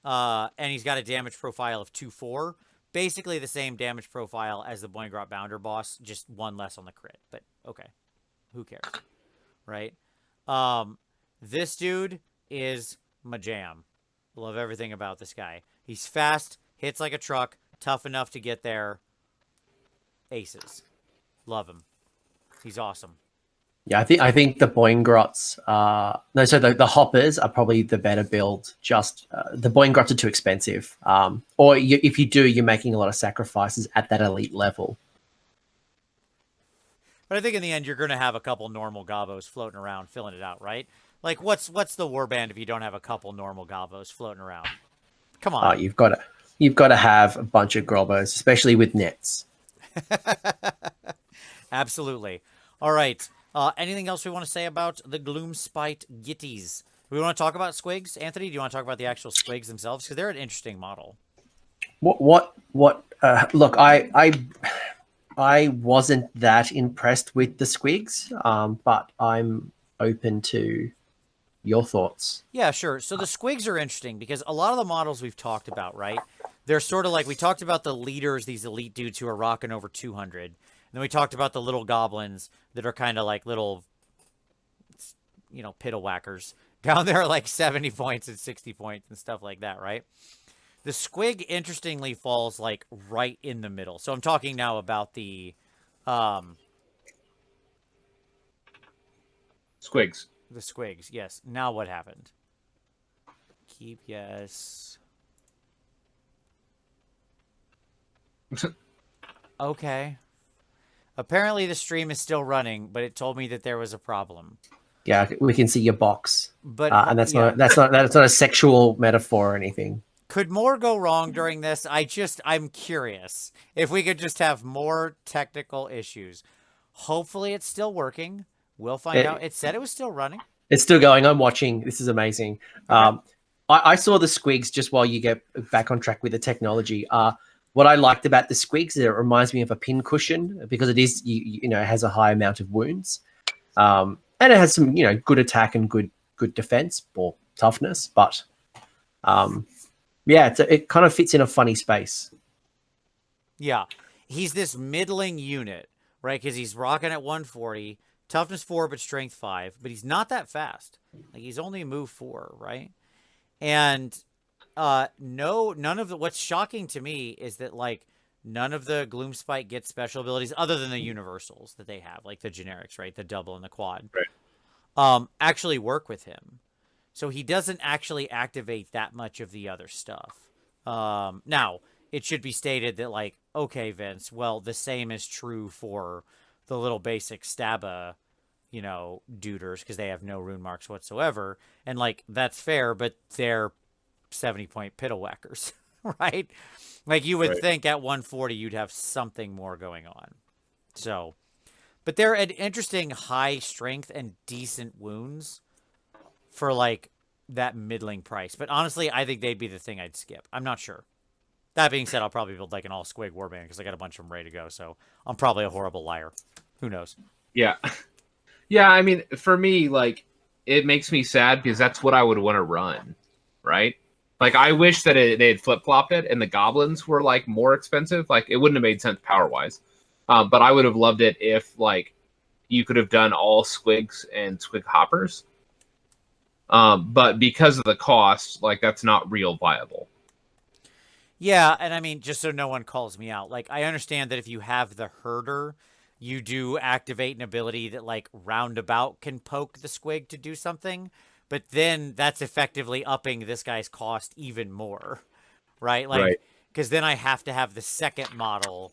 And he's got a damage profile of 2-4. Basically the same damage profile as the Boingrot Bounder boss, just 1 less on the crit. But, okay. Who cares? Right? This dude is my jam. Love everything about this guy. He's fast, hits like a truck, tough enough to get there. Aces. Love him. He's awesome. Yeah, I think the Boingrots no, so the hoppers are probably the better build. Just the Boingrots are too expensive. If you do, you're making a lot of sacrifices at that elite level. But I think in the end, you're going to have a couple normal Gavos floating around, filling it out, right? Like, what's the warband if you don't have a couple normal Gavos floating around? Come on. You've got to have a bunch of Grobos, especially with nets. Absolutely. All right. Anything else we want to say about the Gloomspite Gitties? We want to talk about Squigs? Anthony, do you want to talk about the actual Squigs themselves? Because they're an interesting model. Look, I wasn't that impressed with the Squigs, but I'm open to your thoughts. Yeah, sure. So the Squigs are interesting because a lot of the models we've talked about, right? They're sort of like, we talked about the leaders, these elite dudes who are rocking over 200. And then we talked about the little goblins that are kind of like little, piddle whackers down there, like 70 points and 60 points and stuff like that, right? The Squig, interestingly, falls like right in the middle. So I'm talking now about the Squigs. The Squigs, yes. Now what happened? Keep, yes. Okay. Apparently the stream is still running, but it told me that there was a problem. Yeah, we can see your box, But and that's not a sexual metaphor or anything. Could more go wrong during this? I'm curious if we could just have more technical issues. Hopefully it's still working. We'll find out. It said it was still running. It's still going. I'm watching. This is amazing. Okay. I saw the Squigs just while you get back on track with the technology. What I liked about the Squigs is it reminds me of a pin cushion because it is, it has a high amount of wounds. And it has some, good attack and good defense or toughness. But, it kind of fits in a funny space. Yeah. He's this middling unit, right? Because he's rocking at 140, toughness 4, but strength 5. But he's not that fast. Like, he's only move 4, right? And none of the, what's shocking to me is that, like, none of the Gloomspite get special abilities other than the universals that they have, like the generics, right? The double and the quad. Right. Actually work with him. So he doesn't actually activate that much of the other stuff. Now, it should be stated that, like, okay, Vince, well, the same is true for the little basic Staba, duders, because they have no rune marks whatsoever. And, like, that's fair, but they're 70-point piddle whackers, right? Like, you would think at 140 you'd have something more going on. So, but they're an interesting high strength and decent wounds for, like, that middling price. But honestly, I think they'd be the thing I'd skip. I'm not sure. That being said, I'll probably build, like, an all-squig warband because I got a bunch of them ready to go. So I'm probably a horrible liar. Who knows? Yeah. Yeah, I mean, for me, like, it makes me sad because that's what I would want to run, right? Like, I wish that they had flip-flopped it and the goblins were, like, more expensive. Like, it wouldn't have made sense power-wise. But I would have loved it if, like, you could have done all squigs and squig hoppers. But because of the cost, like, that's not real viable. Yeah, and I mean, just so no one calls me out, like, I understand that if you have the herder, you do activate an ability that, like, roundabout can poke the squig to do something. But then that's effectively upping this guy's cost even more, right? Like, because then I have to have the second model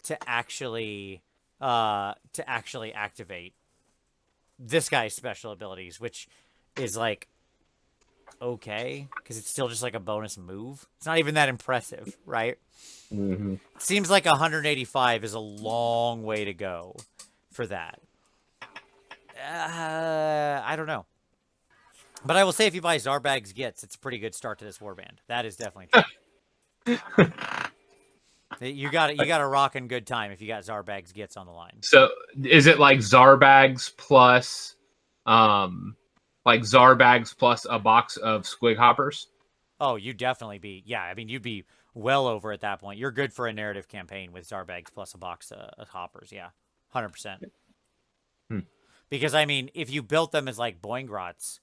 to actually activate this guy's special abilities, which is, like, okay, because it's still just like a bonus move. It's not even that impressive, right? Mm-hmm. It seems like 185 is a long way to go for that. I don't know. But I will say, if you buy Zarbag's Gits, it's a pretty good start to this warband. That is definitely true. You got a rockin' good time if you got Zarbag's Gits on the line. So is it like Zarbags plus a box of squig hoppers? Oh, you'd definitely be. Yeah, I mean, you'd be well over at that point. You're good for a narrative campaign with Zarbags plus a box of hoppers. Yeah, 100%. Because, I mean, if you built them as, like, Boingrots,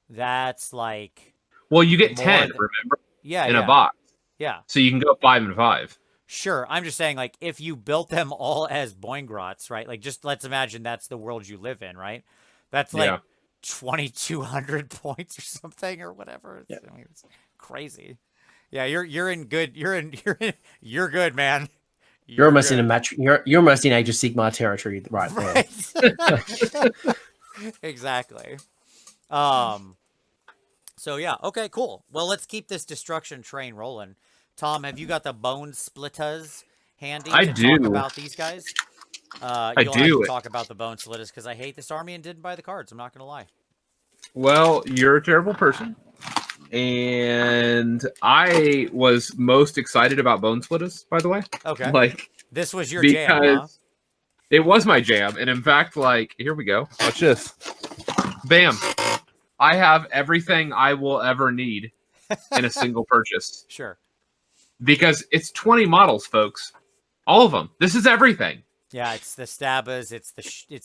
that's like... Well, you get 10, remember? Yeah, in a box. Yeah. So you can go 5 and 5. Sure. I'm just saying, like, if you built them all as Boingrots, right? Like, just let's imagine that's the world you live in, right? That's like Yeah. 2,200 points or something or whatever. Yeah. I mean, it's crazy. Yeah, you're in good. You're good, man. You're almost in a good. match. You're almost in Age of Sigmar territory right there. Right. Exactly. So yeah, okay, cool. Well, let's keep this destruction train rolling. Tom, have you got the bone splitters handy I to do. talk about these guys? I You'll have to do. talk about the bone splitters because I hate this army and didn't buy the cards. I'm not gonna lie. Well, you're a terrible person. And I was most excited about Bone Splitters, by the way. Okay. Like, This was your because jam, huh? it was my jam. And in fact, like, here we go. Watch this. Bam. I have everything I will ever need in a single purchase. Sure. Because it's 20 models, folks. All of them. This is everything. Yeah, it's the stabbers. It's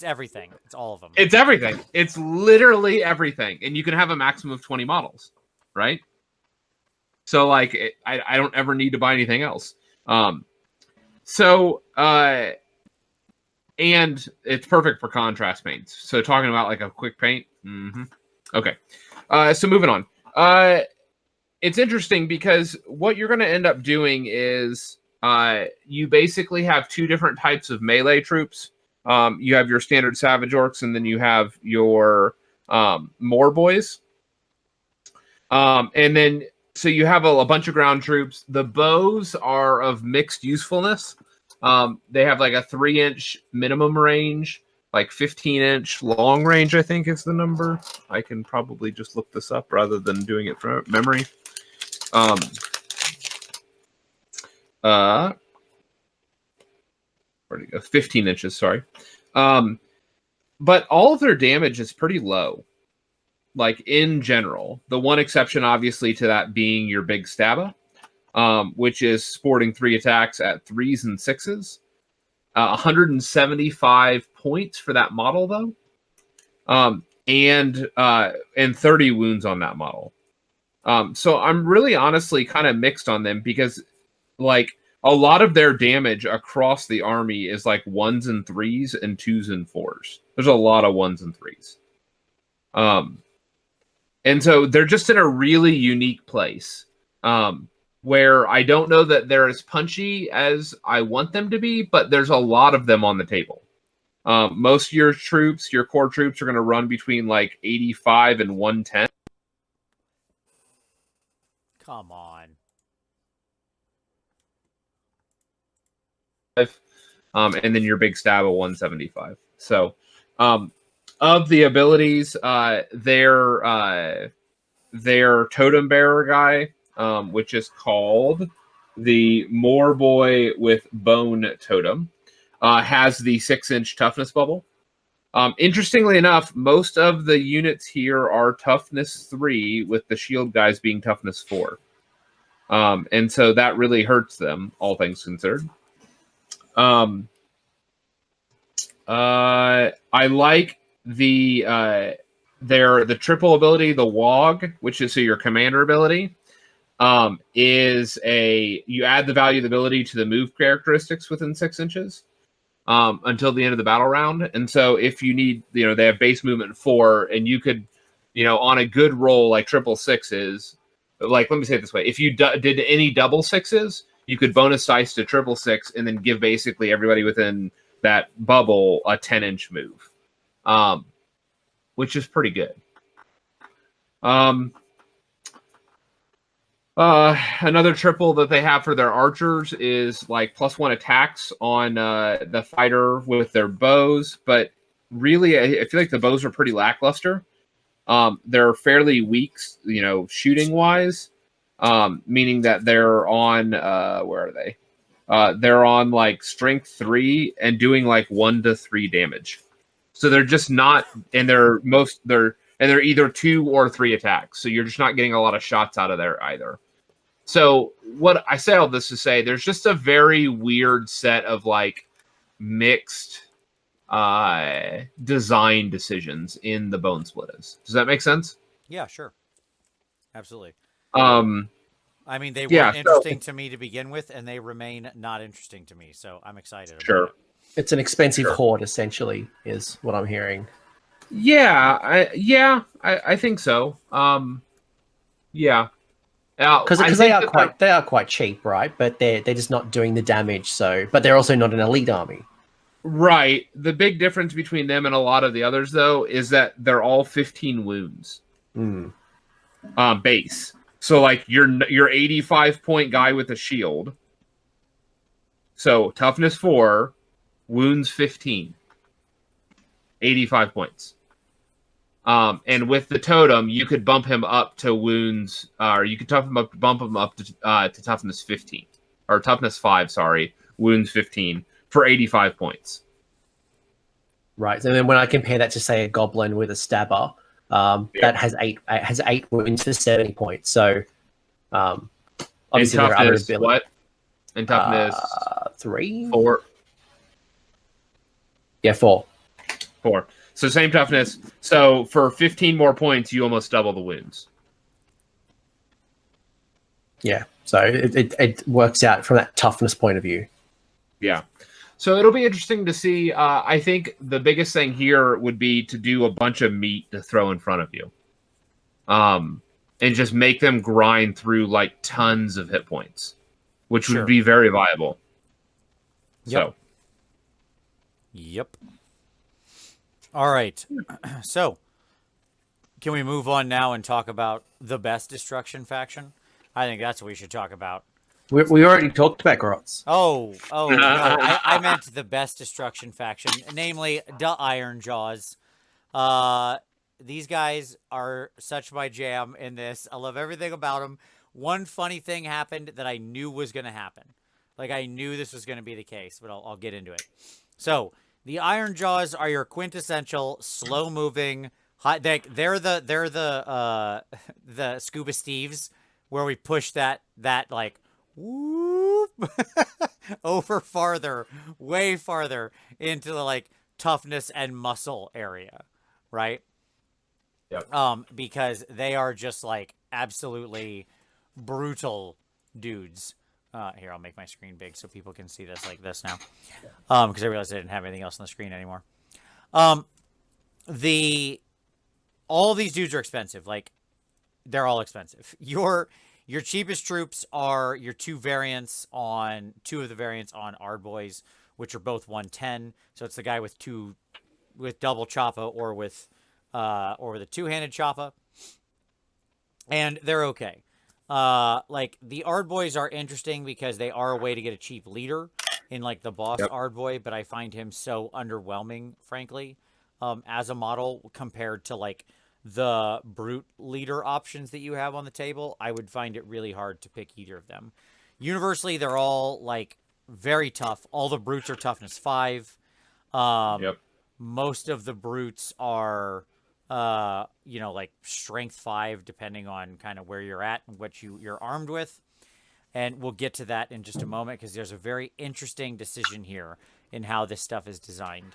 everything. It's all of them. It's everything. It's literally everything. And you can have a maximum of 20 models, right? So, like, I don't ever need to buy anything else. And it's perfect for contrast paints. So, talking about, like, a quick paint. Okay. So, moving on. It's interesting because what you're going to end up doing is you basically have two different types of melee troops. You have your standard Savage Orcs, and then you have your Moor Boys. And then, so you have a bunch of ground troops. The bows are of mixed usefulness. They have like a 3-inch minimum range, like 15-inch long range, I think is the number. I can probably just look this up rather than doing it from memory. Where'd it go? 15 inches, sorry. But all of their damage is pretty low. Like, in general. The one exception, obviously, to that being your big Stabba, which is sporting 3 attacks at 3s and 6s. 175 points for that model, though. And 30 wounds on that model. So I'm really honestly kind of mixed on them because, like, a lot of their damage across the army is like 1s and 3s and 2s and 4s. There's a lot of 1s and 3s. And so they're just in a really unique place where I don't know that they're as punchy as I want them to be, but there's a lot of them on the table. Most of your troops, your core troops, are going to run between like 85 and 110. Come on. And then your big stab of 175. So, of the abilities, their totem bearer guy, which is called the Moor Boy with Bone Totem, has the 6-inch toughness bubble. Interestingly enough, most of the units here are toughness 3, with the shield guys being toughness 4. And so that really hurts them, all things considered. I like the triple ability, the Wog, which is your commander ability. Is you add the value of the ability to the move characteristics within 6 inches until the end of the battle round. And so if you need, they have base movement 4, and you could, on a good roll like 666, like, let me say it this way: if you did any double 6s, you could bonus dice to 666 and then give basically everybody within that bubble a 10-inch move, which is pretty good. Another triple that they have for their archers is like +1 attacks on the fighter with their bows, but really I feel like the bows are pretty lackluster. They're fairly weak, shooting wise, meaning that they're on where are they? They're on like strength 3 and doing like 1 to 3 damage. So they're just not, and they're either 2 or 3 attacks. So you're just not getting a lot of shots out of there either. So what I say all this to say, there's just a very weird set of like mixed design decisions in the Bone Splitters. Does that make sense? Yeah, sure. Absolutely. I mean, they Yeah, weren't interesting to me to begin with, and they remain not interesting to me. So I'm excited about Sure. it. It's an expensive Sure. horde, essentially, is what I'm hearing. Yeah, I think so. Yeah. Because I they think are that quite cheap, right? But they're just not doing the damage. So, but they're also not an elite army. right. The big difference between them and a lot of the others, though, is that they're all 15 wounds Mm. base. So like your 85 point guy with a shield. So toughness 4, wounds 15, 85 points. And with the totem, you could bump him up to wounds, or you could bump him up to toughness 15, or toughness 5. Sorry, wounds 15 for 85 points. Right. And then when I compare that to say a goblin with a stabber, that has eight wounds for 70 points. So obviously and there are other toughness abilities. what? And toughness 3, 4. Yeah, 4. 4. So same toughness. So for 15 more points, you almost double the wounds. Yeah. So it works out from that toughness point of view. Yeah. So it'll be interesting to see. I think the biggest thing here would be to do a bunch of meat to throw in front of you. And just make them grind through like tons of hit points, which Sure. would be very viable. Yep. Yep. All right. So, can we move on now and talk about the best destruction faction? I think that's what we should talk about. We already talked about Grotz. Oh, no. I meant the best destruction faction, namely the Iron Jaws. These guys are such my jam in this. I love everything about them. One funny thing happened that I knew was going to happen. Like, I knew this was going to be the case, but I'll get into it. So, the Iron Jaws are your quintessential slow-moving. They're the Scuba Steves, where we push that like whoop over farther, way farther into the like toughness and muscle area, right? Yep. Because they are just like absolutely brutal dudes. Here, I'll make my screen big so people can see this like this now. Because I realized I didn't have anything else on the screen anymore. All these dudes are expensive. Like, they're all expensive. Your cheapest troops are your two of the variants on Ardboys, which are both 110. So it's the guy with double choppa or with the two-handed choppa. And they're okay. Like, the Ardboys are interesting because they are a way to get a cheap leader in, like, the boss Ardboy, but I find him so underwhelming, frankly, as a model compared to, like, the brute leader options that you have on the table. I would find it really hard to pick either of them. Universally, they're all, like, very tough. All the brutes are toughness 5. Most of the brutes are... like strength 5, depending on kind of where you're at and what you're armed with. And we'll get to that in just a moment because there's a very interesting decision here in how this stuff is designed.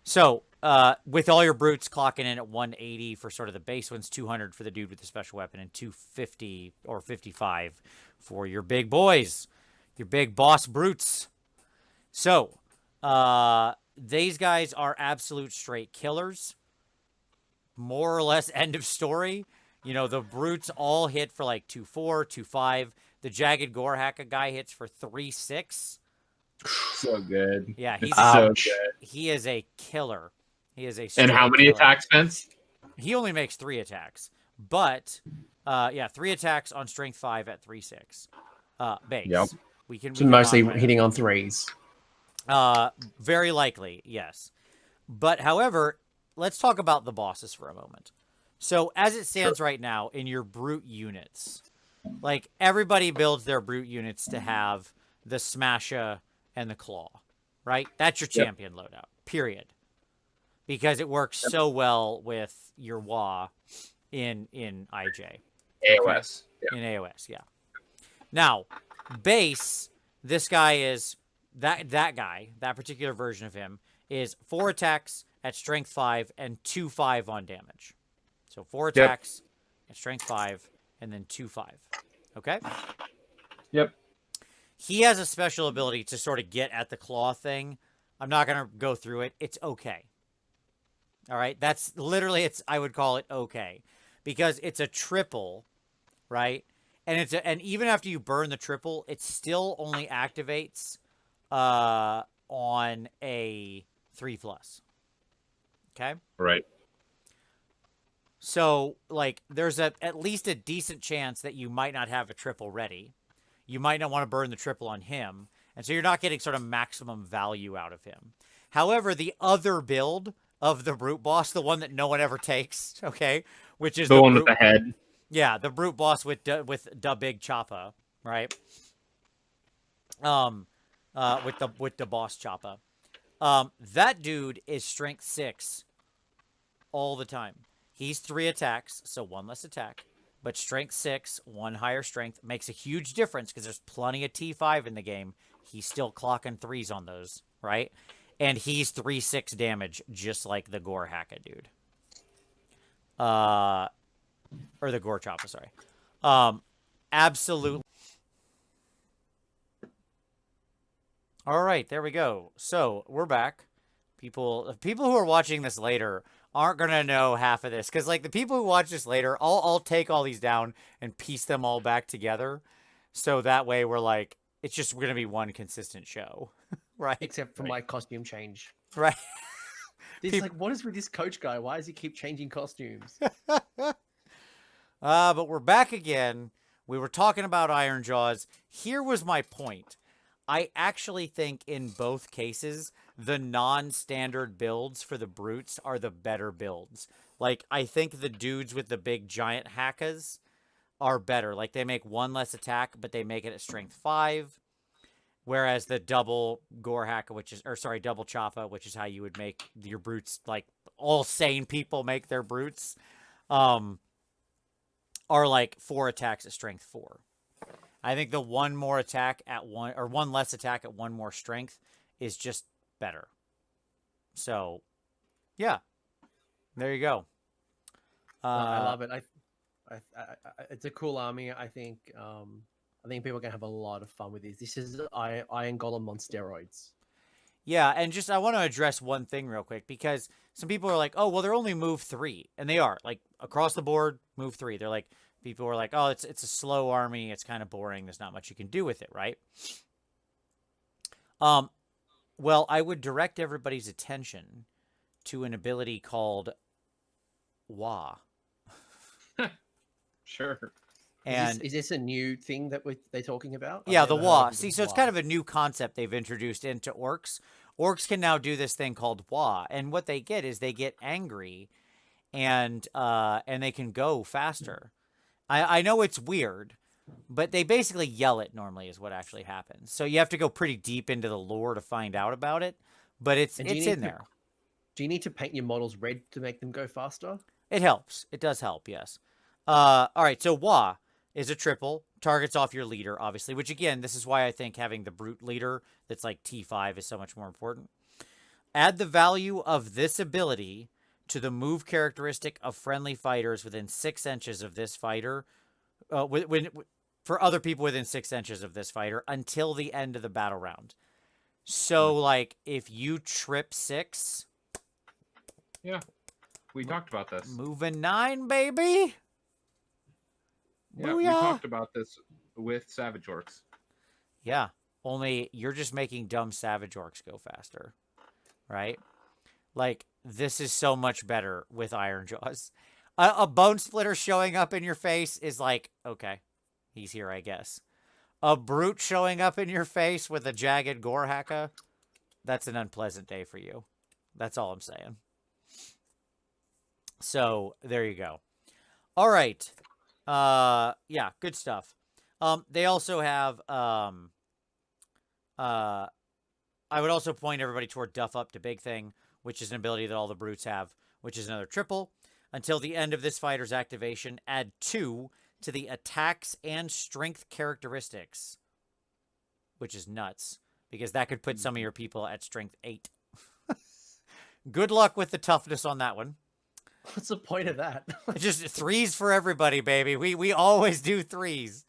So, with all your brutes clocking in at 180 for sort of the base ones, 200 for the dude with the special weapon, and 250 or 55 for your big boys, your big boss brutes. So, these guys are absolute straight killers. More or less end of story. You know, the brutes all hit for like 2.4, 2.5. The jagged Gorehaka guy hits for 3.6. So good. Yeah, he's so good. He is a killer. He is a And how many killer. attacks, Spence? He only makes 3 attacks. But 3 attacks on strength 5 at 3.6. Base. Yep. We can mostly modify hitting on 3s. Very likely, yes. But however, let's talk about the bosses for a moment. So as it stands right now in your brute units, like everybody builds their brute units to have the Smasher and the Claw, right? That's your champion loadout, period. Because it works so well with your WA in IJ. AoS. In AoS, yeah. Now, base, this guy is, that particular version of him is 4 attacks at strength 5 and 2.5 on damage. So 4 attacks at strength 5 and then 2.5. Okay? Yep. He has a special ability to sort of get at the claw thing. I'm not going to go through it. It's okay. All right? That's literally, I would call it okay. Because it's a triple, right? And and even after you burn the triple, it still only activates on a 3+. Okay? Right. So, like, there's at least a decent chance that you might not have a triple ready. You might not want to burn the triple on him. And so you're not getting sort of maximum value out of him. However, the other build of the brute boss, the one that no one ever takes, okay, which is the one with the head. Yeah, the brute boss with the big choppa, right? With the boss choppa. That dude is strength 6 all the time. He's 3 attacks, so 1 less attack. But strength 6, 1 higher strength, makes a huge difference because there's plenty of T5 in the game. He's still clocking 3s on those, right? And he's 3/6 damage, just like the Gore Hacka dude. Or the Gore Choppa, sorry. Absolutely. All right, there we go. So we're back. People who are watching this later aren't gonna know half of this because, like, the people who watch this later, I'll take all these down and piece them all back together, so that way we're like, it's just gonna be one consistent show, right? Except for my costume change. Right. It's like, what is with this coach guy? Why does he keep changing costumes? But we're back again. We were talking about Iron Jaws. Here was my point. I actually think in both cases, the non-standard builds for the brutes are the better builds. Like, I think the dudes with the big giant hackas are better. Like, they make 1 less attack, but they make it at strength 5. Whereas the double Gore Hacka, double Choppa, which is how you would make your brutes, like all sane people make their brutes, are like 4 attacks at strength 4. I think the 1 more attack at 1, or 1 less attack at 1 more strength is just better. So, yeah, there you go. I love it. It's a cool army. I think people are gonna have a lot of fun with this. This is Iron Golem on steroids. Yeah, and just I want to address one thing real quick because some people are like, "Oh, well, they're only move 3," and they are like across the board move 3. They're like, people are like, "Oh, it's a slow army. It's kind of boring. There's not much you can do with it, right?" Well, I would direct everybody's attention to an ability called Wah. Sure. And is this a new thing that they're talking about? Yeah, the Wah. See, so it's kind of a new concept they've introduced into orcs. Orcs can now do this thing called Wah, and what they get is they get angry, and they can go faster. I know it's weird, but they basically yell it normally is what actually happens. So you have to go pretty deep into the lore to find out about it, but it's in there. Do you need to paint your models red to make them go faster? It helps. It does help, yes. All right, so Wah is a triple, targets off your leader, obviously, which, again, this is why I think having the brute leader that's like T5 is so much more important. Add the value of this ability to the move characteristic of friendly fighters within 6 inches of this fighter, for other people within 6 inches of this fighter until the end of the battle round. So, like, if you trip 6... Yeah, we talked about this. Moving 9, baby! Yeah, we talked about this with Savage Orcs. Yeah, only you're just making dumb Savage Orcs go faster, right? Like, this is so much better with Iron Jaws. A Bone Splitter showing up in your face is like, okay, he's here, I guess. A Brute showing up in your face with a jagged Gore Hacka, that's an unpleasant day for you. That's all I'm saying. So, there you go. All right. Yeah, good stuff. They also have, I would also point everybody toward Duff Up to Big Thing, which is an ability that all the brutes have, which is another triple. Until the end of this fighter's activation, add 2 to the attacks and strength characteristics, which is nuts, because that could put some of your people at strength 8. Good luck with the toughness on that one. What's the point of that? It's just 3s for everybody, baby. We always do 3s.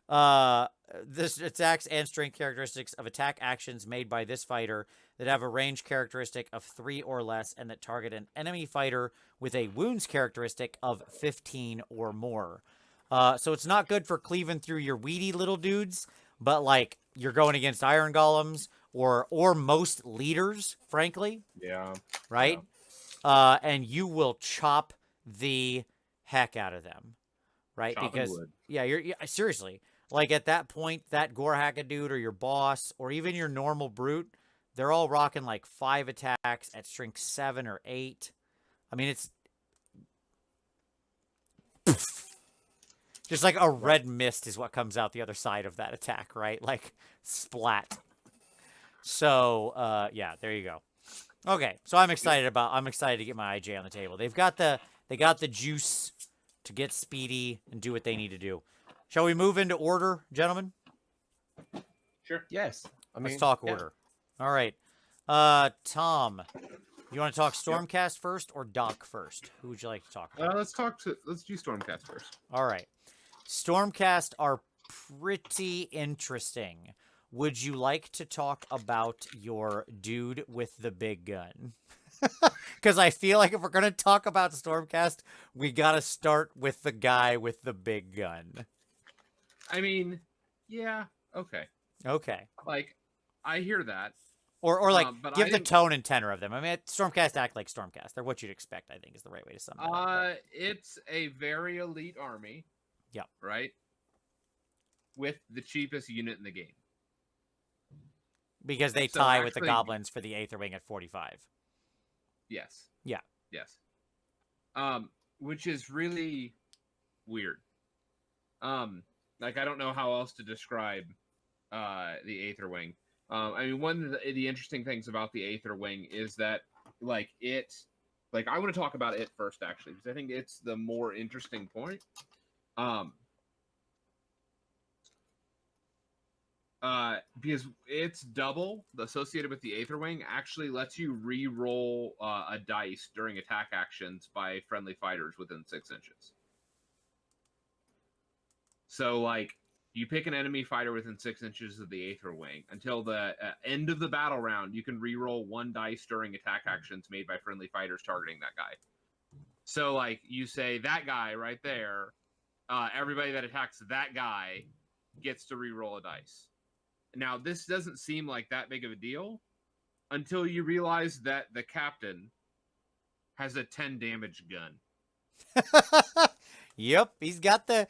This attacks and strength characteristics of attack actions made by this fighter that have a range characteristic of 3 or less and that target an enemy fighter with a wounds characteristic of 15 or more. So it's not good for cleaving through your weedy little dudes, but like you're going against iron golems or most leaders, frankly, Yeah. right? And you will chop the heck out of them, right? Chopping Because wood. yeah, seriously, like at that point, that Gorhaka dude or your boss or even your normal brute, they're all rocking like 5 attacks at strength 7 or 8. I mean, it's just like a red mist is what comes out the other side of that attack, right? Like splat. So, yeah, there you go. Okay, so I'm excited to get my IJ on the table. They got the juice to get speedy and do what they need to do. Shall we move into order, gentlemen? Sure. Yes. I mean, Let's talk yeah. order. All right. Tom, you want to talk Stormcast first or Doc first? Who would you like to talk about? Let's do Stormcast first. All right. Stormcast are pretty interesting. Would you like to talk about your dude with the big gun? Because I feel like if we're going to talk about Stormcast, we got to start with the guy with the big gun. I mean, yeah, okay. Okay. Like, I hear that. Or like, but give I the didn't- tone and tenor of them. I mean, Stormcast act like Stormcast. They're what you'd expect, I think, is the right way to sum it up. It's a very elite army. Yep. Right? With the cheapest unit in the game. Because they So tie with the actually- goblins for the Aether Wing at 45. Yes. Yeah. Yes. Which is really weird. Like I don't know how else to describe the Aether Wing. I mean, one of the interesting things about the Aether Wing is that like I want to talk about it first actually because I think it's the more interesting point. Because it's double associated with the Aether Wing actually lets you re-roll a dice during attack actions by friendly fighters within 6 inches. So, like, you pick an enemy fighter within 6 inches of the Aether Wing. Until the end of the battle round, you can re-roll 1 dice during attack actions made by friendly fighters targeting that guy. So, like, you say, that guy right there, everybody that attacks that guy gets to re-roll a dice. Now, this doesn't seem like that big of a deal until you realize that the captain has a 10 damage gun. Yep, he's got the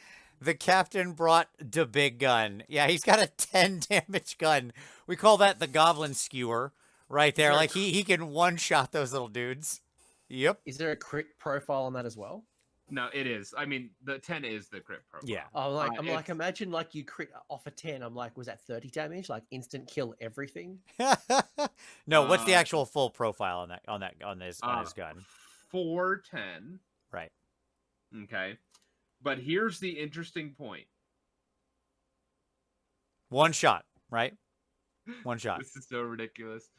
captain brought the big gun. Yeah, he's got a 10 damage gun. We call that the goblin skewer right there. Sure. Like he can one-shot those little dudes. Yep. Is there a crit profile on that as well? No, it is. I mean, the 10 is the crit profile. Yeah. Oh, like it's- imagine like you crit off a 10. I'm like, was that 30 damage? Like instant kill everything? No, what's the actual full profile on his gun? 410. Right. Okay. But here's the interesting point. One shot, right? One shot. This is so ridiculous.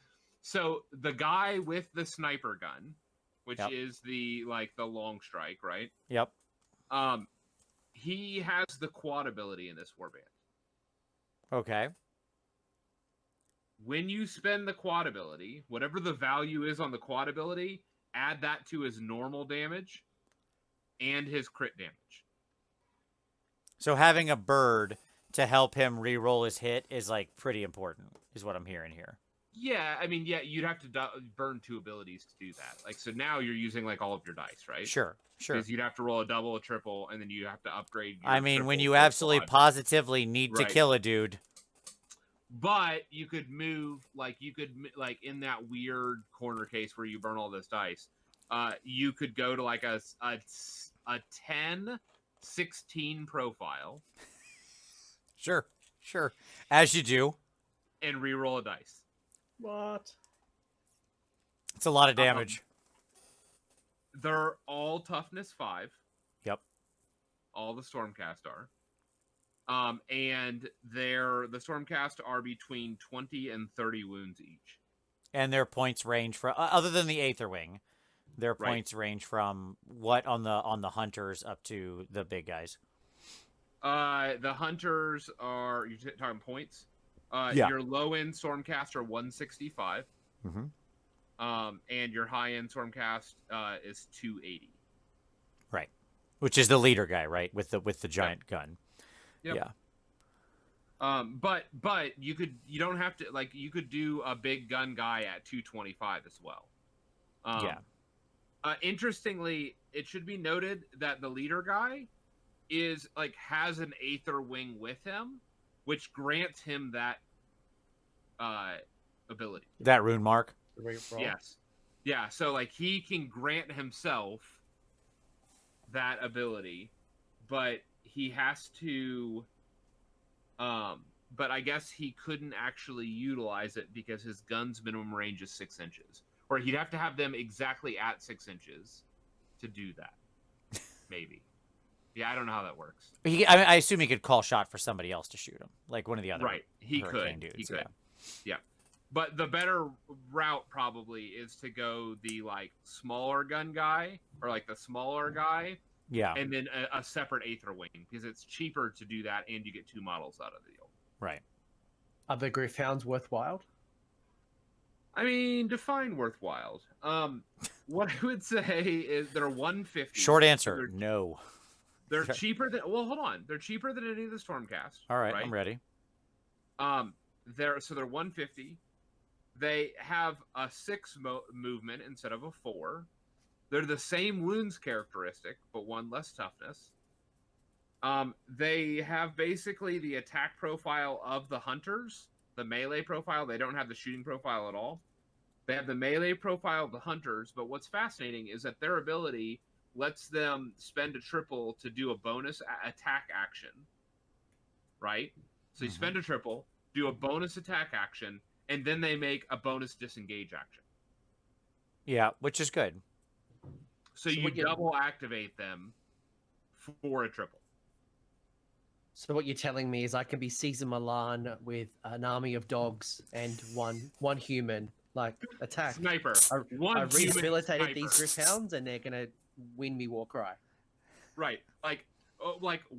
So the guy with the sniper gun, which Yep. is the long strike, right? Yep. He has the quad ability in this warband. Okay. When you spend the quad ability, whatever the value is on the quad ability, add that to his normal damage and his crit damage. So having a bird to help him re-roll his hit is like pretty important, is what I'm hearing here. Yeah, I mean, yeah, you'd have to burn 2 abilities to do that. Like, so now you're using like all of your dice, right? Sure. Because you'd have to roll a double, a triple, and then you have to upgrade. Your I mean, when triple you to a absolutely quad. positively need to Right. kill a dude. But you could move, in that weird corner case where you burn all those dice, you could go to like a 10, 16 profile Sure. As you do. and re-roll a dice. What? It's a lot of damage. They're all toughness 5. Yep. All the Stormcast are. And the Stormcast are between 20 and 30 wounds each. And their points range from, other than the Aether Wing, their Right. points range from what on the hunters up to the big guys. The hunters are you talking points? Yeah. Your low end Stormcast are 165. And your high end Stormcast is 280. Right. Which is the leader guy, right? With the giant gun. Yep. Yeah. But you don't have to, like, you could do a big gun guy at 225 as well. Yeah. Interestingly, it should be noted that the leader guy has an Aether Wing with him, which grants him that ability. That rune mark. Yes. Yeah, so like he can grant himself that ability, but he has to but I guess he couldn't actually utilize it because his gun's minimum range is 6 inches. Or he'd have to have them exactly at 6 inches to do that. Maybe. Yeah, I don't know how that works. I assume he could call shot for somebody else to shoot him, like one of the other. Right, he Hurricane could. dudes, He could. Yeah. But the better route probably is to go the like smaller gun guy or like the smaller guy. Yeah. And then a separate Aether Wing because it's cheaper to do that and you get 2 models out of the deal. Right. Are the Gryph-hounds worthwhile? I mean, define worthwhile. What I would say is they're 150. Short answer, no. They're cheaper than. Well, hold on. They're cheaper than any of the Stormcast. All right, I'm ready. They're 150. They have a 6 movement instead of a 4. They're the same wounds characteristic, but 1 less toughness. They have basically the attack profile of the hunters, the melee profile. They don't have the shooting profile at all. They have the melee profile of the hunters, but what's fascinating is that their ability lets them spend a triple to do a bonus attack action, right? So you spend a triple, do a bonus attack action, and then they make a bonus disengage action. Yeah, which is good. So you double activate them for a triple. So what you're telling me is I can be Caesar Milan with an army of dogs and one human, like, attack. Sniper. I One rehabilitated these Gryph-hounds and they're going to win me Warcry. Right. Like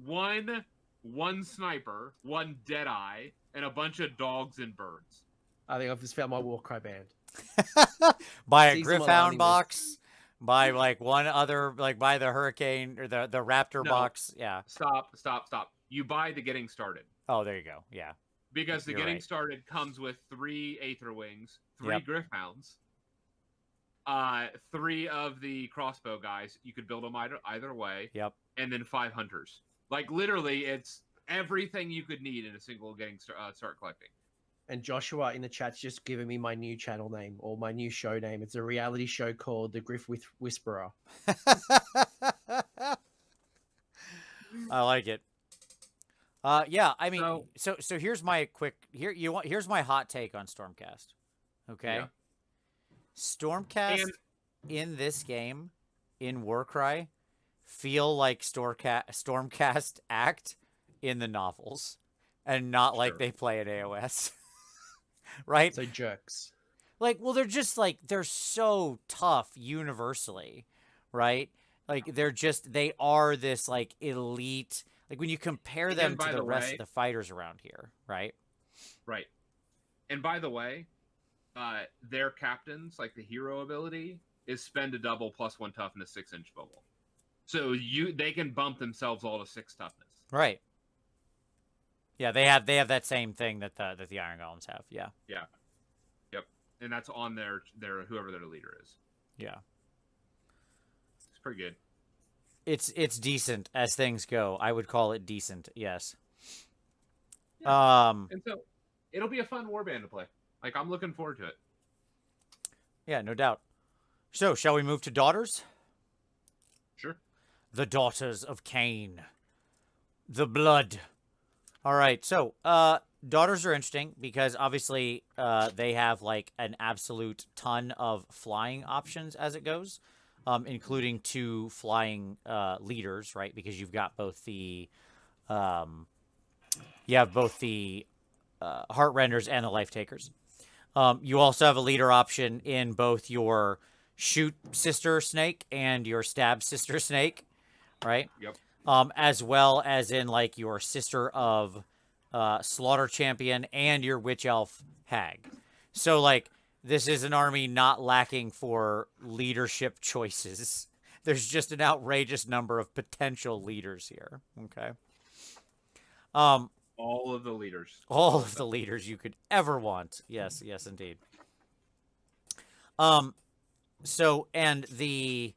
one sniper, one Deadeye, and a bunch of dogs and birds. I think I've just found my Warcry band. Buy a Caesar Gryph-hound Milani box. Buy like one other, like buy the Hurricane or the Raptor box. Yeah. Stop. You buy the Getting Started. Oh, there you go. Yeah. Because the Getting Started comes with 3 Aether Wings, 3 Gryph-hounds, 3 of the crossbow guys. You could build them either way. Yep. And then 5 hunters. Like literally, it's everything you could need in a single Getting Start collecting. And Joshua in the chat's just given me my new channel name or my new show name. It's a reality show called The Gryph Whisperer. I like it. Yeah, I mean, so here's my here's my hot take on Stormcast. Okay, Yeah. Stormcast in this game in Warcry feel like Stormcast act in the novels, and not like they play at AoS. Right? So jerks. Like, well, they're just like they're so tough universally, right? Like they are this like elite. Like when you compare them to the rest of the fighters around here, right? Right. And by the way, their captains, like the hero ability, is spend a double +1 toughness 6-inch bubble. So they can bump themselves all to 6 toughness. Right. Yeah, they have that same thing that the Iron Golems have. Yeah. Yeah. Yep. And that's on their whoever their leader is. Yeah. It's pretty good. It's decent as things go. I would call it decent. Yes. Yeah. And so it'll be a fun warband to play. Like I'm looking forward to it. Yeah, no doubt. So, shall we move to daughters? Sure. The daughters of Cain. The blood. All right. So, daughters are interesting because obviously they have like an absolute ton of flying options as it goes. Including 2 flying leaders, right? Because you've got both the Heartrenders and the Life Takers. You also have a leader option in both your Shoot Sister Snake and your Stab Sister Snake, right? Yep. as well as in like your Sister of Slaughter Champion and your Witch Elf Hag. So like this is an army not lacking for leadership choices. There's just an outrageous number of potential leaders here. Okay. All of the leaders. All of the leaders you could ever want. Yes, yes, indeed. So and the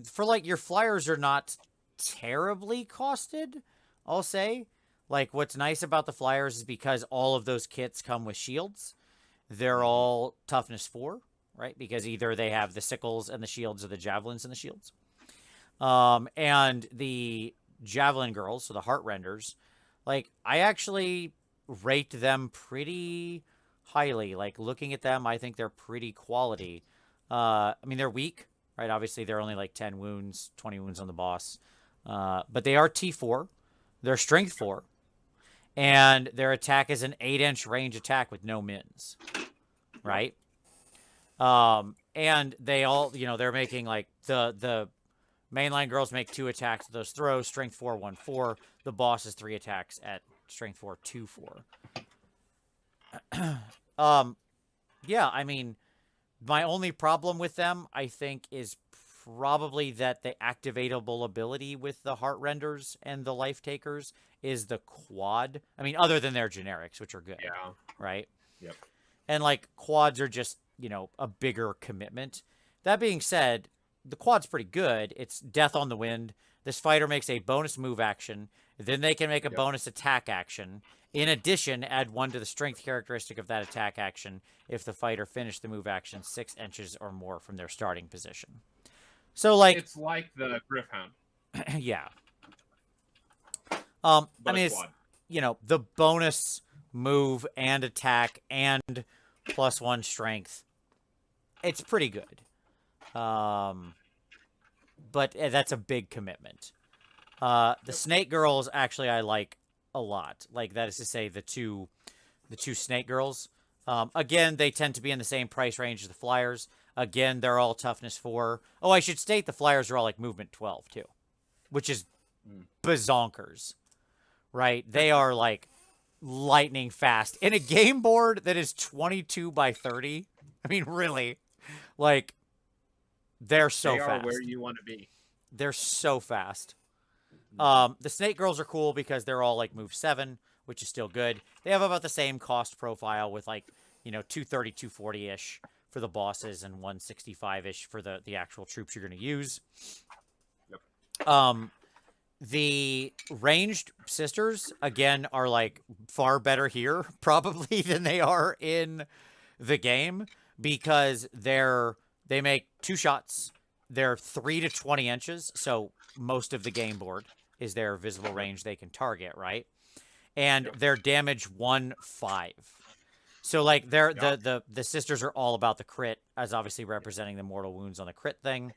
for like your flyers are not terribly costed, I'll say. Like what's nice about the flyers is because all of those kits come with shields. They're all toughness 4, right? Because either they have the sickles and the shields or the javelins and the shields. And the javelin girls, so the heart renders, like I actually rate them pretty highly. Like looking at them, I think they're pretty quality. I mean, they're weak, right? Obviously, they're only like 10 wounds, 20 wounds on the boss. But they are T4. They're strength 4. And their attack is an 8-inch range attack with no mins, right? And they all, you know, they're making like the mainline girls make 2 attacks with those throws, strength 4, 1, 4. The boss is 3 attacks at strength 4, 2, 4. Yeah, I mean, my only problem with them, I think, is probably that the activatable ability with the heart renders and the life takers is the quad. I mean, other than their generics, which are good. Yeah. Right? Yep. And like quads are just, you know, a bigger commitment. That being said, the quad's pretty good. It's death on the wind. This fighter makes a bonus move action. Then they can make a bonus attack action. In addition, add 1 to the strength characteristic of that attack action if the fighter finished the move action 6 inches or more from their starting position. So, like... It's like the Griffhound. Yeah. I mean, it's, quad. you know, the bonus move and attack and +1 strength. It's pretty good. But that's a big commitment. The Snake Girls, actually, I like a lot. Like, that is to say, the two Snake Girls. Again, they tend to be in the same price range as the Flyers. Again, they're all toughness 4. Oh, I should state the Flyers are all like movement 12, too. Which is bazonkers. Right? They are like lightning fast. In a game board that is 22 by 30. I mean, really. Like, they're so fast. They are where you want to be. They're so fast. The Snake Girls are cool because they're all like move 7, which is still good. They have about the same cost profile with like, you know, 230, 240-ish for the bosses and 165-ish for the actual troops you're going to use. Yep. The ranged sisters, again, are like far better here probably than they are in the game because they make 2 shots. They're 3 to 20 inches, so most of the game board is their visible range they can target, right? And their damage 1/5. So like the sisters are all about the crit, as obviously representing the mortal wounds on the crit thing.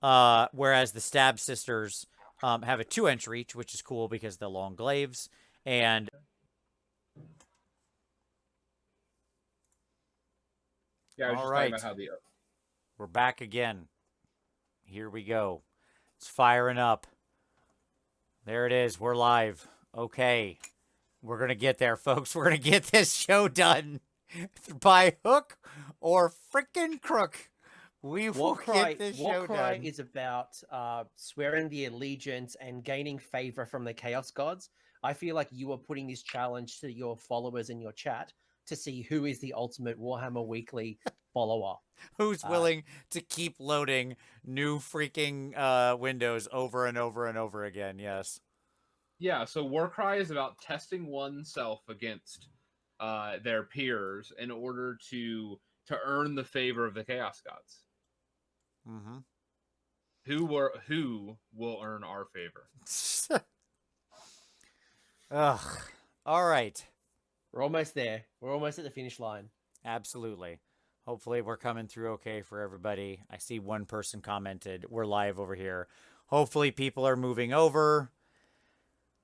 Whereas the stab sisters have a 2-inch reach, which is cool because the long glaives, and Yeah, I was all just right. talking about how the We're back again. Here we go. It's firing up. There it is. We're live. Okay. We're going to get there, folks. We're going to get this show done by hook or frickin' crook. We will get this show Warcry done. is about swearing the allegiance and gaining favor from the Chaos Gods. I feel like you are putting this challenge to your followers in your chat to see who is the ultimate Warhammer Weekly follower. Who's willing to keep loading new freaking windows over and over and over again? Yes. Yeah, so Warcry is about testing oneself against their peers in order to earn the favor of the Chaos Gods. Mm-hmm. Who will earn our favor? Ugh. All right. We're almost there. We're almost at the finish line. Absolutely. Hopefully we're coming through okay for everybody. I see one person commented, we're live over here. Hopefully people are moving over.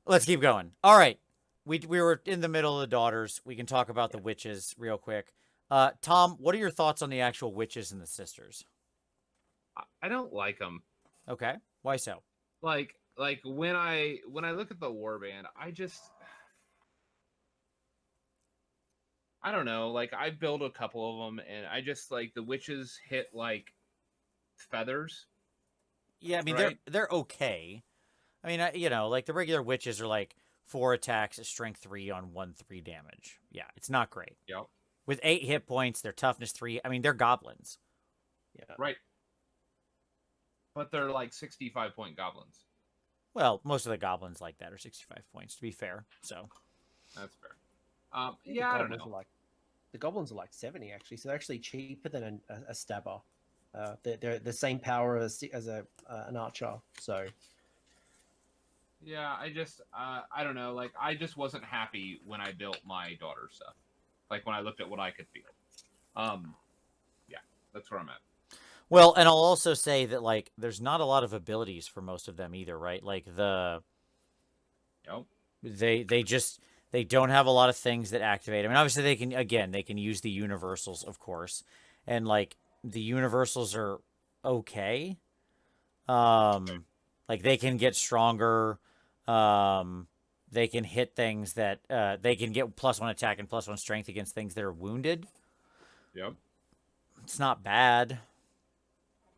Let's keep going. All right. We were in the middle of the daughters. We can talk about the witches real quick. Tom, what are your thoughts on the actual witches and the sisters? I don't like them. Okay. Why so? Like, like when I look at the warband, I don't know. Like I built a couple of them, and I just like the witches hit like feathers. Yeah, I mean Right? they're okay. I mean, you know, like the regular witches are like 4 attacks at strength 3 on 1/3 damage. Yeah, it's not great. Yep. With 8 hit points, their toughness 3. I mean, they're goblins. Yeah. Right. But they're like 65-point goblins. Well, most of the goblins like that are 65 points, to be fair. So That's fair. Yeah, I don't know. The goblins are like 70 actually, so they're actually cheaper than a stabber. They're the same power as an archer. So Yeah, I don't know. Like I just wasn't happy when I built my daughter's stuff. Like when I looked at what I could feel. Yeah, that's where I'm at. well, and I'll also say that like there's not a lot of abilities for most of them either, right? Like Yep. they don't have a lot of things that activate. I mean, obviously they can use the universals, of course, and like the universals are okay. Like they can get stronger. They can hit things that they can get +1 attack and +1 strength against things that are wounded. Yep. It's not bad.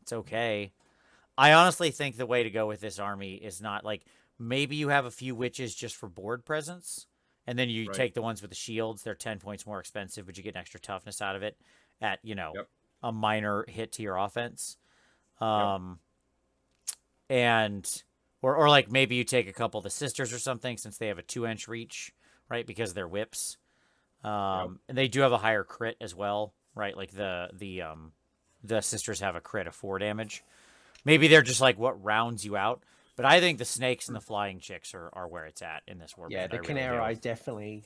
It's okay. I honestly think the way to go with this army is not like maybe you have a few witches just for board presence, and then you Right. take the ones with the shields. They're 10 points more expensive, but you get an extra toughness out of it at, you know, Yep. a minor hit to your offense. Yep. And or like maybe you take a couple of the sisters or something since they have a 2-inch reach, right? Because they're whips. And they do have a higher crit as well, right? Like the sisters have a crit of 4 damage. Maybe they're just like what rounds you out. But I think the snakes and the flying chicks are where it's at in this warband. yeah, the I really Canary do. definitely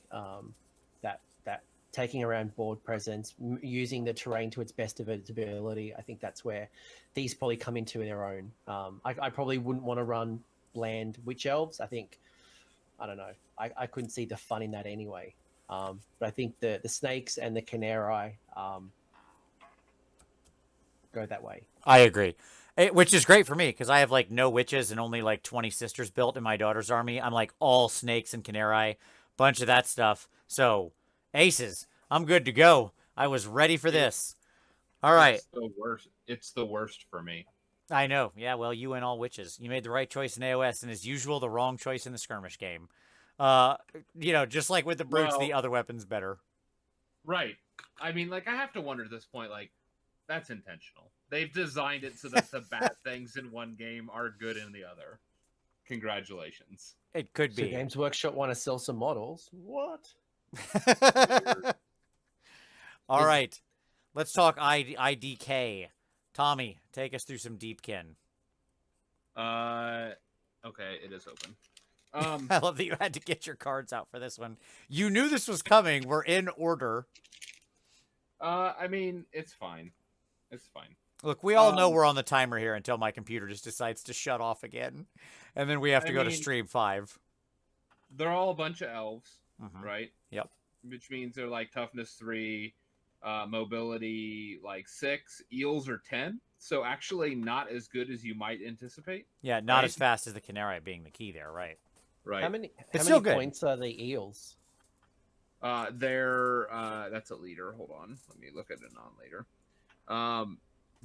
that taking around board presence, using the terrain to its best of its ability. I think that's where these probably come into their own. I probably wouldn't want to run bland witch elves. I think I don't know. I couldn't see the fun in that anyway. But I think the snakes and the Canary go that way. I agree. Which is great for me because I have like no witches and only like 20 sisters built in my daughter's army. I'm like all snakes and Canary, bunch of that stuff. So, aces, I'm good to go. I was ready for this. All right. It's the worst. It's the worst for me. I know. Yeah, well, you and all witches. You made the right choice in AoS and as usual the wrong choice in the skirmish game. You know, just like with the brutes, Well, the other weapon's better. Right. I mean, like I have to wonder at this point, like that's intentional. They've designed it so that the bad things in one game are good in the other. Congratulations. It could So be. Games Workshop want to sell some models. What? All right. Let's talk IDK. Tommy, take us through some Deepkin. Okay, it is open. I love that you had to get your cards out for this one. You knew this was coming. We're in order. I mean, it's fine. It's fine. Look, we all know we're on the timer here until my computer just decides to shut off again. And then we have to go to stream 5. They're all a bunch of elves, right? Yep. Which means they're like toughness 3, mobility like 6, eels are 10. So actually not as good as you might anticipate. Yeah, not as fast as the Canary being the key there, right? Right. How many still good. points are the eels? They're that's a leader. Hold on. Let me look at a non-leader.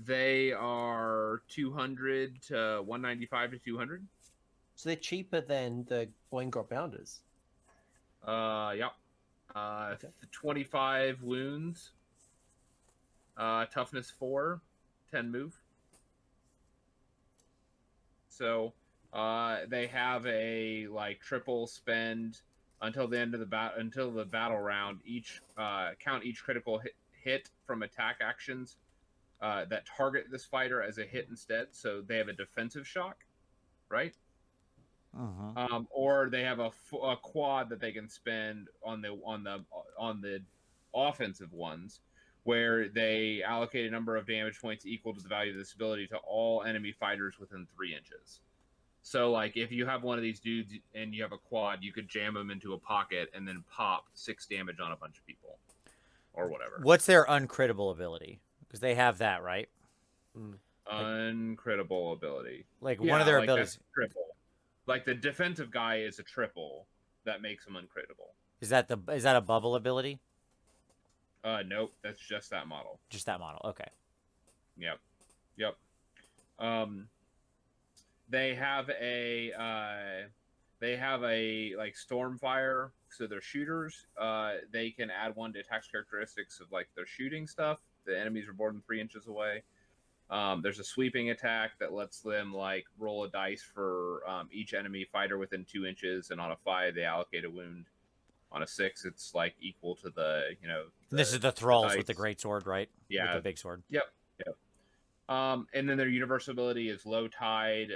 They are 200 to 195 to 200. So they're cheaper than the Boingrot Bounders. Yep. 25 wounds. Toughness 4, 10 move. So they have a like triple spend until the end of the battle round. Each count each critical hit from attack actions that target this fighter as a hit instead. So they have a defensive shock, right? Or they have a quad that they can spend on the offensive ones, where they allocate a number of damage points equal to the value of this ability to all enemy fighters within 3 inches. So, like, if you have one of these dudes and you have a quad, you could jam them into a pocket and then pop 6 damage on a bunch of people, or whatever. What's their uncritable ability? Because they have that, right? Uncritable ability. Like one of their like abilities. that's triple. like the defensive guy is a triple that makes him uncritical. Is that a bubble ability? Nope, that's just that model. Just that model. Okay. Yep. They have a like Stormfire, so they're shooters. They can add 1 to attacks characteristics of like their shooting stuff. The enemies are more than 3 inches away. There's a sweeping attack that lets them like roll a dice for each enemy fighter within 2 inches, and on a 5 they allocate a wound. On a 6, it's like equal to the This is the thralls dice. with the great sword, right? Yeah, with the big sword. Yep. And then their universal ability is Low Tide.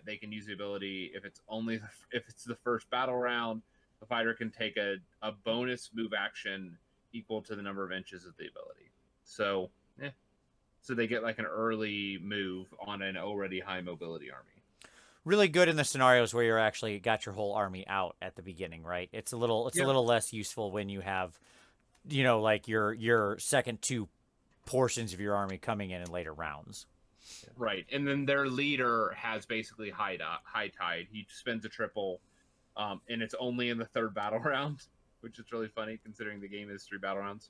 They can use the ability if it's the first battle round. The fighter can take a bonus move action equal to the number of inches of the ability. So they get like an early move on an already high mobility army. Really good in the scenarios where you're actually got your whole army out at the beginning, right? It's a little less useful when you have, like your second 2 portions of your army coming in later rounds. Right, and then their leader has basically high tide. He spends a triple, and it's only in the 3rd battle round, which is really funny considering the game is 3 battle rounds.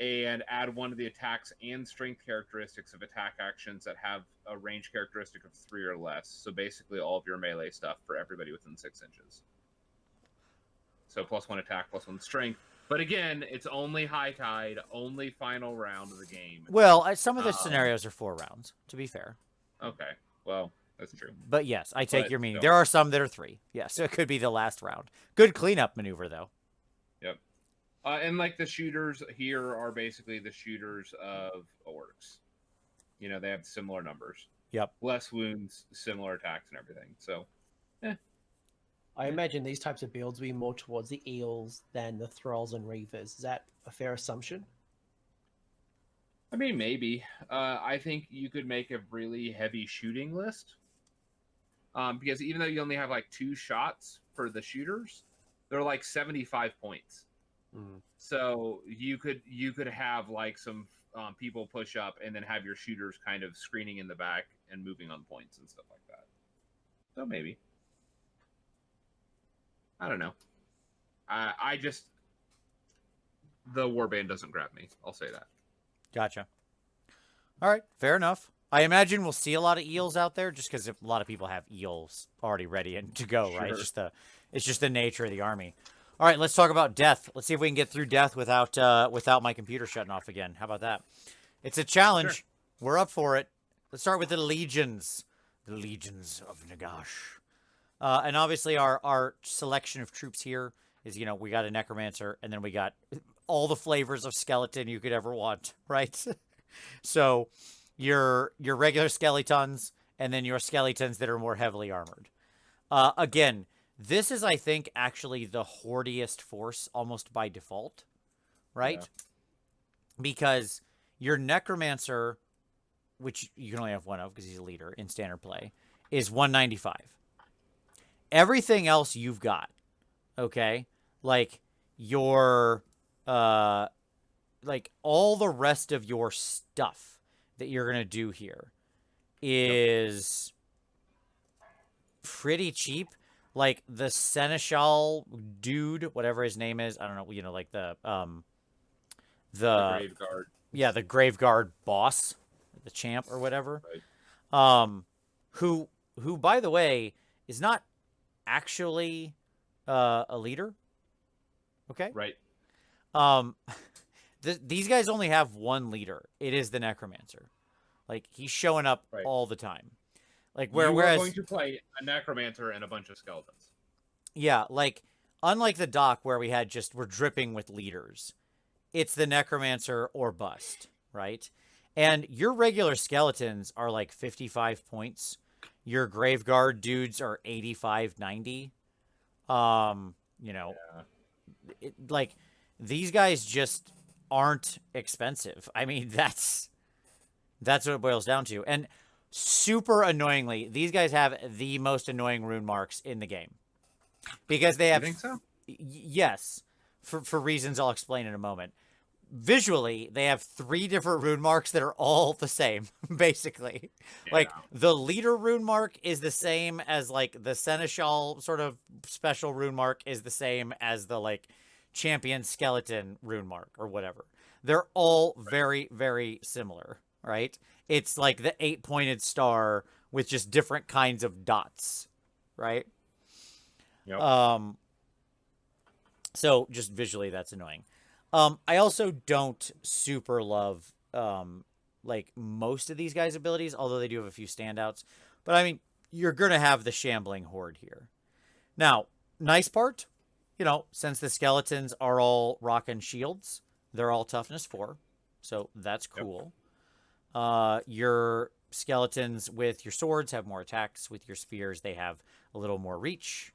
And add 1 to the attacks and strength characteristics of attack actions that have a range characteristic of 3 or less. So basically all of your melee stuff for everybody within 6 inches. So +1 attack, +1 strength. But again, it's only high tide, only final round of the game. Well, some of the scenarios are 4 rounds, to be fair. Okay, well, that's true. But yes, I take your meaning. No. There are some that are 3. Yes, so it could be the last round. Good cleanup maneuver, though. Yep. And like the shooters here are basically the shooters of orcs. They have similar numbers. Yep. Less wounds, similar attacks and everything. So, I imagine these types of builds will be more towards the eels than the thralls and reavers. Is that a fair assumption? I mean, maybe. I think you could make a really heavy shooting list. Because even though you only have like 2 shots for the shooters, they're like 75 points. So you could have like some people push up and then have your shooters kind of screening in the back and moving on points and stuff like that. So maybe. I don't know. I just the warband doesn't grab me. I'll say that. Gotcha. All right, fair enough. I imagine we'll see a lot of eels out there just because a lot of people have eels already ready and to go, right? It's just the nature of the army. All right, let's talk about death. Let's see if we can get through death without my computer shutting off again. How about that? It's a challenge. Sure. We're up for it. Let's start with the legions. The legions of Nagash. And obviously our selection of troops here is, we got a necromancer, and then we got all the flavors of skeleton you could ever want, right? So your regular skeletons, and then your skeletons that are more heavily armored. Again, this is, I think, actually the hordiest force almost by default, right? Yeah. Because your necromancer, which you can only have 1 of because he's a leader in standard play, is 195. Everything else you've got, okay? Like your, like all the rest of your stuff that you're going to do here is pretty cheap. Like the seneschal dude, whatever his name is, I don't know, like the grave guard. Yeah, the grave guard boss, the champ or whatever. Right. Who by the way is not actually a leader. Okay? Right. These guys only have 1 leader. It is the necromancer. Like he's showing up all the time. Like whereas going to play a necromancer and a bunch of skeletons. Yeah, like unlike the dock where we're dripping with leaders, it's the necromancer or bust, right? And your regular skeletons are like 55 points. Your graveguard dudes are 85, 90. Like these guys just aren't expensive. I mean, that's what it boils down to. And super annoyingly, these guys have the most annoying rune marks in the game. Because they have... You think so? Yes. For reasons I'll explain in a moment. visually, they have 3 different rune marks that are all the same, basically. Yeah. Like, the leader rune mark is the same as, like, the seneschal sort of special rune mark is the same as the, like, champion skeleton rune mark or whatever. They're all very, very similar, right? It's like the 8-pointed star with just different kinds of dots, right? Yep. So just visually, that's annoying. I also don't super love like most of these guys' abilities, although they do have a few standouts. But I mean, you're gonna have the shambling horde here. Now, nice part, since the skeletons are all rocking shields, they're all toughness 4, so that's cool. Your skeletons with your swords have more attacks. With your spears, they have a little more reach.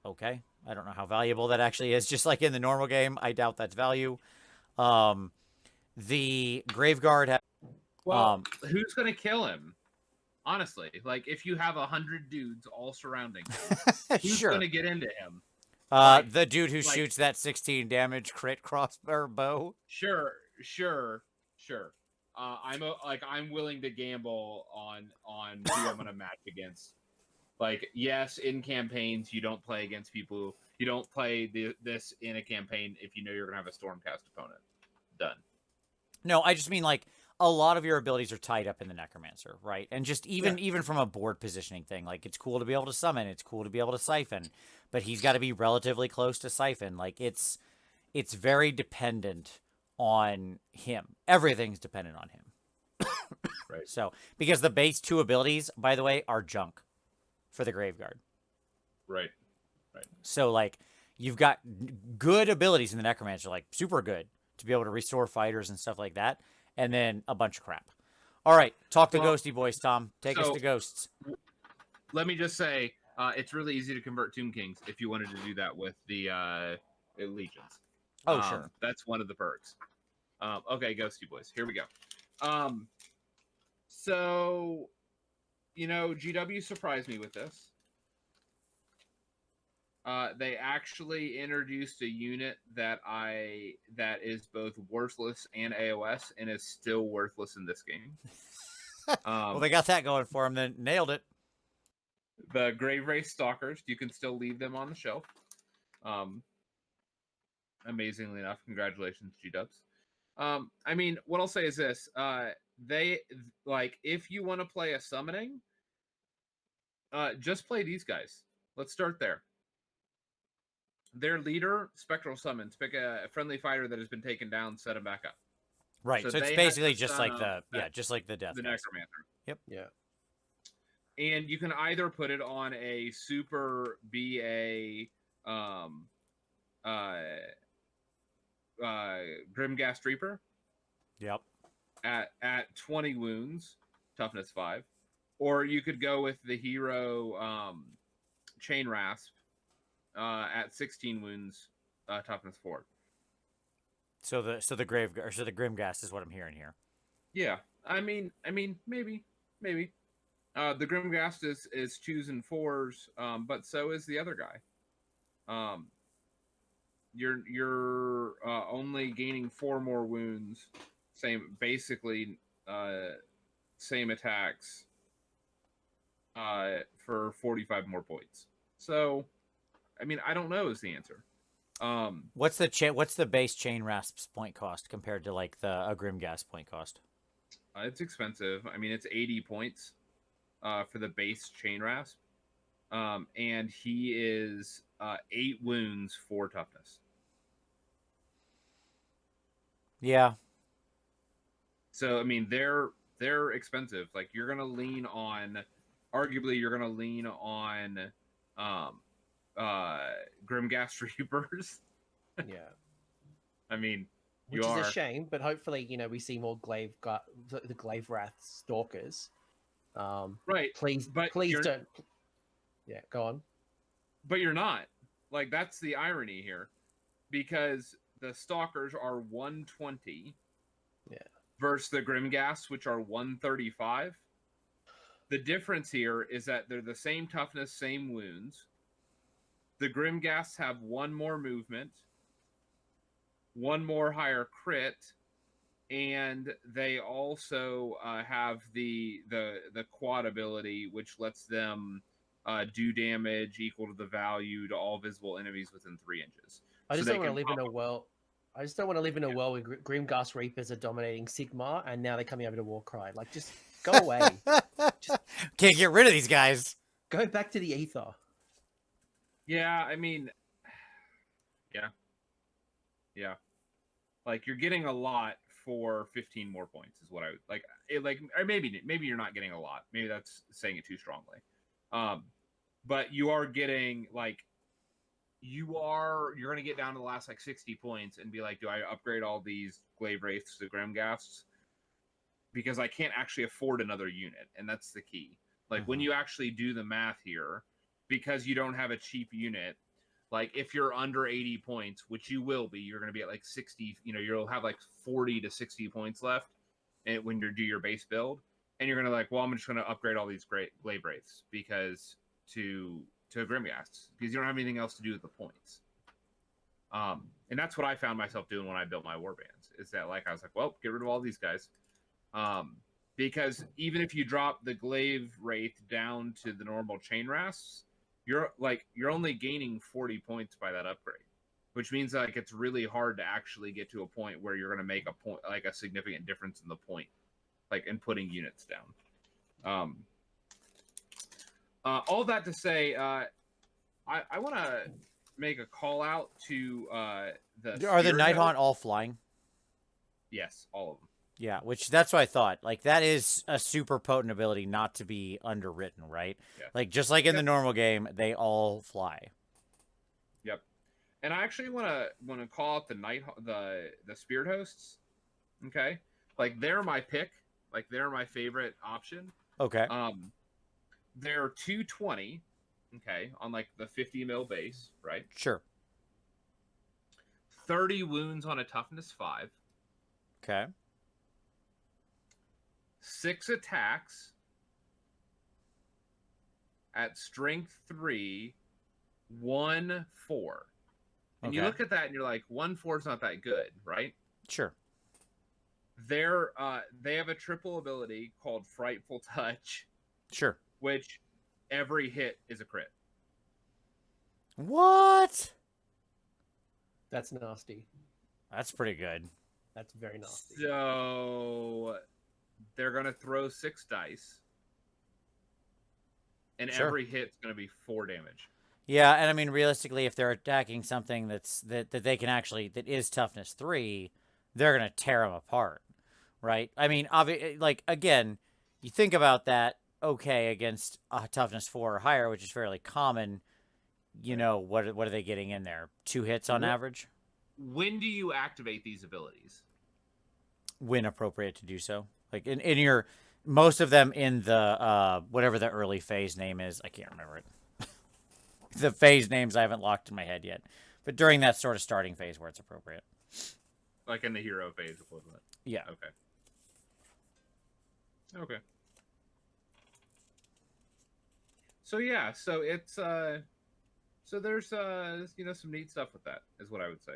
Okay. I don't know how valuable that actually is. Just like in the normal game, I doubt that's value. The Graveguard has... Well, who's going to kill him? Honestly, like, if you have 100 dudes all surrounding him, who's sure. going to get into him? The dude who shoots that 16 damage crit crossbow bow. Sure. I'm willing to gamble on who I'm going to match against. Like, yes, in campaigns, you don't play against people. You don't play this in a campaign if you know you're going to have a Stormcast opponent. Done. No, I just mean, like, a lot of your abilities are tied up in the Necromancer, right? And just even from a board positioning thing, like, it's cool to be able to summon. It's cool to be able to siphon. But he's got to be relatively close to siphon. Like, it's very dependent on him. Everything's dependent on him. Right. So, because the base 2 abilities, by the way, are junk for the Graveguard. Right. So, like, you've got good abilities in the Necromancer, like, super good, to be able to restore fighters and stuff like that, and then a bunch of crap. All right, talk to Ghosty Boys, Tom. Take us to Ghosts. Let me just say, it's really easy to convert Tomb Kings if you wanted to do that with the Legions. Oh, sure. That's one of the perks. Okay, Ghosty Boys. Here we go. So... GW surprised me with this. They actually introduced a unit that is both worthless and AoS and is still worthless in this game. Well, they got that going for them, then nailed it. The Grave Race Stalkers, you can still leave them on the shelf. Amazingly enough, congratulations, G-Dubs. I mean, what I'll say is this. They, like, if you want to play a summoning, just play these guys. Let's start there. Their leader, Spectral Summons. Pick a friendly fighter that has been taken down, set him back up. Right, so it's basically just like just like the Death the guys. Necromancer. Yep. Yeah. And you can either put it on a super BA Grimghast Reaper. Yep. At 20 wounds, toughness 5. Or you could go with the hero Chain Rasp at 16 wounds, toughness 4. So the Grimghast is what I'm hearing here. Yeah. I mean maybe. The Grimghast is 2s and 4s, but so is the other guy. You're only gaining 4 more wounds, basically same attacks for 45 more points. So, I mean, I don't know is the answer. What's the base Chain Rasp's point cost compared to like a Grimghast point cost? It's expensive. I mean, it's 80 points for the base Chain Rasp, and he is 8 wounds, 4 toughness. Yeah. So I mean, they're expensive. Like, you're gonna lean on, arguably, Grimghast Reapers. Yeah. I mean, which is a shame, but hopefully, we see more the Glaive Wrath Stalkers. Right. Please don't. Yeah, go on. But you're not. Like, that's the irony here, because the Stalkers are 120. Yeah. Versus the Grimghasts, which are 135. The difference here is that they're the same toughness, same wounds. The Grimghasts have 1 more movement. one more higher crit, and they also have the quad ability, which lets them do damage equal to the value to all visible enemies within 3 inches. I just So don't they want to can live in pop a world. I just don't want to live in a world where Grimghast Reapers are dominating Sigmar, and now they're coming over to Warcry. Like, just go away. Can't get rid of these guys. Go back to the ether. Yeah, I mean, yeah. Like, you're getting a lot for 15 more points is what I would like. Or maybe you're not getting a lot. Maybe that's saying it too strongly. But you are getting like you're going to get down to the last like 60 points and be like, do I upgrade all these Glaive Wraiths to Grimghasts? Because I can't actually afford another unit, and that's the key. Like when you actually do the math here, because you don't have a cheap unit, like if you're under 80 points, which you will be, you're going to be at like 60, you'll have like 40 to 60 points left when you do your base build. And you're going to like, well, I'm just going to upgrade all these great Glaive Wraiths because to Grimghasts, because you don't have anything else to do with the points. And that's what I found myself doing when I built my warbands, is that like, I was like, well, get rid of all these guys. Because even if you drop the Glaive Wraith down to the normal chain rasps, you're only gaining 40 points by that upgrade, which means like it's really hard to actually get to a point where you're going to make a point, like a significant difference in the point, like in putting units down. All that to say, I want to make a call out to Are the Spirit Nighthaunt Host. all flying? Yes, all of them. Yeah, which that's what I thought. Like that is a super potent ability not to be underwritten, right? Yeah. Like just like in the normal game, they all fly. Yep. And I actually want to call out the Spirit Hosts. Okay, like they're my pick. Like they're my favorite option. Okay. They're 220. Okay, on like the 50 mil base, right? Sure. 30 wounds on a toughness 5. Okay. 6 attacks at strength 3, 1 4. And you Okay. look at that and you're like, 1 4 is not that good, right? Sure. They have a triple ability called Frightful Touch, Sure. which every hit is a crit. What? That's nasty. That's pretty good. That's very nasty. So they're going to throw 6 dice, and Sure. every hit's going to be 4 damage. Yeah, and I mean realistically, if they're attacking something that they can actually that is toughness 3, they're gonna tear them apart, right? I mean, like again, you think about that. Okay, against a toughness 4 or higher, which is fairly common. What are they getting in there? 2 hits on average. When do you activate these abilities? When appropriate to do so. Like in your most of them in the whatever the early phase name is, I can't remember it. The phase names I haven't locked in my head yet, but during that sort of starting phase where it's appropriate. Like in the hero phase equivalent. Yeah. Okay. So yeah, so it's so there's some neat stuff with that is what I would say.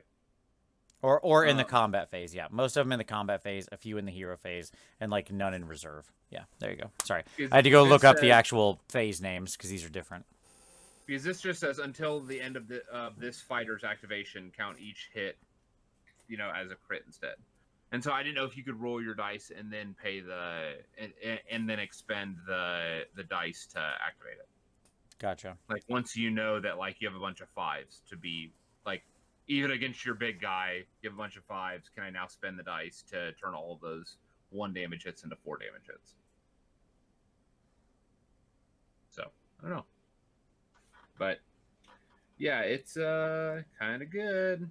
Or in the combat phase, yeah. Most of them in the combat phase, a few in the hero phase, and like none in reserve. Yeah, there you go. Sorry, I had to go look up the actual phase names because these are different. Because this just says until the end of this fighter's activation, count each hit, as a crit instead. And so I didn't know if you could roll your dice and then pay and then expend the dice to activate it. Gotcha. Like once you know that like you have a bunch of 5s to be like even against your big guy, you have a bunch of 5s. Can I now spend the dice to turn all of those 1 damage hits into 4 damage hits? So I don't know. But yeah, it's kind of good.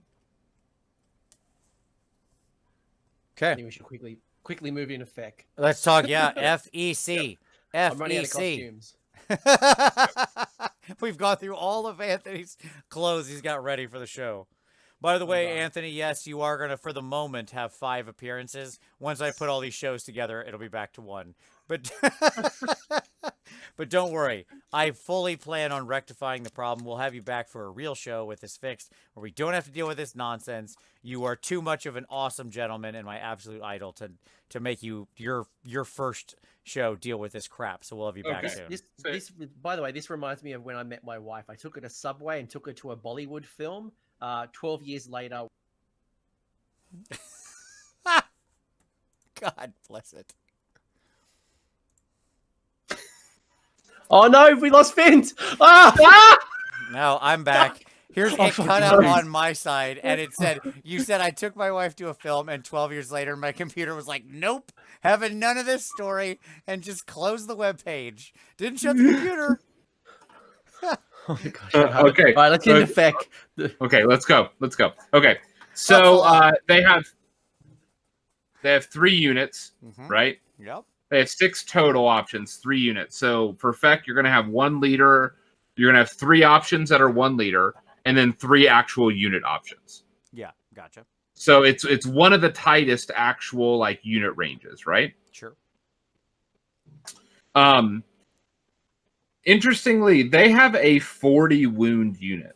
Okay, I think we should quickly move into FEC. let's talk. Yeah, FEC. I'm running out of FEC. costumes. We've gone through all of Anthony's clothes he's got ready for the show. By the way, God. Anthony, yes, you are going to, for the moment, have 5 appearances. Once I put all these shows together, it'll be back to 1. But But don't worry. I fully plan on rectifying the problem. We'll have you back for a real show with this fixed, where we don't have to deal with this nonsense. You are too much of an awesome gentleman and my absolute idol to make you your first show deal with this crap. So we'll have you back soon. This, by the way, this reminds me of when I met my wife. I took her to Subway and took her to a Bollywood film. 12 years later. God bless it. Oh no, we lost Vint. Ah! No, I'm back. Here's it cut out on my side, and it said, you said I took my wife to a film, and 12 years later, my computer was like, nope, having none of this story, and just closed the web page. Didn't shut the computer. Oh my gosh. Okay. All right, let's get into FEC. Okay, let's go. Okay, so they have 3 units, right? Yep. They have 6 total options, 3 units. So for FEC, you're going to have 1 leader. You're going to have 3 options that are 1 leader, and then 3 actual unit options. Yeah, gotcha. So it's one of the tightest actual like unit ranges, right? Sure. Interestingly, they have a 40 wound unit.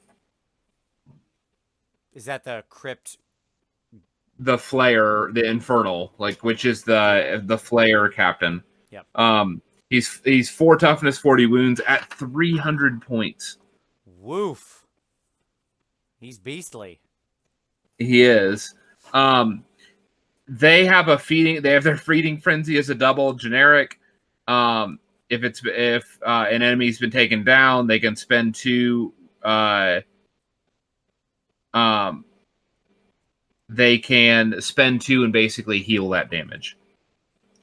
Is that the crypt? The Flayer, the Infernal, like which is the Flayer captain. Yep. He's 4 toughness, 40 wounds at 300 points. Woof. He's beastly. He is. They have their feeding frenzy as a double generic. If an enemy's been taken down, they can spend 2. They can spend 2 and basically heal that damage.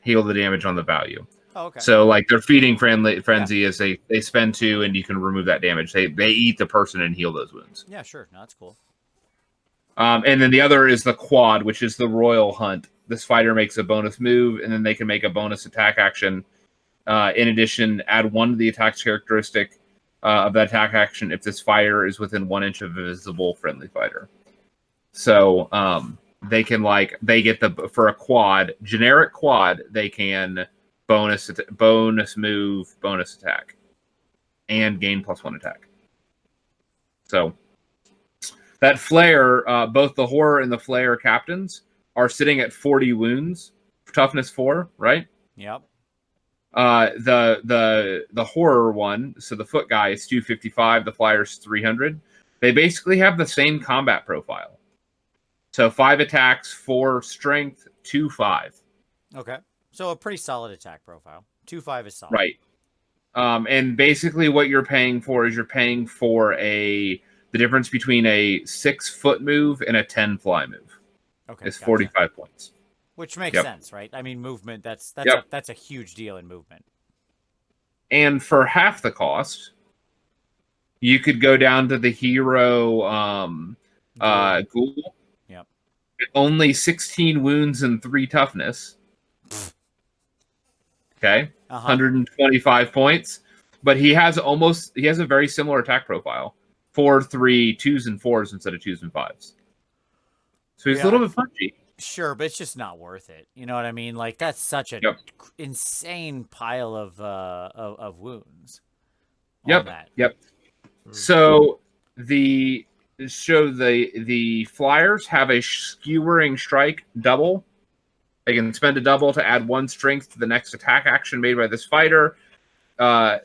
Heal the damage on the value. Oh, okay. So like their feeding frenzy is they spend 2 and you can remove that damage. They eat the person and heal those wounds. Yeah, sure. No, that's cool. And then the other is the quad, which is the Royal Hunt. This fighter makes a bonus move, and then they can make a bonus attack action. In addition, add 1 to the attack's characteristic of that attack action if this fighter is within 1 inch of a visible friendly fighter. So they can for a quad, generic quad, they can bonus move, bonus attack, and gain +1 attack. So that Flayer, both the Horror and the Flayer captains are sitting at 40 wounds, toughness 4, right? Yep. The Horror one, so the foot guy is 255, the Flyer's 300. They basically have the same combat profile. So 5 attacks, 4 strength, 2-5. Okay. So a pretty solid attack profile. 2-5 is solid. Right. And basically what you're paying for is the difference between a 6-foot move and a 10 fly move. Okay. It's 45 points. Which makes sense, right? I mean, movement, that's a huge deal in movement. And for half the cost, you could go down to the hero Ghoul. Yep. Only 16 wounds and 3 toughness. Okay. 125 points. But he has a very similar attack profile. 4, 3, 2s and 4s instead of 2s and 5s. So he's a little bit punchy. Sure, but it's just not worth it. You know what I mean? Like that's such an insane pile of wounds. Yep. So the Flyers have a skewering strike double. They can spend a double to add 1 strength to the next attack action made by this fighter.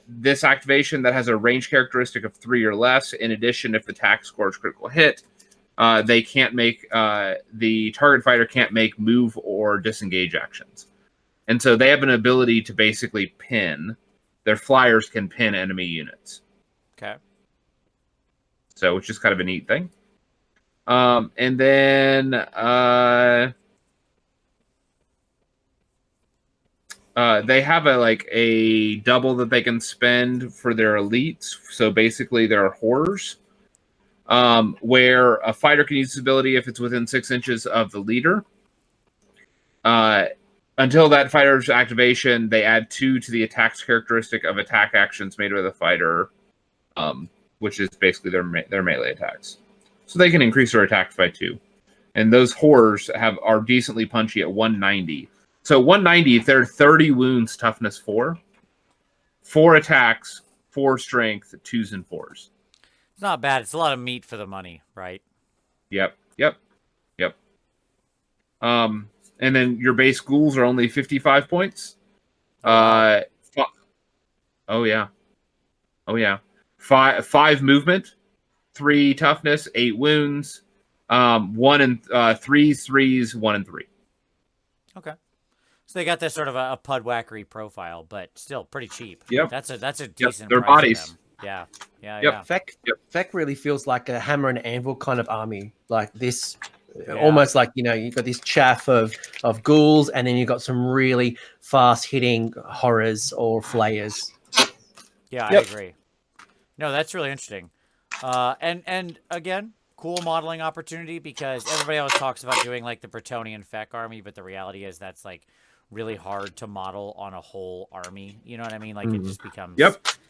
This activation that has a range characteristic of 3 or less. In addition, if the attack scores critical hit, they can't make the target fighter can't make move or disengage actions, and so they have an ability to basically pin. Their Flyers can pin enemy units. Okay. So, which is kind of a neat thing. And then they have a double that they can spend for their elites. So basically, their horrors. Where a fighter can use this ability if it's within 6 inches of the leader. Until that fighter's activation, they add 2 to the attack's characteristic of attack actions made by the fighter, which is basically their melee attacks. So they can increase their attacks by 2. And those horrors are decently punchy at 190. So 190, if they're 30 wounds, toughness 4. 4 attacks, 4 strength, 2s and 4s. It's not bad. It's a lot of meat for the money, right? Yep. And then your base ghouls are only 55 points. Oh yeah. 5 movement, 3 toughness, 8 wounds, 1 and 3s, 1 and 3. Okay. So they got this sort of a Pudwackery profile, but still pretty cheap. Yep. That's a decent Their price for bodies. them. Yeah. Yep. Feck really feels like a hammer and anvil kind of army, like this. Yeah. Almost like, you've got this chaff of ghouls, and then you've got some really fast hitting horrors or flayers. Yeah, Yep. I agree. No, that's really interesting. And again, cool modeling opportunity, because everybody always talks about doing like the Bretonnian Feck army, but the reality is that's like really hard to model on a whole army. You know what I mean? Like it just becomes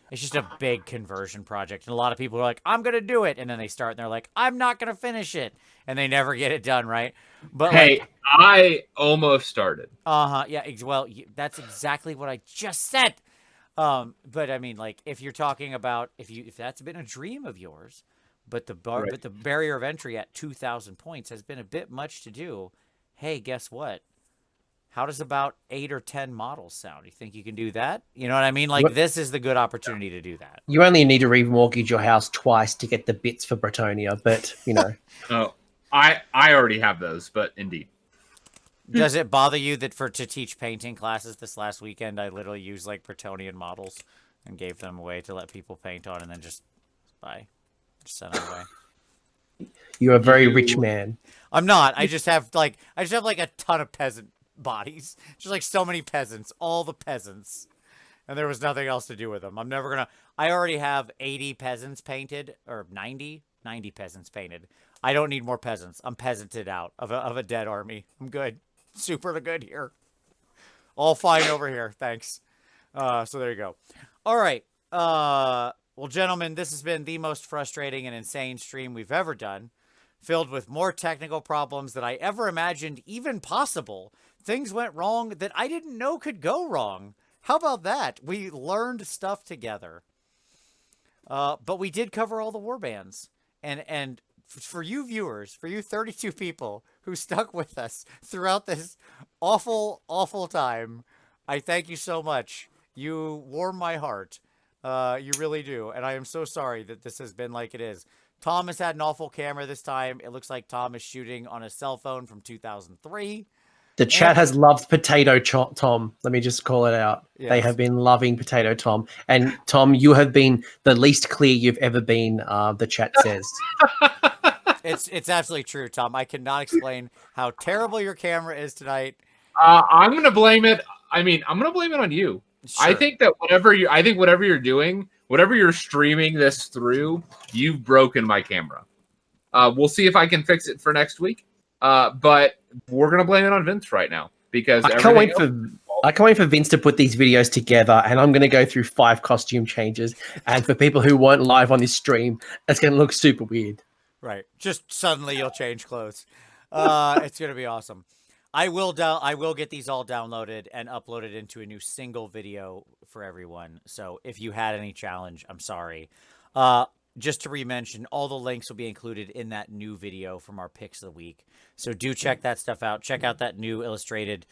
it's just a big conversion project. And a lot of people are like, I'm going to do it. And then they start and they're like, I'm not going to finish it. And they never get it done, right? But Hey, I almost started. Yeah, well, that's exactly what I just said. But I mean, like, if you're talking about if that's been a dream of yours, but the barrier of entry at 2,000 points has been a bit much to do. Hey, guess what? How does about 8 or 10 models sound? You think you can do that? You know what I mean? Like, this is the good opportunity to do that. You only need to remortgage your house twice to get the bits for Bretonia, but Oh, I already have those, but indeed. Does it bother you that to teach painting classes this last weekend, I literally used like Bretonian models and gave them away to let people paint on, and then just sent them away? You're a very rich man. I'm not. I just have like a ton of peasant bodies. Just like so many peasants, all the peasants. And there was nothing else to do with them. I already have 80 peasants painted, or 90 peasants painted. I don't need more peasants. I'm peasanted out of a dead army. I'm good. Super good here. All fine over here. Thanks. So there you go. All right. Well, gentlemen, this has been the most frustrating and insane stream we've ever done, filled with more technical problems than I ever imagined even possible. Things went wrong that I didn't know could go wrong. How about that? We learned stuff together. But we did cover all the warbands. And for you viewers, for you 32 people who stuck with us throughout this awful, awful time, I thank you so much. You warm my heart. You really do. And I am so sorry that this has been like it is. Tom has had an awful camera this time. It looks like Tom is shooting on a cell phone from 2003. The chat has loved Potato Tom. Let me just call it out. Yes. They have been loving Potato Tom. And Tom, you have been the least clear you've ever been, the chat says. It's absolutely true, Tom. I cannot explain how terrible your camera is tonight. I'm going to blame it. I'm going to blame it on you. Sure. I think that whatever you're doing, whatever you're streaming this through, you've broken my camera. We'll see if I can fix it for next week. But we're gonna blame it on Vince right now because I can't wait for Vince to put these videos together, and I'm gonna go through 5 costume changes. And for people who weren't live on this stream, it's gonna look super weird. Right. Just suddenly you'll change clothes. It's gonna be awesome. I will get these all downloaded and uploaded into a new single video for everyone. So if you had any challenge, I'm sorry. Just to re-mention, all the links will be included in that new video from our picks of the week. So do check that stuff out. Check out that new illustrated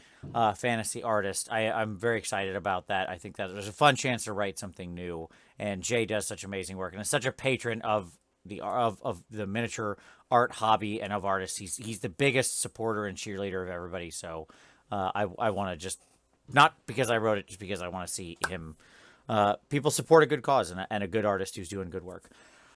fantasy artist. I'm very excited about that. I think that there's a fun chance to write something new. And Jay does such amazing work and is such a patron of the miniature art hobby and of artists. He's the biggest supporter and cheerleader of everybody. So I want to just, not because I wrote it, just because I want to see him. People support a good cause and a good artist who's doing good work.